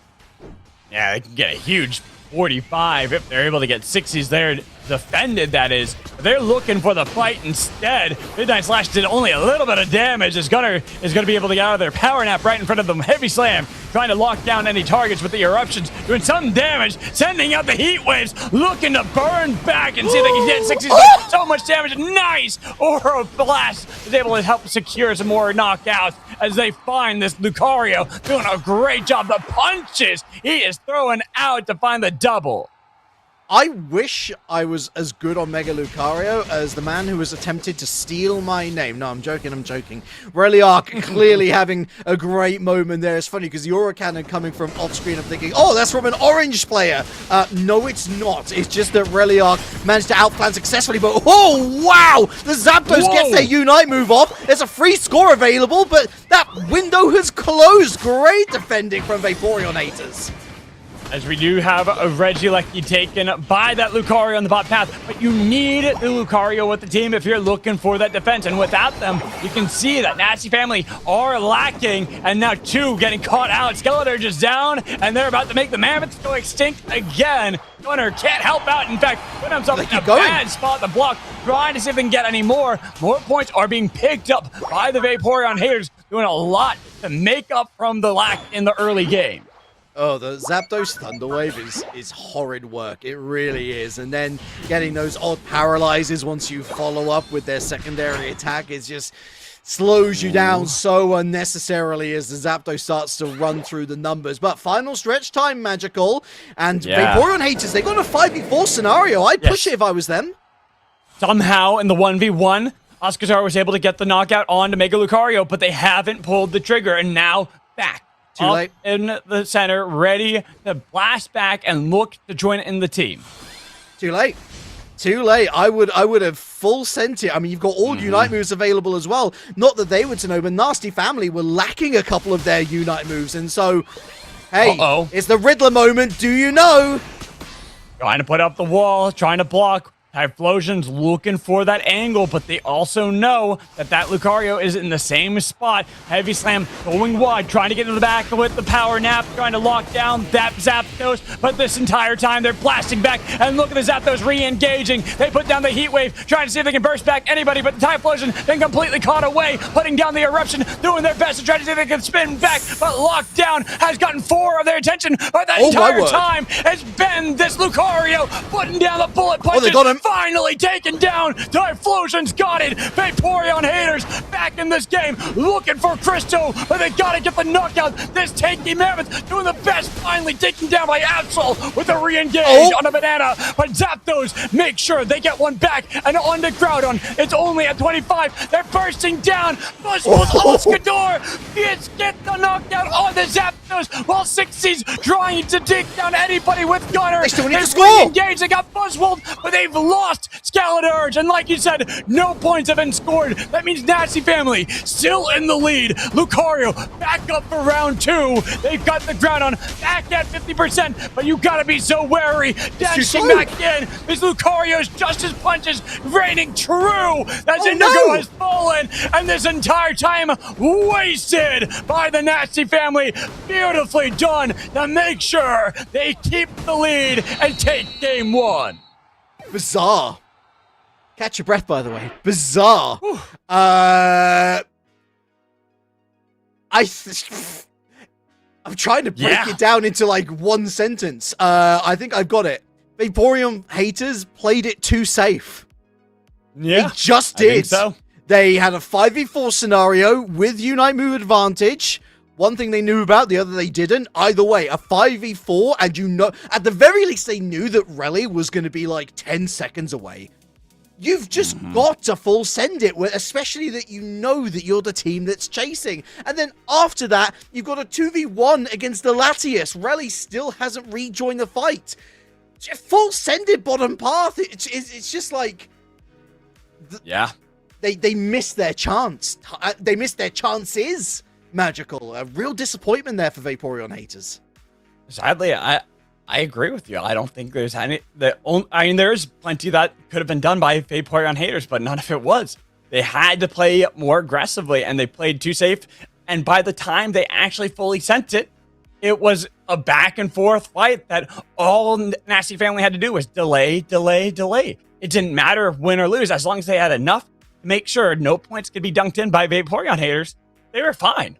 Yeah, they can get a huge 45 if they're able to get 60s there defended, that is. They're looking for the fight instead. Midnight Slash did only a little bit of damage as Gunner is going to be able to get out of their power nap right in front of them. Heavy slam, trying to lock down any targets with the eruptions, doing some damage, sending out the heat waves, looking to burn back and see if they can get 60s. But so much damage. Nice! Aura Blast is able to help secure some more knockouts as they find this Lucario doing a great job. The punches he is throwing out to find the double. I wish I was as good on Mega Lucario as the man who has attempted to steal my name. No, I'm joking. Reliark clearly having a great moment there. It's funny because the Aura Cannon coming from off screen, I'm thinking, oh, that's from an orange player. No, it's not. It's just that Reliark managed to outplan successfully, but oh, wow! The Zapdos gets their Unite move off. There's a free score available, but that window has closed. Great defending from Vaporeon haters. As we do have a Regieleki taken by that Lucario on the bot path, but you need the Lucario with the team if you're looking for that defense, and without them, you can see that Nasty Family are lacking, and now 2 getting caught out. Skeledirge is down, and they're about to make the Mammoths go extinct again. Gunner can't help out. In fact, put himself in a bad spot to block, trying to see if they can get any more. More points are being picked up by the Vaporeon haters, doing a lot to make up from the lack in the early game. Oh, the Zapdos Thunder Wave is horrid work. It really is. And then getting those odd paralyzes once you follow up with their secondary attack is just slows you down so unnecessarily as the Zapdos starts to run through the numbers. But final stretch time, Magical. And Vaporeon haters, they got a 5v4 scenario. I'd push it if I was them. Somehow in the 1v1, Oscar was able to get the knockout on to Mega Lucario, but they haven't pulled the trigger, and now back. Too late. In the center, ready to blast back and look to join in the team. Too late. Too late. I would have full sent it. I mean, you've got all Unite moves available as well. Not that they were to know, but Nasty Family were lacking a couple of their Unite moves. And so, hey, it's the Riddler moment. Do you know? Trying to put up the wall, trying to block. Typhlosion's looking for that angle, but they also know that that Lucario is in the same spot. Heavy slam going wide, trying to get to the back with the power nap, trying to lock down that Zapdos, but this entire time they're blasting back, and look at the Zapdos re-engaging. They put down the heat wave, trying to see if they can burst back anybody, but the Typhlosion then completely caught away, putting down the eruption, doing their best to try to see if they can spin back, but Lockdown has gotten 4 of their attention, but that entire time has been this Lucario putting down the bullet punches. Oh, they got him. Finally taken down. Typhlosion's got it. Vaporeon haters back in this game, looking for Christo, but they gotta get the knockout. This tanky Mammoth doing the best, finally taken down by Absol with a re-engage on a banana. But Zapdos make sure they get one back, and on to Groudon. It's only at 25. They're bursting down. Buzzwole's Oscador get the knockout on the Zapdos, while 60's trying to take down anybody with Gunner. They still need to score. Engage. They got Buzzwole, but they've lost Scaladurge, and like you said, no points have been scored. That means Nasty Family still in the lead. Lucario back up for round 2. They've got the ground on, back at 50%, but you gotta be so wary. Dashing back in, this Lucario's Justice Punches raining true. That's Indigo has fallen, and this entire time wasted by the Nasty Family. Beautifully done to make sure they keep the lead and take game 1. Bizarre. Catch your breath, by the way. Bizarre. I'm trying to break it down into like one sentence. I think I've got it. Vaporeon haters played it too safe. Yeah, they just did. I think so. They had a 5v4 scenario with Unite move advantage. One thing they knew about, the other they didn't. Either way, a 5v4, and you know, at the very least, they knew that Rally was going to be like 10 seconds away. You've just got to full send it, especially that you know that you're the team that's chasing. And then after that, you've got a 2v1 against the Latias. Rally still hasn't rejoined the fight. Full send it bottom path. It's just like... They missed their chance. They missed their chances. Magical. A real disappointment there for Vaporeon haters. Sadly, I agree with you. I don't think there's any... there's plenty that could have been done by Vaporeon haters, but none of it was. They had to play more aggressively, and they played too safe. And by the time they actually fully sent it, it was a back-and-forth fight that all Nasty Family had to do was delay, delay, delay. It didn't matter win or lose. As long as they had enough to make sure no points could be dunked in by Vaporeon haters, they were fine.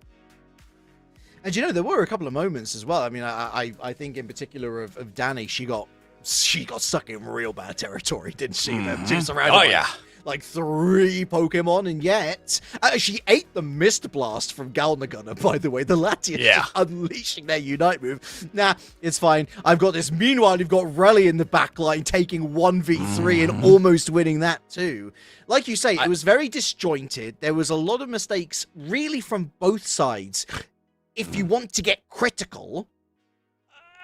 And you know, there were a couple of moments as well. I mean, I think in particular of Danny, she got stuck in real bad territory, didn't she? She was surrounded by like 3 Pokemon, and yet she ate the Mist Blast from Galnagunner, by the way. The Latias just unleashing their Unite move. Nah, it's fine. I've got this. Meanwhile, you've got Rally in the back line taking 1v3 and almost winning that too. Like you say, it was very disjointed. There was a lot of mistakes really from both sides. If you want to get critical,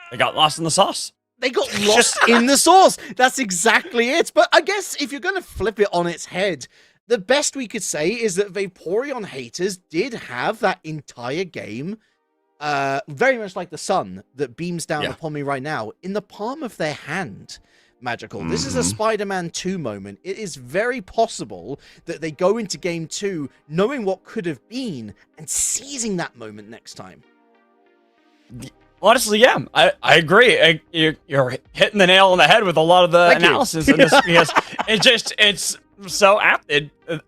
they got lost in the sauce. They got lost in the sauce. That's exactly it. But I guess if you're going to flip it on its head, the best we could say is that Vaporeon haters did have that entire game, very much like the sun that beams down upon me right now, in the palm of their hand. Magical. This is a Spider-Man 2 moment. It is very possible that they go into game 2 knowing what could have been and seizing that moment next time. Honestly, yeah, I agree. You're hitting the nail on the head with a lot of the analysis in this, because it's so apt.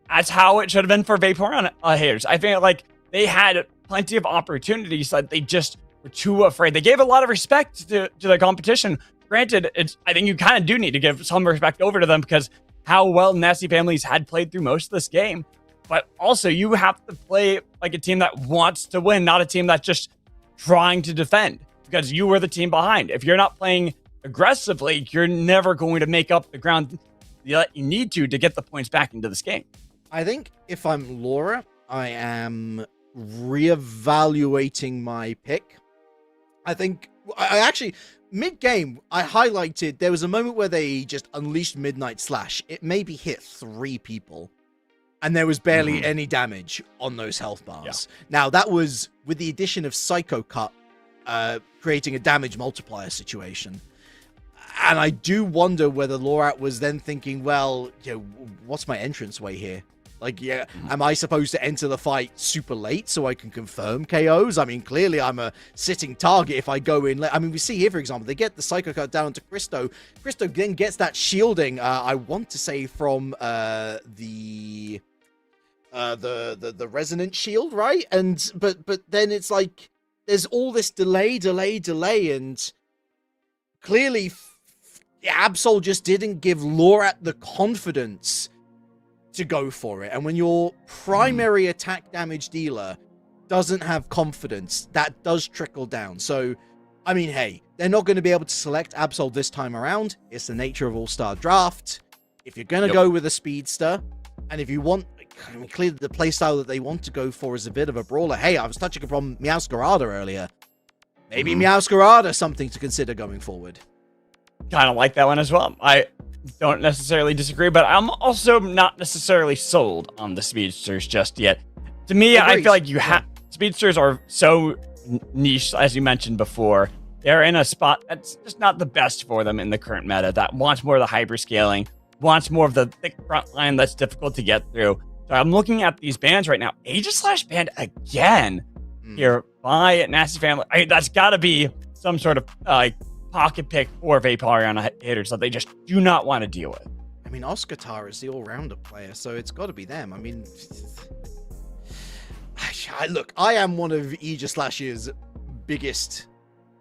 That's how it should have been for Vaporeon haters. I feel like they had plenty of opportunities that they just were too afraid. They gave a lot of respect to the competition. Granted, I think you kind of do need to give some respect over to them because how well Nasty Families had played through most of this game. But also, you have to play like a team that wants to win, not a team that's just trying to defend, because you were the team behind. If you're not playing aggressively, you're never going to make up the ground that you need to get the points back into this game. I think if I'm Laura, I am reevaluating my pick. I think I actually, mid-game, I highlighted there was a moment where they just unleashed Midnight Slash. It maybe hit 3 people, and there was barely any damage on those health bars. Now, that was with the addition of Psycho Cut, creating a damage multiplier situation. And I do wonder whether Lorat was then thinking, well, you know, what's my entranceway here? Like, am I supposed to enter the fight super late so I can confirm KOs? I mean, clearly I'm a sitting target if I go in late. I mean, we see here, for example, they get the Psycho Cut down to Christo. Christo then gets that shielding, I want to say, from the Resonant Shield, right? And but then it's like there's all this delay, and clearly Absol just didn't give Lorat the confidence to go for it. And when your primary attack damage dealer doesn't have confidence, that does trickle down. So, I mean, hey, they're not going to be able to select Absol this time around. It's the nature of All-Star Draft. If you're going to go with a speedster, and if you want, I mean, clearly the playstyle that they want to go for is a bit of a brawler. Hey, I was touching upon Meowscarada earlier. Maybe Meowscarada something to consider going forward. Kind of like that one as well. don't necessarily disagree, but I'm also not necessarily sold on the speedsters just yet. To me, I feel like speedsters are so niche, as you mentioned before. They're in a spot that's just not the best for them in the current meta, that wants more of the hyperscaling, wants more of the thick front line that's difficult to get through. So I'm looking at these bans right now. Aegis banned again here by Nasty Family. That's got to be some sort of pocket pick for Vaporeon haters that they just do not want to deal with. I mean, Oscar is the all-rounder player, so it's got to be them. I mean, look, I am one of Aegis/'s biggest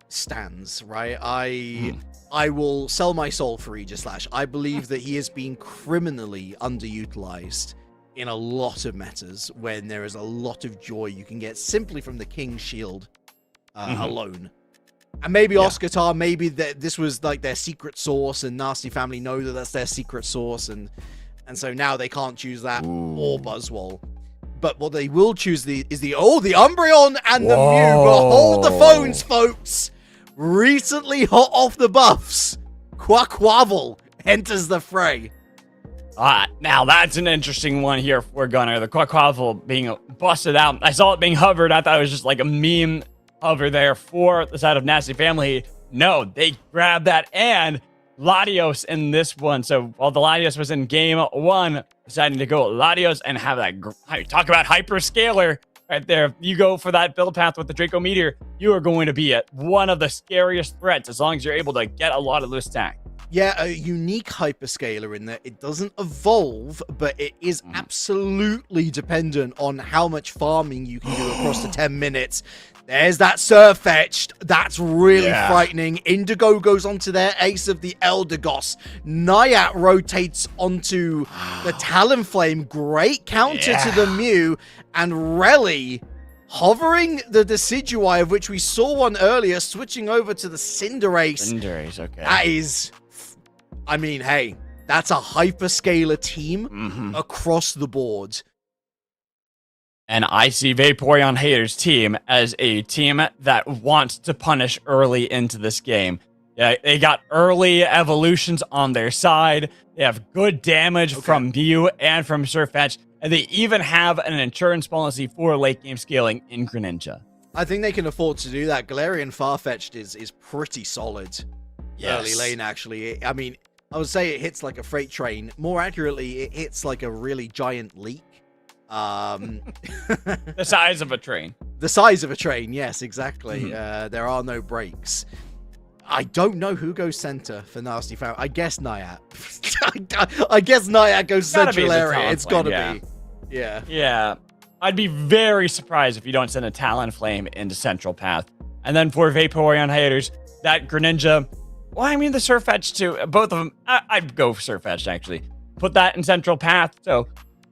stands, right? I will sell my soul for Aegis/. I believe that he has been criminally underutilized in a lot of metas when there is a lot of joy you can get simply from the King's Shield alone. And maybe Oscar, maybe this was like their secret source, and Nasty Family know that that's their secret source, and so now they can't choose that or Buzzwole. But what they will choose is the Umbreon and the Mew. But hold the phones, folks. Recently hot off the buffs, Quaquaval enters the fray. Now that's an interesting one here for Gunnar. The Quaquaval being busted out. I saw it being hovered. I thought it was just like a meme hover there for the side of Nasty Family. No, they grabbed that, and Latios in this one. So while the Latios was in game 1, deciding to go Latios and have that, talk about hyperscaler right there. You go for that build path with the Draco Meteor, you are going to be at one of the scariest threats as long as you're able to get a lot of loose tank. Yeah, a unique hyperscaler in that it doesn't evolve, but it is absolutely dependent on how much farming you can do across the 10 minutes. There's that Surfetched. That's really frightening. Indigo goes onto their ace of the Eldegoss. Naiat rotates onto the Talonflame. Great counter to the Mew. And Relly hovering the Decidueye, of which we saw one earlier, switching over to the Cinderace. Cinderace, okay. That is... I mean, hey, that's a hyperscaler team across the board. And I see Vaporeon haters team as a team that wants to punish early into this game. Yeah, they got early evolutions on their side. They have good damage from Mew and from Surfetch. And they even have an insurance policy for late game scaling in Greninja. I think they can afford to do that. Galarian Farfetch'd is pretty solid. Early lane, actually. I mean, I would say it hits like a freight train. More accurately, it hits like a really giant leak. The size of a train. The size of a train, yes, exactly. There are no brakes. I don't know who goes center for Nasty Family. I guess Naiat. I guess Naiat goes central area. It's gotta be. Yeah. Yeah. I'd be very surprised if you don't send a Talonflame into Central Path. And then for Vaporeon haters, that Greninja, well, I mean, the Surfetch too. Both of them, I'd go for Surfetch, actually. Put that in Central Path. So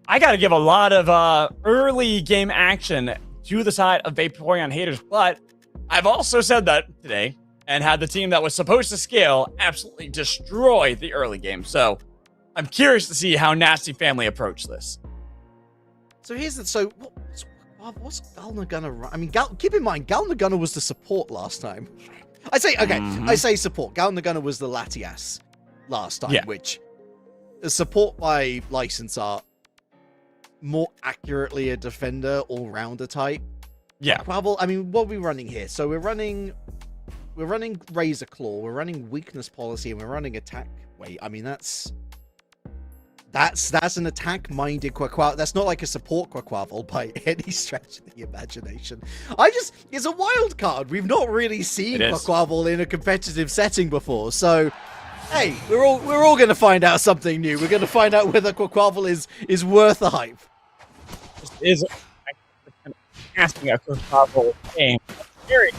I got to give a lot of early game action to the side of Vaporeon haters. But I've also said that today and had the team that was supposed to scale absolutely destroy the early game. So I'm curious to see how Nasty Family approach this. So here's the... So what's Galna gonna run? I mean, keep in mind, Galna Gunner was the support last time. I say support. Galna Gunner was the Latias last time, which the support by license are more accurately a defender all-rounder type. Yeah. Well, I mean, what are we running here? So we're running Razor Claw, we're running Weakness Policy, and we're running Attack. Wait, I mean, that's an attack-minded Quaquaval. That's not like a support Quaquaval by any stretch of the imagination. It's a wild card. We've not really seen Quaquaval in a competitive setting before. So, hey, we're all going to find out something new. We're going to find out whether Quaquaval is worth the hype. This is asking a Quaquaval game. Very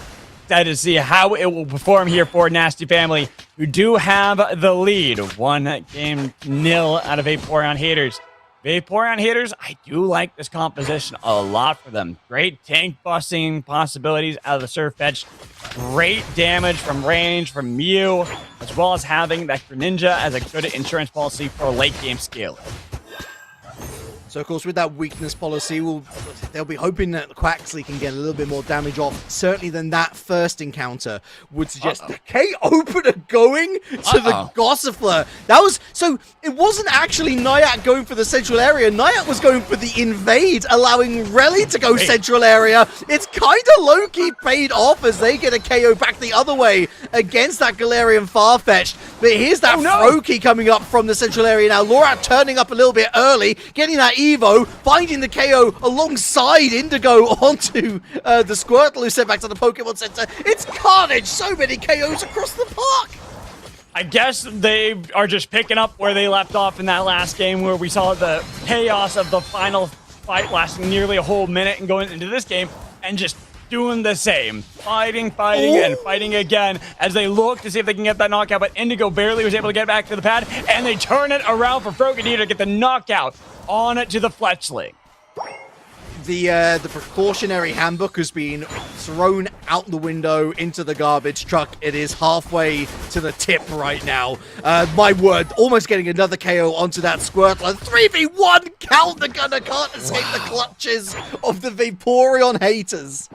excited to see how it will perform here for Nasty Family, who do have the lead. 1-0 out of Vaporeon haters. Vaporeon haters, I do like this composition a lot for them. Great tank busting possibilities out of the Surfetch. Great damage from range from Mew, as well as having that Greninja as a good insurance policy for late game scale. So, of course, with that weakness policy, they'll be hoping that Quaxley can get a little bit more damage off, certainly than that first encounter would suggest. The K opener going to the Gossifler. That was, so it wasn't actually Nyack going for the central area. Nyack was going for the invade, allowing Relly to go central area. It's kind of low-key paid off as they get a KO back the other way against that Galarian Farfetch'd. But here's that Froakie coming up from the central area now. Lorat turning up a little bit early, getting that Evo, finding the KO alongside Indigo onto the Squirtle who sent back to the Pokemon Center. It's carnage! So many KOs across the park! I guess they are just picking up where they left off in that last game where we saw the chaos of the final fight lasting nearly a whole minute and going into this game and just doing the same. Fighting, and fighting again as they look to see if they can get that knockout, but Indigo barely was able to get back to the pad, and they turn it around for Frogadier to get the knockout on it to the Fletchling. The precautionary handbook has been thrown out the window into the garbage truck. It is halfway to the tip right now. My word, almost getting another KO onto that Squirtle. 3v1 count the gunner can't escape the clutches of the Vaporeon haters.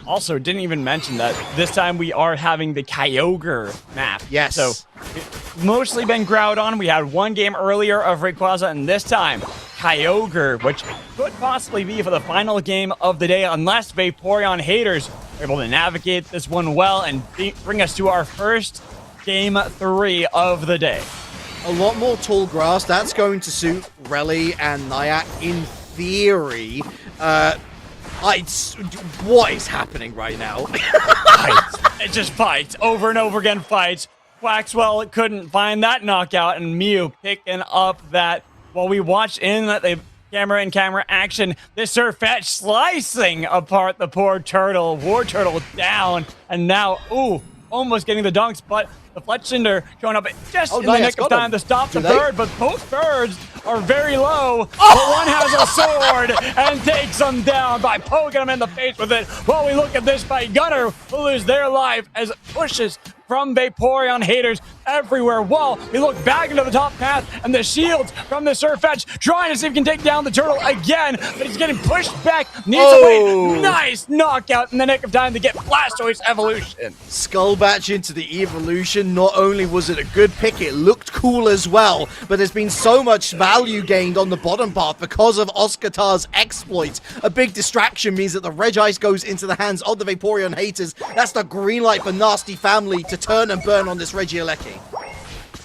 Also, didn't even mention that this time we are having the Kyogre map. Yes. So, it's mostly been Groudon. We had one game earlier of Rayquaza, and this time, Kyogre, which could possibly be for the final game of the day, unless Vaporeon haters are able to navigate this one well and bring us to our first game 3 of the day. A lot more tall grass. That's going to suit Relly and Nyack in theory. What is happening right now? Fights. It just fights. Over and over again fights. Waxwell couldn't find that knockout, and Mew picking up that while we watch in the camera action, this Surfetch slicing apart the poor turtle. War Turtle down, and now, almost getting the dunks, but the Fletchinder showing up just in the nick of time to stop the bird, but both birds are very low. But one has a sword and takes them down by poking them in the face with it. While we look at this fight, Gunner will lose their life as it pushes from Vaporeon haters everywhere. While we look back into the top path and the shields from the Surfetch trying to see if he can take down the turtle again, but he's getting pushed back. Needs to wait. Nice knockout in the nick of time to get Blastoise evolution. Skullbatch into the evolution. Not only was it a good pick, it looked cool as well, but there's been so much value gained on the bottom path because of Oscatar's exploit. A big distraction means that the Regice goes into the hands of the Vaporeon haters. That's the green light for Nasty Family to turn and burn on this Regieleki.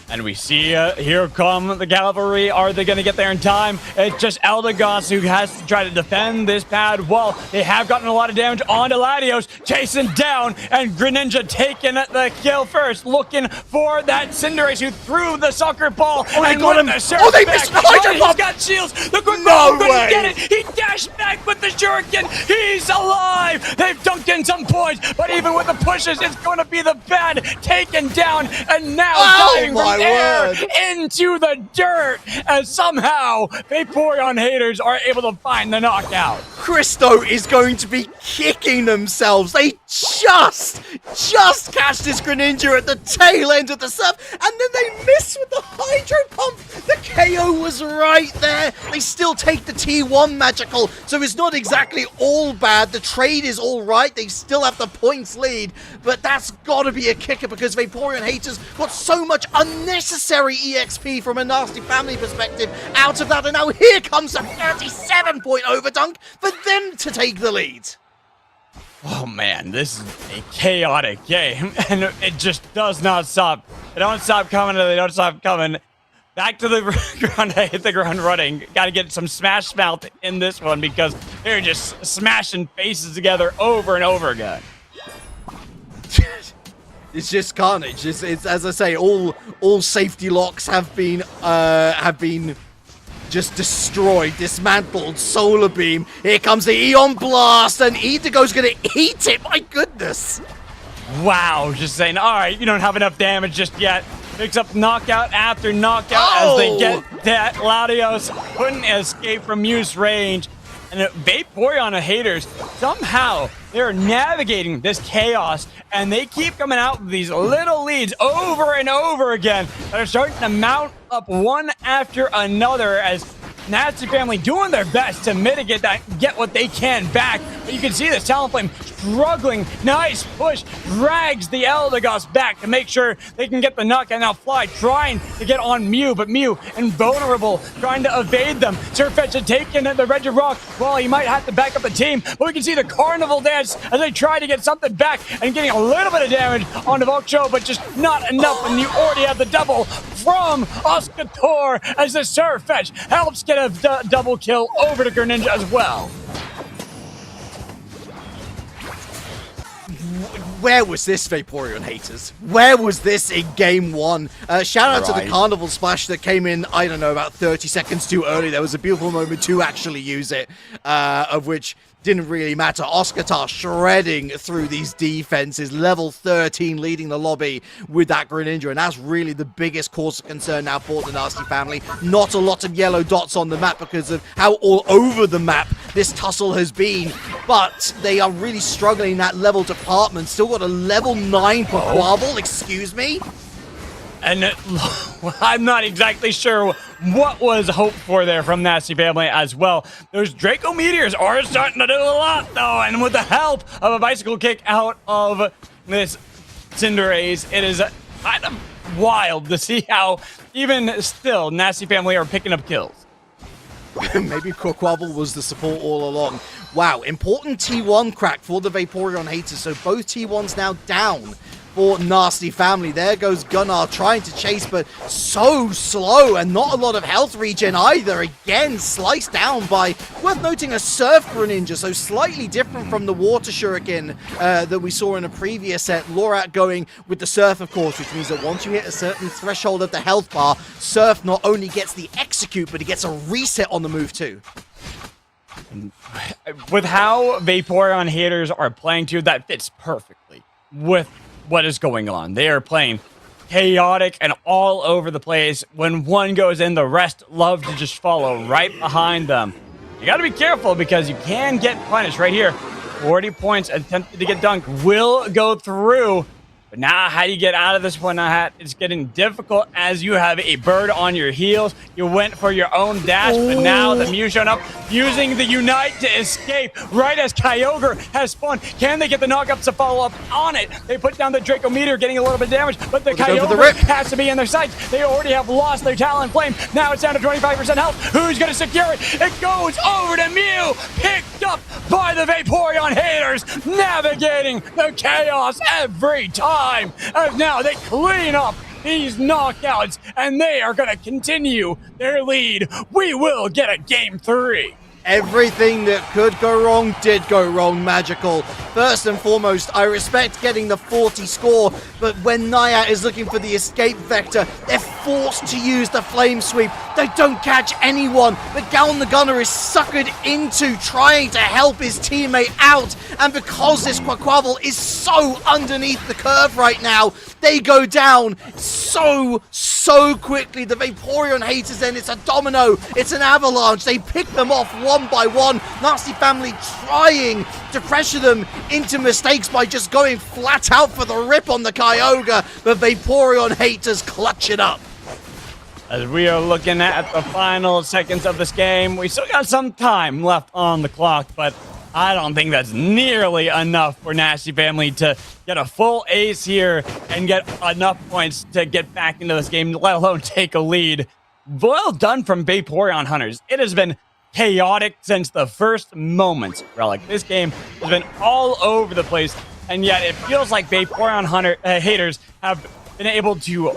And we see here come the cavalry. Are they going to get there in time? It's just Eldegoss who has to try to defend this pad wall. They have gotten a lot of damage onto Latios, chasing down, and Greninja taking the kill first, looking for that Cinderace who threw the soccer ball. Oh, they got him! Oh, they missed the Hydro He's Pump! got shields! The quick No couldn't way! get it! He dashed back with the Shuriken! He's alive! They've dunked in some points, but even with the pushes, it's going to be the pad taken down, and now diving from air into the dirt, as somehow Vaporeon haters are able to find the knockout. Christo is going to be kicking themselves. They just catch this Greninja at the tail end of the surf, and then they miss with the Hydro Pump. The KO was right there. They still take the T1 magical, so it's not exactly all bad. The trade is all right. They still have the points lead, but that's got to be a kicker because Vaporeon haters got so much unnecessary EXP from a Nasty Family perspective out of that, and now here comes a 37-point overdunk for them to take the lead. Oh man, this is a chaotic game, and it just does not stop. They don't stop coming, and they don't stop coming. Back to the ground, I hit the ground running. Gotta get some Smash Mouth in this one because they're just smashing faces together over and over again. It's just carnage. It's as I say, all safety locks have been just destroyed, dismantled. Solar Beam. Here comes the Eon Blast, and Indigo's gonna eat it. My goodness. Wow, just saying. All right, you don't have enough damage just yet. Picks up knockout after knockout as they get that. Latios couldn't escape from Mew's range. And Vaporeon haters, somehow, they're navigating this chaos, and they keep coming out with these little leads over and over again that are starting to mount up one after another as Nasty Family doing their best to mitigate that, get what they can back. But you can see this Talonflame struggling. Nice push, drags the Eldegoss back to make sure they can get the knockout. Now Fly trying to get on Mew, but Mew invulnerable, trying to evade them. Surfetch had taken the Reggie Rock. Well, he might have to back up the team, but we can see the Carnival dance as they try to get something back and getting a little bit of damage on the Volkshow, but just not enough when you already have the double from Oscator as the Surfetch helps get a double kill over to Greninja as well. Where was this, Vaporeon haters? Where was this in game one? Shout out to the Carnival Splash that came in, I don't know, about 30 seconds too early. There was a beautiful moment to actually use it, of which didn't really matter. Oscatar shredding through these defenses, level 13 leading the lobby with that Greninja, and that's really the biggest cause of concern now for the Nasty Family. Not a lot of yellow dots on the map because of how all over the map this tussle has been, but they are really struggling in that level department. Still got a level 9 Quaquaval, excuse me? And I'm not exactly sure what was hoped for there from Nasty Family as well. Those Draco Meteors are starting to do a lot, though, and with the help of a bicycle kick out of this Cinderace, it is kind of wild to see how even still Nasty Family are picking up kills. Maybe Quaquaval was the support all along. Wow, important T1 crack for the Vaporeon haters, so both T1s now down for Nasty Family. There goes Gunnar trying to chase, but so slow and not a lot of health regen either. Again, sliced down by, worth noting, a Surf Greninja, so slightly different from the Water Shuriken that we saw in a previous set. Lorat going with the Surf, of course, which means that once you hit a certain threshold of the health bar, Surf not only gets the execute, but he gets a reset on the move too. With how Vaporeon haters are playing too, that fits perfectly with what is going on. They are playing chaotic and all over the place. When one goes in, the rest love to just follow right behind them. You got to be careful because you can get punished right here. 40 points attempted to get dunked will go through. But now how do you get out of this one? It's getting difficult as you have a bird on your heels. You went for your own dash, but now the Mew showing up, using the Unite to escape right as Kyogre has spawned. Can they get the knockups to follow up on it? They put down the Draco Meteor, getting a little bit of damage, but the Kyogre has to be in their sights. They already have lost their Talonflame. Now it's down to 25% health. Who's going to secure it? It goes over to Mew, picked up by the Vaporeon haters, navigating the chaos every time. As now they clean up these knockouts and they are going to continue their lead. We will get a game 3. Everything that could go wrong did go wrong, Magical. First and foremost, I respect getting the 40 score, but when Naya is looking for the escape vector, they're forced to use the flame sweep. They don't catch anyone, but Gown the Gunner is suckered into trying to help his teammate out, and because this Quaquaval is so underneath the curve right now, they go down so quickly. The Vaporeon haters, then it's a domino, it's an avalanche. They pick them off one by one. Nasty Family trying to pressure them into mistakes by just going flat out for the rip on the Kyogre, but Vaporeon haters clutch it up. As we are looking at the final seconds of this game, we still got some time left on the clock, but I don't think that's nearly enough for Nasty Family to get a full ace here and get enough points to get back into this game, let alone take a lead. Well done from Vaporeon Hunters. It has been chaotic since the first moments. Relic, this game has been all over the place, and yet it feels like Vaporeon haters have been able to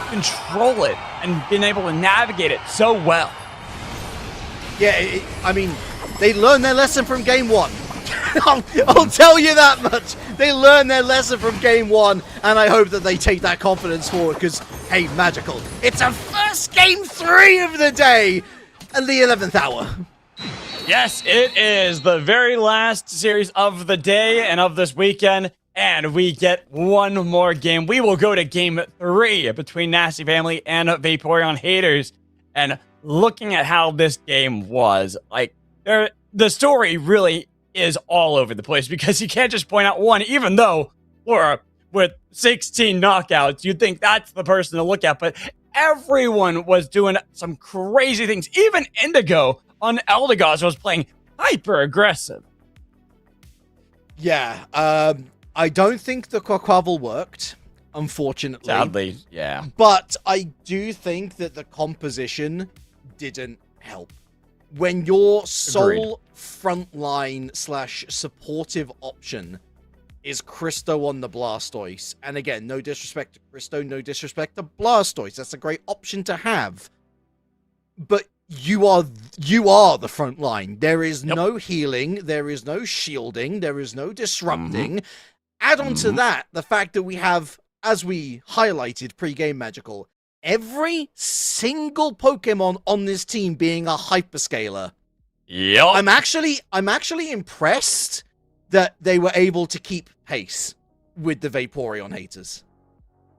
control it and been able to navigate it so well. Yeah, I mean, they learned their lesson from game one. I'll tell you that much. They learned their lesson from game one, and I hope that they take that confidence forward because, hey, Magical, it's a first game 3 of the day at the 11th hour. Yes, it is the very last series of the day and of this weekend, and we get one more game. We will go to game 3 between Nasty Family and Vaporeon haters, and looking at how this game was, like, the story really is all over the place because you can't just point out one, even though Laura, with 16 knockouts, you'd think that's the person to look at, but everyone was doing some crazy things. Even Indigo on Eldegoss was playing hyper aggressive. Yeah, I don't think the Quaquavel worked, unfortunately. Sadly, yeah. But I do think that the composition didn't help. When your sole frontline / supportive option is Christo on the Blastoise, and again, no disrespect to Christo, no disrespect to Blastoise, that's a great option to have. But you are the front line. There is no healing, there is no shielding, there is no disrupting. Add on to that the fact that we have, as we highlighted pre-game Magical, every single Pokemon on this team being a hyperscaler. Yep. I'm actually impressed that they were able to keep pace with the Vaporeon haters.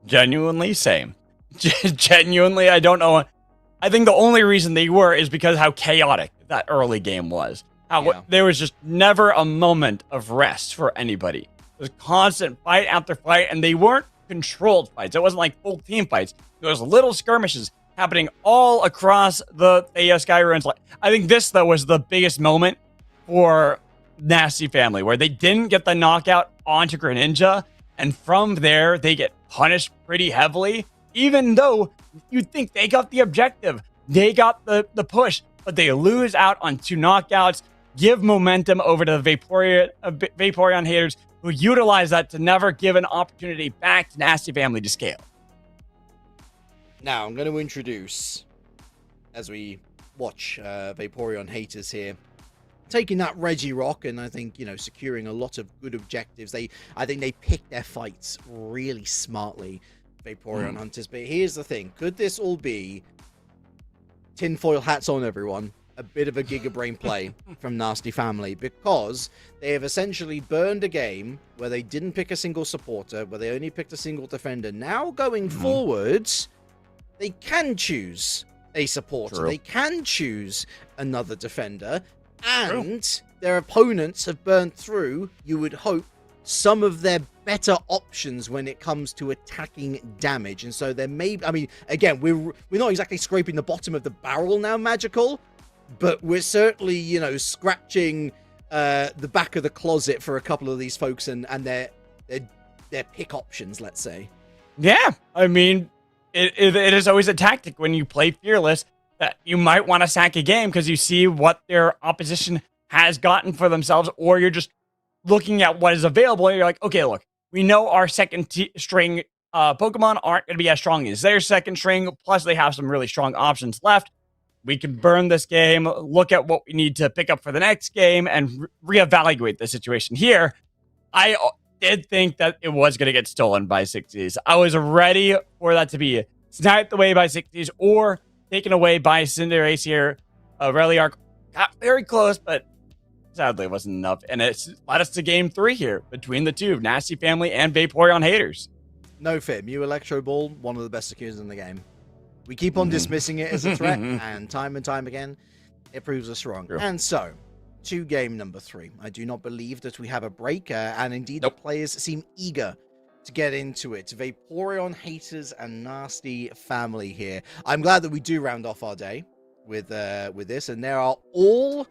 Genuinely, same. Genuinely, I don't know. I think the only reason they were is because how chaotic that early game was. There was just never a moment of rest for anybody. It was constant fight after fight, and they weren't controlled fights. It wasn't like full team fights. There was little skirmishes happening all across the Skyruns. I think this, though, was the biggest moment for Nasty Family, where they didn't get the knockout onto Greninja, and from there, they get punished pretty heavily, even though you'd think they got the objective. They got the push, but they lose out on 2 knockouts, give momentum over to the Vaporeon haters, who utilize that to never give an opportunity back to Nasty Family to scale. Now, I'm going to introduce, as we watch Vaporeon haters here, taking that Regirock and I think, securing a lot of good objectives. I think they picked their fights really smartly, Vaporeon hunters. But here's the thing. Could this all be tinfoil hats on, everyone? A bit of a Giga Brain play from Nasty Family, because they have essentially burned a game where they didn't pick a single supporter, where they only picked a single defender. Now going forwards, they can choose a supporter. True. They can choose another defender. And their opponents have burnt through, you would hope, some of their better options when it comes to attacking damage. And so there may... I mean, again, we're not exactly scraping the bottom of the barrel now, Magical, but we're certainly, scratching the back of the closet for a couple of these folks and their pick options, let's say. Yeah, I mean, it is always a tactic when you play Fearless that you might want to sack a game because you see what their opposition has gotten for themselves, or you're just looking at what is available and you're like, okay, look, we know our second string Pokemon aren't going to be as strong as their second string, plus they have some really strong options left. We can burn this game, look at what we need to pick up for the next game, and reevaluate the situation here. I did think that it was going to get stolen by 60s. I was ready for that to be sniped away by 60s or taken away by Cinderace here. Reliark got very close, but sadly it wasn't enough. And it's led us to game 3 here between the two, Nasty Family and Vaporeon haters. No fear, Mew Electro Ball, one of the best secures in the game. We keep on dismissing it as a threat, and time again, it proves us wrong. True. And so, to game number 3. I do not believe that we have a break, and indeed the players seem eager to get into it. Vaporeon haters and Nasty Family here. I'm glad that we do round off our day with this, and there are all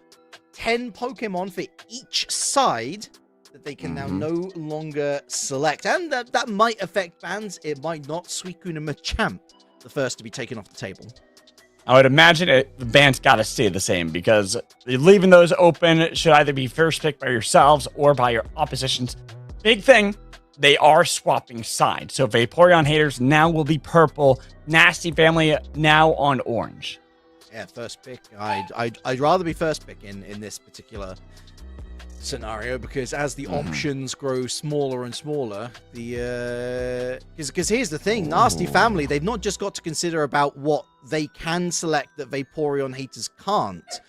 10 Pokemon for each side that they can now no longer select, and that might affect bans. It might not. Suicune and Machamp, the first to be taken off the table. I would imagine the band's got to stay the same, because leaving those open should either be first picked by yourselves or by your oppositions. Big thing, they are swapping sides. So Vaporeon haters now will be purple, Nasty Family now on orange. Yeah, first pick. I'd rather be first pick in this particular scenario, because as the options grow smaller and smaller, because here's the thing, Nasty Family, they've not just got to consider about what they can select that Vaporeon haters can't,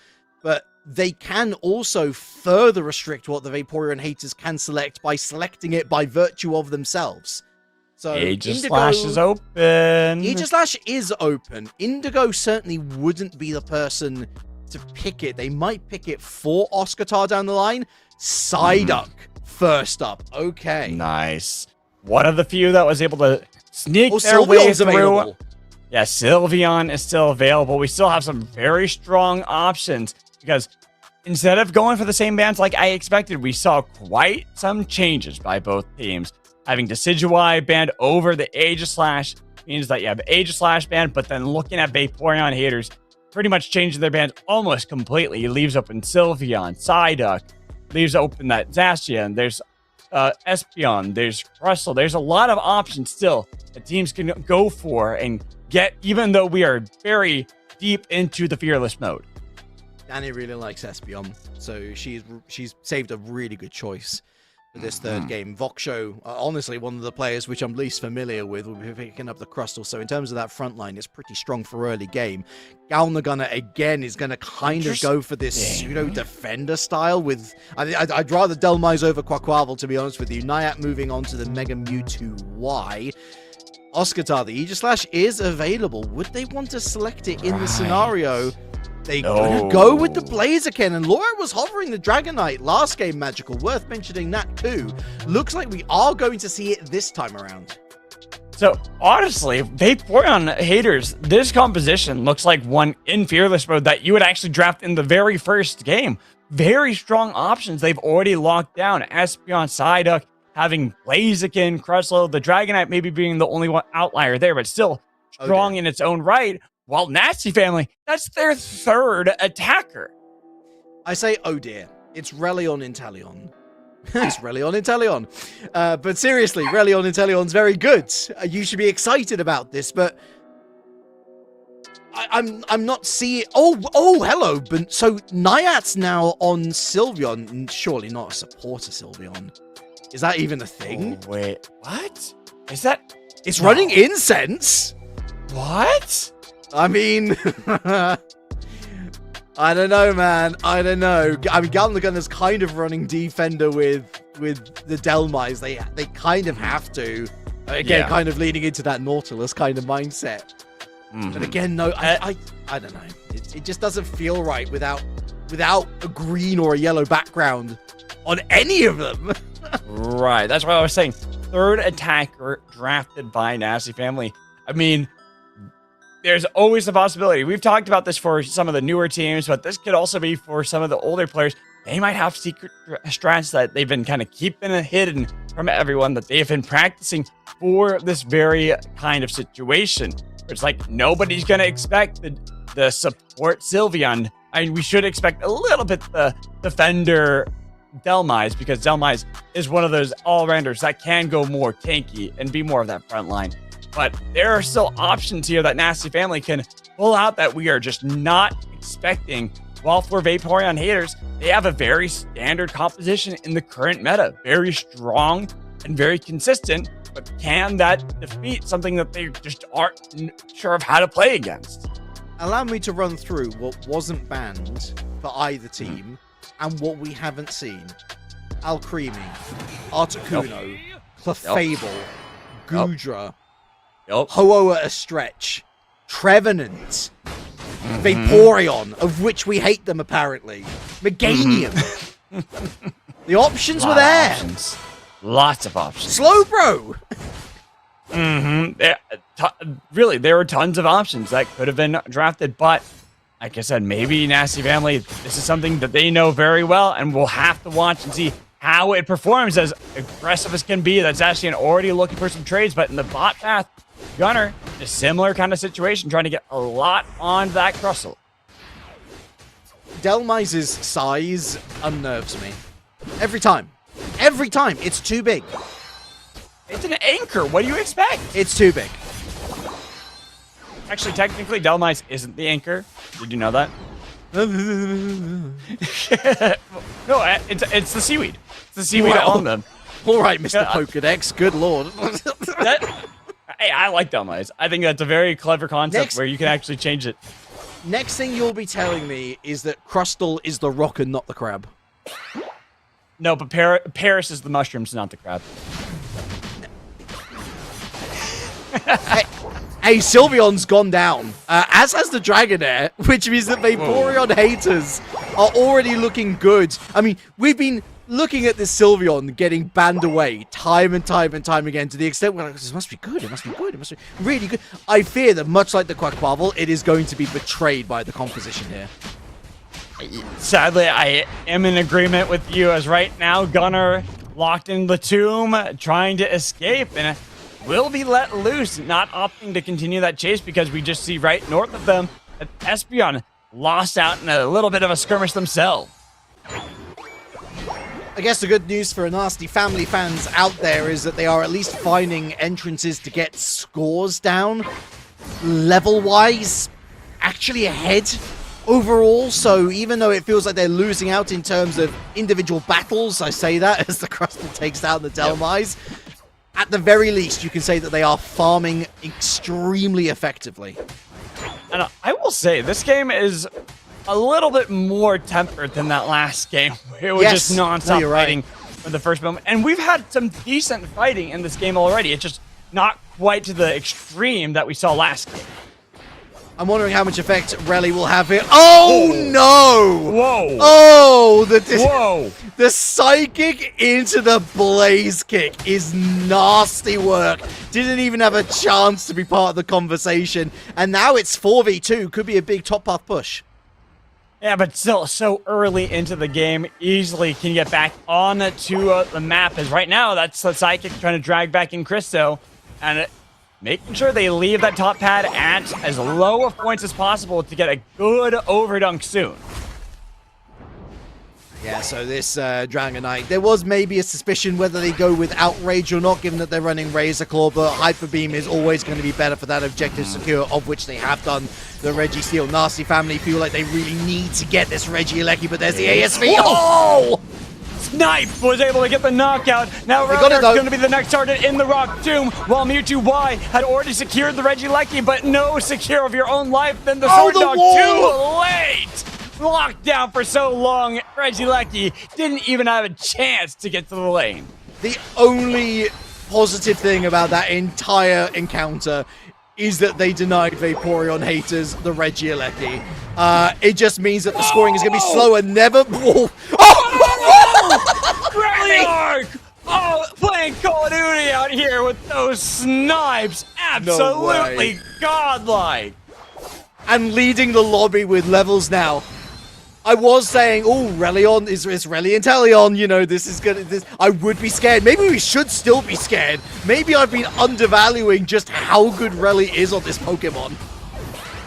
but they can also further restrict what the Vaporeon haters can select by selecting it by virtue of themselves. So Aegislash is open. Aegislash is open. Indigo certainly wouldn't be the person to pick it. They might pick it for Oscar down the line. Psyduck first up. Okay. Nice. One of the few that was able to sneak their way Sylveon's through. available. Yeah, Sylveon is still available. We still have some very strong options because instead of going for the same bans like I expected, we saw quite some changes by both teams. Having Decidueye banned over the Aegislash means that you have Aegislash banned, but then looking at Vaporeon haters, pretty much changing their bans almost completely. He leaves open Sylveon, Psyduck, leaves open that Zacian. There's Espeon, there's Crustle. There's a lot of options still that teams can go for and get, even though we are very deep into the Fearless mode. Danny really likes Espeon, so she's saved a really good choice for this third game. Voksho, honestly, one of the players which I'm least familiar with, will be picking up the Crustle. So in terms of that front line, it's pretty strong for early game. Galnagunner, again, is going to kind of go for this pseudo-defender style with... I'd rather Delmise over Quaquaval, to be honest with you. Nayat moving on to the Mega Mewtwo Y. Oscatar, the Aegislash is available. Would they want to select it in the scenario? They go with the Blaziken, and Laura was hovering the Dragonite last game, Magical. Worth mentioning that too. Looks like we are going to see it this time around. So, honestly, Vaporeon haters, this composition looks like one in Fearless mode that you would actually draft in the very first game. Very strong options they've already locked down. Espeon, Psyduck, having Blaziken, Crustle, the Dragonite maybe being the only one outlier there, but still strong in its own right. While Nasty Family, that's their third attacker. I say, oh dear, it's Relion Inteleon. It's Relion Inteleon. But seriously, Relion Inteleon's very good. You should be excited about this, but I'm not seeing... Oh, hello. But so Nayat's now on Sylveon. Surely not a supporter Sylveon. Is that even a thing? Oh, wait, what? Is that... It's running incense? What? I mean, I don't know, man. I don't know. I mean, Galnagunner's kind of running defender with the Delmise. They kind of have to. Again, kind of leaning into that Nautilus kind of mindset. But again, no, I don't know. It just doesn't feel right without a green or a yellow background on any of them. Right. That's what I was saying. Third attacker drafted by Nasty Family. I mean, there's always the possibility. We've talked about this for some of the newer teams, but this could also be for some of the older players. They might have secret strats that they've been kind of keeping hidden from everyone that they've been practicing for this very kind of situation. It's like nobody's going to expect the support Sylveon. I mean, we should expect a little bit the defender Delmise, because Delmise is one of those all-rounders that can go more tanky and be more of that front line. But there are still options here that Nasty Family can pull out that we are just not expecting. While for Vaporeon haters, they have a very standard composition in the current meta. Very strong and very consistent, but can that defeat something that they just aren't sure of how to play against? Allow me to run through what wasn't banned for either team and what we haven't seen. Alcremie, Articuno, Clefable, Goodra, Ho-Oh at a stretch, Trevenant, Vaporeon, of which we hate them apparently, Meganium. The options were there. Options. Lots of options. Slowbro. Really, there were tons of options that could have been drafted, but like I said, maybe Nasty Family, this is something that they know very well, and we'll have to watch and see how it performs. As aggressive as can be, that's actually already looking for some trades, but in the bot path, Gunner, a similar kind of situation, trying to get a lot on that Crustle. Delmise's size unnerves me. Every time. Every time. It's too big. It's an anchor. What do you expect? It's too big. Actually, technically, Delmise isn't the anchor. Did you know that? No, it's the seaweed. It's the seaweed on them. All right, Mr. Pokedex. Good lord. Hey, I like Delmise. I think that's a very clever concept where you can actually change it. Next thing you'll be telling me is that Crustle is the rock and not the crab. No, but Paris is the mushrooms, not the crab. Hey, Sylveon's gone down, as has the Dragonair, which means that Vaporeon haters are already looking good. I mean, we've been looking at this Sylveon getting banned away time and time and time again, to the extent where like, this must be good, it must be good, it must be really good. I fear that much like the Quaquaval, it is going to be betrayed by the composition here. Sadly, I am in agreement with you, as right now Gunnar locked in the tomb, trying to escape, and will be let loose, not opting to continue that chase because we just see right north of them that Espeon lost out in a little bit of a skirmish themselves. I guess the good news for Nasty Family fans out there is that they are at least finding entrances to get scores down, level-wise, actually ahead overall. So even though it feels like they're losing out in terms of individual battles, I say that as the Crustle takes down the Delmise, at the very least you can say that they are farming extremely effectively. And I will say, this game is a little bit more tempered than that last game. It was just non-stop fighting for the first moment. And we've had some decent fighting in this game already. It's just not quite to the extreme that we saw last game. I'm wondering how much effect Rally will have here. Oh, no! Whoa! Oh, Whoa! The psychic into the blaze kick is nasty work. Didn't even have a chance to be part of the conversation. And now it's 4v2. Could be a big top path push. Yeah, but still, so early into the game, easily can get back on to the map. As right now, that's the psychic trying to drag back in Christo. And making sure they leave that top pad at as low of points as possible to get a good overdunk soon. Yeah, so this Dragonite, there was maybe a suspicion whether they go with Outrage or not, given that they're running Razor Claw, but Hyper Beam is always going to be better for that objective secure, of which they have done. The Registeel Nasty family feel like they really need to get this Regieleki, but there's the ASV. Oh! Snipe was able to get the knockout. Now Ragnar going to be the next target in the Rock Tomb, while Mewtwo Y had already secured the Regieleki, but no secure of your own life. Then the Sword Dog too late. Locked down for so long, Regieleki didn't even have a chance to get to the lane. The only positive thing about that entire encounter is that they denied Vaporeon haters the Regieleki. It just means that the scoring is going to be slower. Never. Whoa. Reliark! Oh, playing Call of Duty out here with those snipes. Absolutely godlike. And leading the lobby with levels now. I was saying, oh, Relion is Reliant Teleon, you know, this is gonna, I would be scared. Maybe we should still be scared. Maybe I've been undervaluing just how good Reli is on this Pokemon.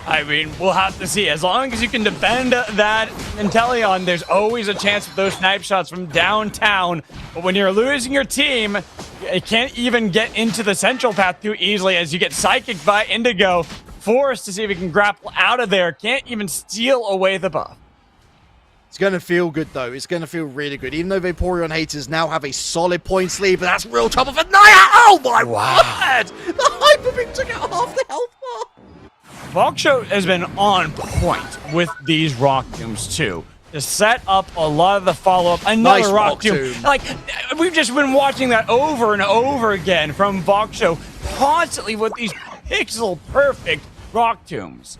I mean, we'll have to see. As long as you can defend that Inteleon, there's always a chance with those snipe shots from downtown. But when you're losing your team, it can't even get into the central path too easily as you get Psychic by Indigo. Forced to see if he can grapple out of there. Can't even steal away the buff. It's going to feel good, though. It's going to feel really good. Even though Vaporeon haters now have a solid points lead, but that's real trouble for Naya. Oh, my word! The Hyper Beam took out half the health bar. Valkshow has been on point with these Rock Tombs, too. To set up a lot of the follow-up. Another Nice Rock Tomb. Like, we've just been watching that over and over again from Valkshow, constantly with these pixel-perfect Rock Tombs.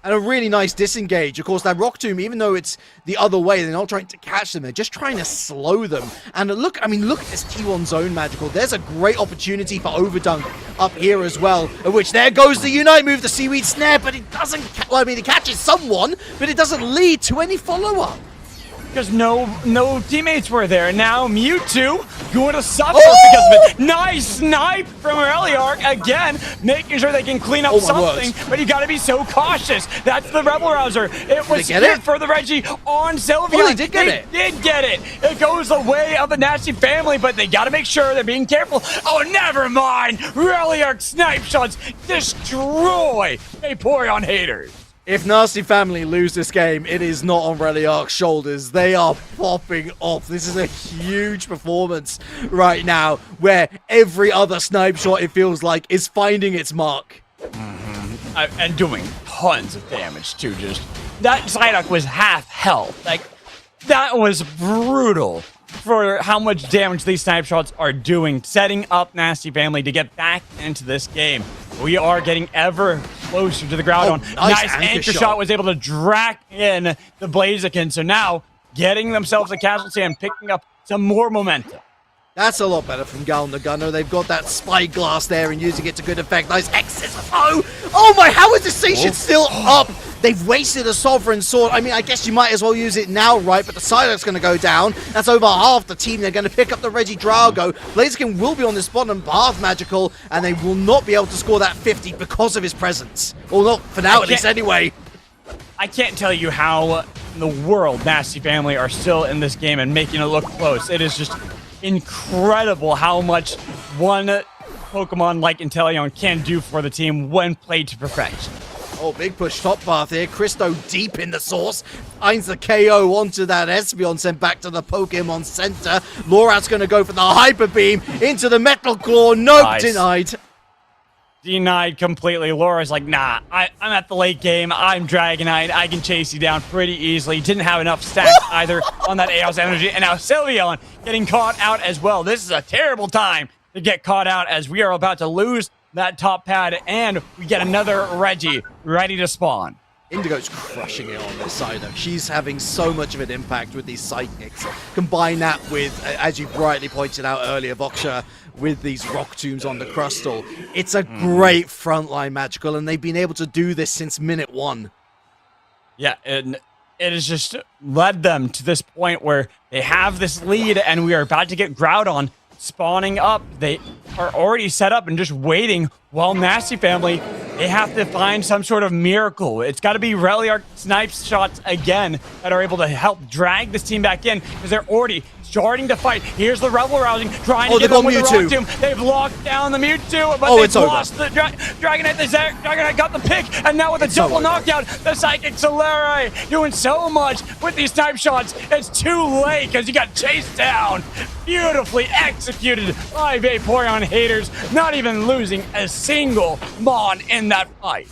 And a really nice disengage. Of course, that Rock Tomb, even though it's the other way, they're not trying to catch them. They're just trying to slow them. And look, I mean, look at this T1 zone, Magical. There's a great opportunity for Overdunk up here as well. Of which there goes the Unite move, the Seaweed Snare, but it doesn't, well, I mean, it catches someone, but it doesn't lead to any follow-up. Because no teammates were there. Now Mewtwo going to suffer because of it. Nice snipe from Reliark again, making sure they can clean up something. But you got to be so cautious. That's the Rebel Rouser. It was good for the Reggie on Sylveon. Oh, they did get it. Did get it. It goes the way of the Nasty family, but they got to make sure they're being careful. Oh, never mind. Reliark snipe shots destroy Vaporeon haters. If Nasty Family lose this game, it is not on Reliark's shoulders. They are popping off. This is a huge performance right now, where every other snipe shot, it feels like, is finding its mark. And doing tons of damage, too. Just that Psyduck was half health. Like, that was brutal for how much damage these snipe shots are doing, setting up Nasty Family to get back into this game. We are getting ever closer to the Groudon. Nice anchor shot was able to drag in the Blaziken. So now getting themselves a casualty and picking up some more momentum. That's a lot better from Ghatlue. They've got that spyglass there and using it to good effect. Nice X's. Oh my, how is the station still up? They've wasted a Sovereign Sword. I mean, I guess you might as well use it now, right? But the Psylocke's going to go down. That's over half the team. They're going to pick up the Reggie Drago. Blaziken will be on this bottom path, Magical, and they will not be able to score that 50 because of his presence. Well, not for now, at least, anyway. I can't tell you how in the world Nasty Family are still in this game and making it look close. It is just incredible how much one Pokemon like Inteleon can do for the team when played to perfection. Oh, big push top path here. Christo deep in the source. Finds the KO onto that Espeon, sent back to the Pokemon Center. Lorat's going to go for the Hyper Beam into the Metal Claw. Nope, Nice. denied. Denied completely. Laura's like, nah, I'm at the late game. I'm Dragonite. I can chase you down pretty easily. Didn't have enough stacks either on that Aeos energy. And now Sylveon getting caught out as well. This is a terrible time to get caught out as we are about to lose that top pad. And we get another Reggie ready to spawn. Indigo's crushing it on this side, though. She's having so much of an impact with these psychics. Combine that with, as you rightly pointed out earlier, Voksha, with these rock tombs on the Crustal. It's a great frontline Magical, and they've been able to do this since minute 1. Yeah, and it has just led them to this point where they have this lead, and we are about to get Groudon spawning up. They are already set up and just waiting while Nasty Family, they have to find some sort of miracle. It's got to be Reliark snipes shots again that are able to help drag this team back in because they're already starting to fight. Here's the Rebel Rousing trying to get them with the Rock Tomb. They've locked down the Mewtwo, but they've lost the Dragonite. The Dragonite got the pick, and now with a double knockdown, the Psychic Solari doing so much with these snipe shots. It's too late because you got chased down. Beautifully executed by Vaporeon haters, not even losing a single Mon in that fight.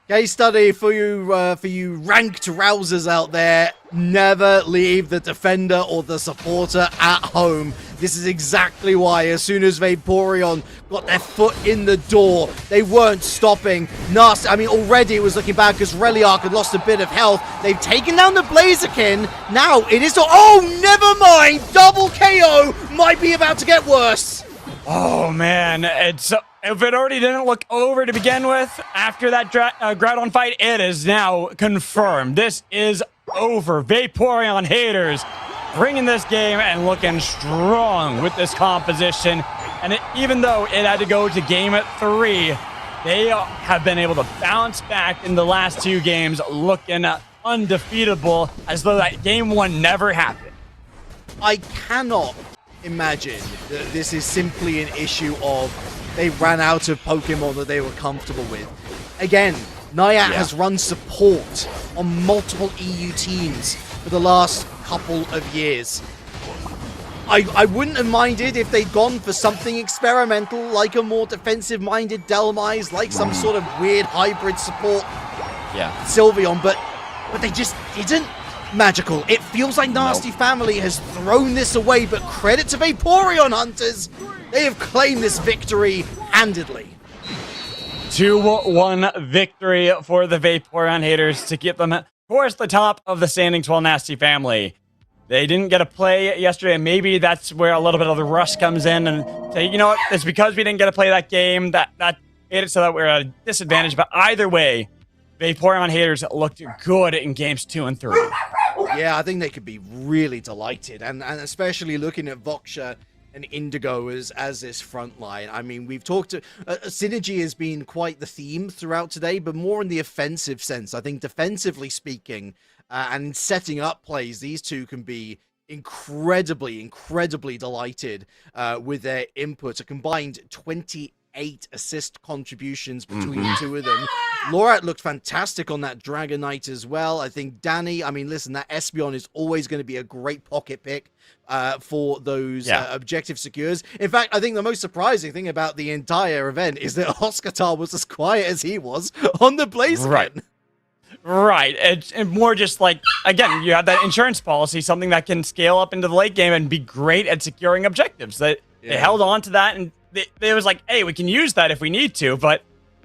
Case study for you ranked rousers out there. Never leave the defender or the supporter at home. This is exactly why as soon as Vaporeon got their foot in the door, they weren't stopping. Nasty, I mean, already it was looking bad because Reliark had lost a bit of health. They've taken down the Blaziken. Now it is... Oh, never mind! Double KO might be about to get worse. Oh, man. If it already didn't look over to begin with, after that Groudon fight, it is now confirmed. This is over. Vaporeon haters bringing this game and looking strong with this composition. And even though it had to go to game 3, they have been able to bounce back in the last 2 games, looking undefeatable, as though that game 1 never happened. I cannot imagine that this is simply an issue of they ran out of Pokemon that they were comfortable with. Again, Niat has run support on multiple EU teams for the last couple of years. I wouldn't have minded if they'd gone for something experimental, like a more defensive-minded Delmise, like some sort of weird hybrid support Sylveon, but they just didn't. Magical. It feels like Nasty Family has thrown this away, but credit to Vaporeon hunters. They have claimed this victory handedly. 2-1 victory for the Vaporeon haters to get them towards the top of the standings while Nasty Family. They didn't get a play yesterday, and maybe that's where a little bit of the rush comes in and say, you know what, it's because we didn't get to play that game that made it so that we're at a disadvantage. But either way, Vaporeon haters looked good in games 2 and 3. Yeah, I think they could be really delighted, and especially looking at Voksha and Indigo as this front line. I mean, we've talked to... synergy has been quite the theme throughout today, but more in the offensive sense. I think defensively speaking, and setting up plays, these two can be incredibly delighted with their input. A combined 28 assist contributions between the two of them. Lorat looked fantastic on that Dragonite as well. I think Danny, I mean, listen, that Espeon is always going to be a great pocket pick for those objective secures. In fact, I think the most surprising thing about the entire event is that Oscar was as quiet as he was on the Blaziken. Right. It's more just like, again, you have that insurance policy, something that can scale up into the late game and be great at securing objectives. They held on to that, and they was like, hey, we can use that if we need to. But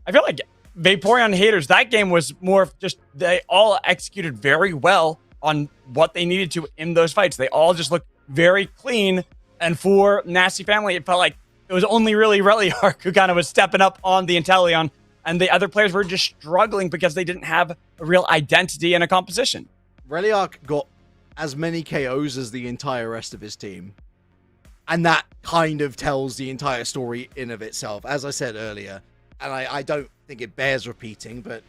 I feel like Vaporeon haters, that game was more of just, they all executed very well on what they needed to in those fights. They all just looked very clean. And for Nasty Family, it felt like it was only really Reliark who kind of was stepping up on the Inteleon, and the other players were just struggling because they didn't have a real identity and a composition. Reliark got as many KOs as the entire rest of his team. And that kind of tells the entire story in of itself. As I said earlier, and I don't think it bears repeating, but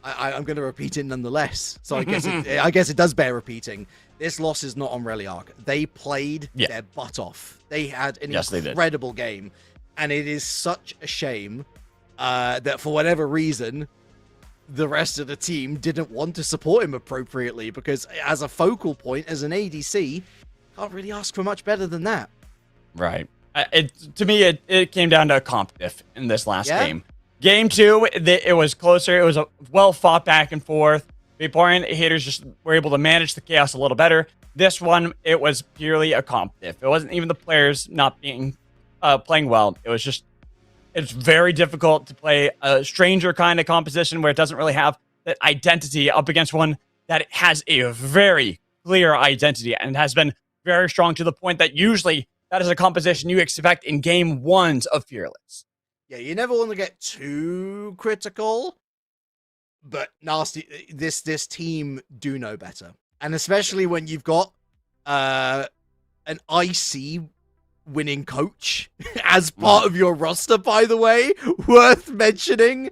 I'm going to repeat it nonetheless. So I guess it does bear repeating. This loss is not on Reliark. They played their butt off. They had an incredible game. And it is such a shame that for whatever reason, the rest of the team didn't want to support him appropriately, because as a focal point, as an ADC, can't really ask for much better than that. Right. To me, it came down to a comp diff in this last game. Game 2, it was closer. It was a well fought back and forth. Vaporeon haters just were able to manage the chaos a little better. This one, it was purely a comp diff. It wasn't even the players not being playing well. It was just, it's very difficult to play a stranger kind of composition where it doesn't really have that identity up against one that has a very clear identity and has been very strong, to the point that usually that is a composition you expect in game 1s of Fearless. Yeah, you never want to get too critical, but Nasty, this team do know better. And especially when you've got an IC winning coach as part of your roster, by the way, worth mentioning.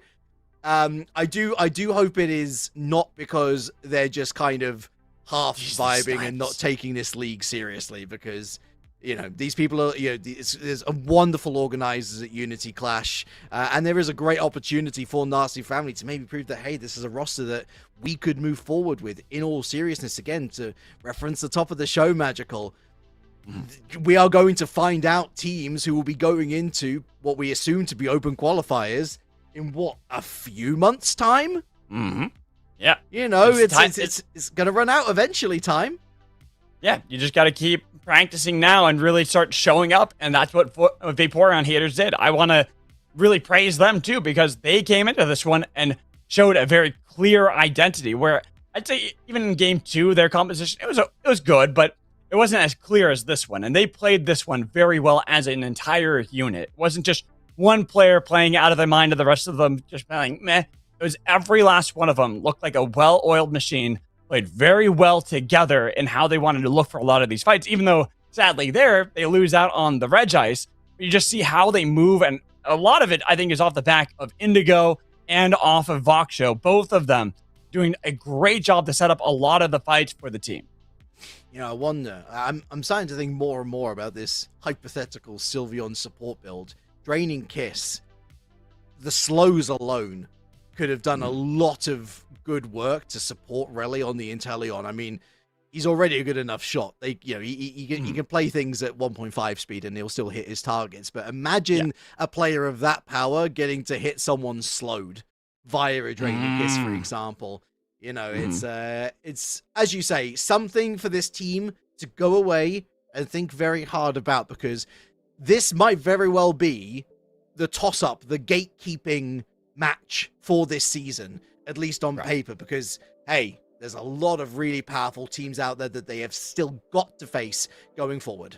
I do hope it is not because they're just kind of half vibing and not taking this league seriously, because these people are, there's a wonderful organizers at Unity Clash, and there is a great opportunity for Nasty Family to maybe prove that, hey, this is a roster that we could move forward with. In all seriousness, again, to reference the top of the show, Magical, we are going to find out teams who will be going into what we assume to be open qualifiers in a few months' time? Yeah. It's going to run out eventually, time. Yeah, you just got to keep practicing now and really start showing up, and that's what Vaporeon haters did. I want to really praise them too, because they came into this one and showed a very clear identity, where I'd say even in game 2, their composition, it was good, but it wasn't as clear as this one, and they played this one very well as an entire unit. It wasn't just one player playing out of their mind and the rest of them just playing meh. It was every last one of them looked like a well-oiled machine, played very well together in how they wanted to look for a lot of these fights, even though, sadly, they lose out on the Reg Ice. But you just see how they move, and a lot of it, I think, is off the back of Indigo and off of Voxshow, both of them doing a great job to set up a lot of the fights for the team. I wonder, I'm starting to think more and more about this hypothetical Sylveon support build. Draining Kiss, the slows alone could have done a lot of good work to support Rally on the Inteleon. I mean, he's already a good enough shot. He can play things at 1.5 speed and he'll still hit his targets. But imagine a player of that power getting to hit someone slowed via a Draining Kiss, for example. It's as you say, something for this team to go away and think very hard about, because this might very well be the toss-up, the gatekeeping match for this season, at least on paper, because, hey, there's a lot of really powerful teams out there that they have still got to face going forward.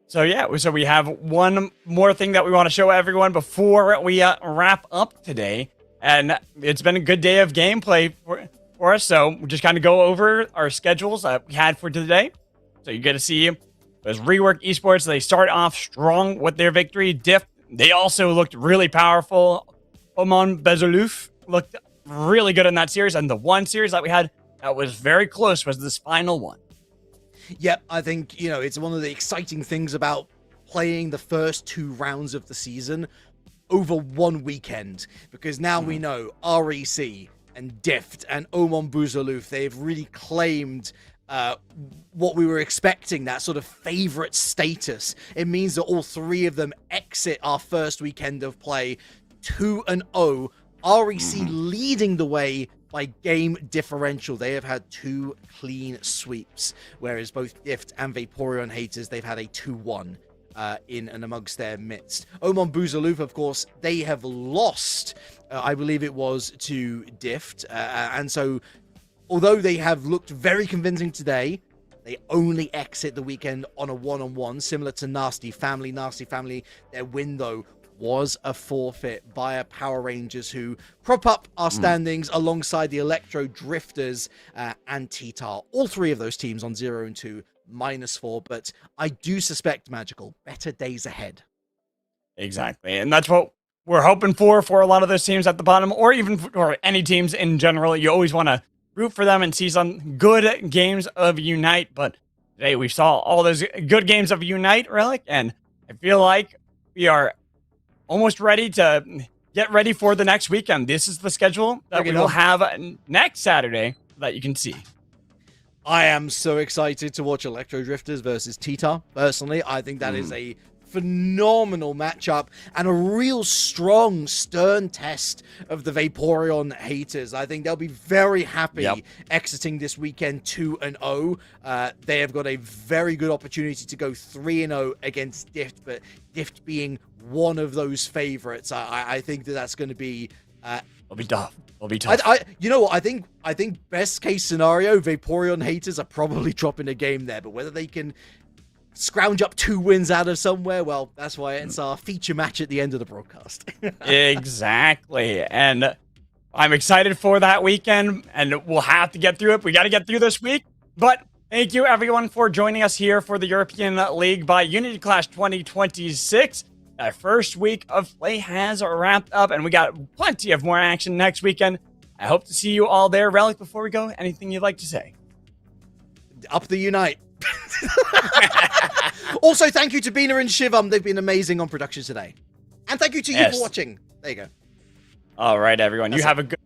So we have one more thing that we want to show everyone before we wrap up today, and it's been a good day of gameplay for us, so we'll just kind of go over our schedules that we had for today. So you get to see as Rework Esports, they start off strong with their victory. Diff, they also looked really powerful. Omon Bezoluf looked really good in that series, and the one series that we had that was very close was this final one. Yep, I think, it's one of the exciting things about playing the first 2 rounds of the season over one weekend, because now we know REC and Dift and Omon Buzaluf, they've really claimed what we were expecting, that sort of favorite status. It means that all 3 of them exit our first weekend of play 2-0. REC leading the way by game differential. They have had 2 clean sweeps, whereas both Dift and Vaporeon haters, they've had a 2-1. in and amongst their midst. Oman Buzaluf, of course, they have lost, I believe it was to Dift, and so although they have looked very convincing today, they only exit the weekend on a one-on-one, similar to Nasty Family. Nasty Family, their win, though, was a forfeit via Power Rangers, who prop up our standings alongside the Electro Drifters and T-Tar. All three of those teams on 0 and 2, -4, but I do suspect, Magical, better days ahead. Exactly, and that's what we're hoping for a lot of those teams at the bottom, or even for any teams in general. You always want to root for them and see some good games of Unite, but today we saw all those good games of Unite, Relic, and I feel like we are almost ready to get ready for the next weekend. This is the schedule that we will have next Saturday that you can see. I am so excited to watch Electro Drifters versus T-Tar. Personally, I think that is a phenomenal matchup and a real strong, stern test of the Vaporeon haters. I think they'll be very happy exiting this weekend 2-0. They have got a very good opportunity to go 3-0 against Dift, but Dift being one of those favorites, I think that's going to be... It'll be tough. It'll be tough. You know what? I think best case scenario, Vaporeon haters are probably dropping a game there, but whether they can scrounge up 2 wins out of somewhere, well, that's why it's our feature match at the end of the broadcast. Exactly. And I'm excited for that weekend, and we'll have to get through it. We got to get through this week. But thank you, everyone, for joining us here for the European League by Unity Clash 2026. Our first week of play has wrapped up, and we got plenty of more action next weekend. I hope to see you all there. Relic, before we go, anything you'd like to say? Up the Unite. Also, thank you to Bina and Shivam. They've been amazing on production today. And thank you to you for watching. There you go. All right, everyone. You have a good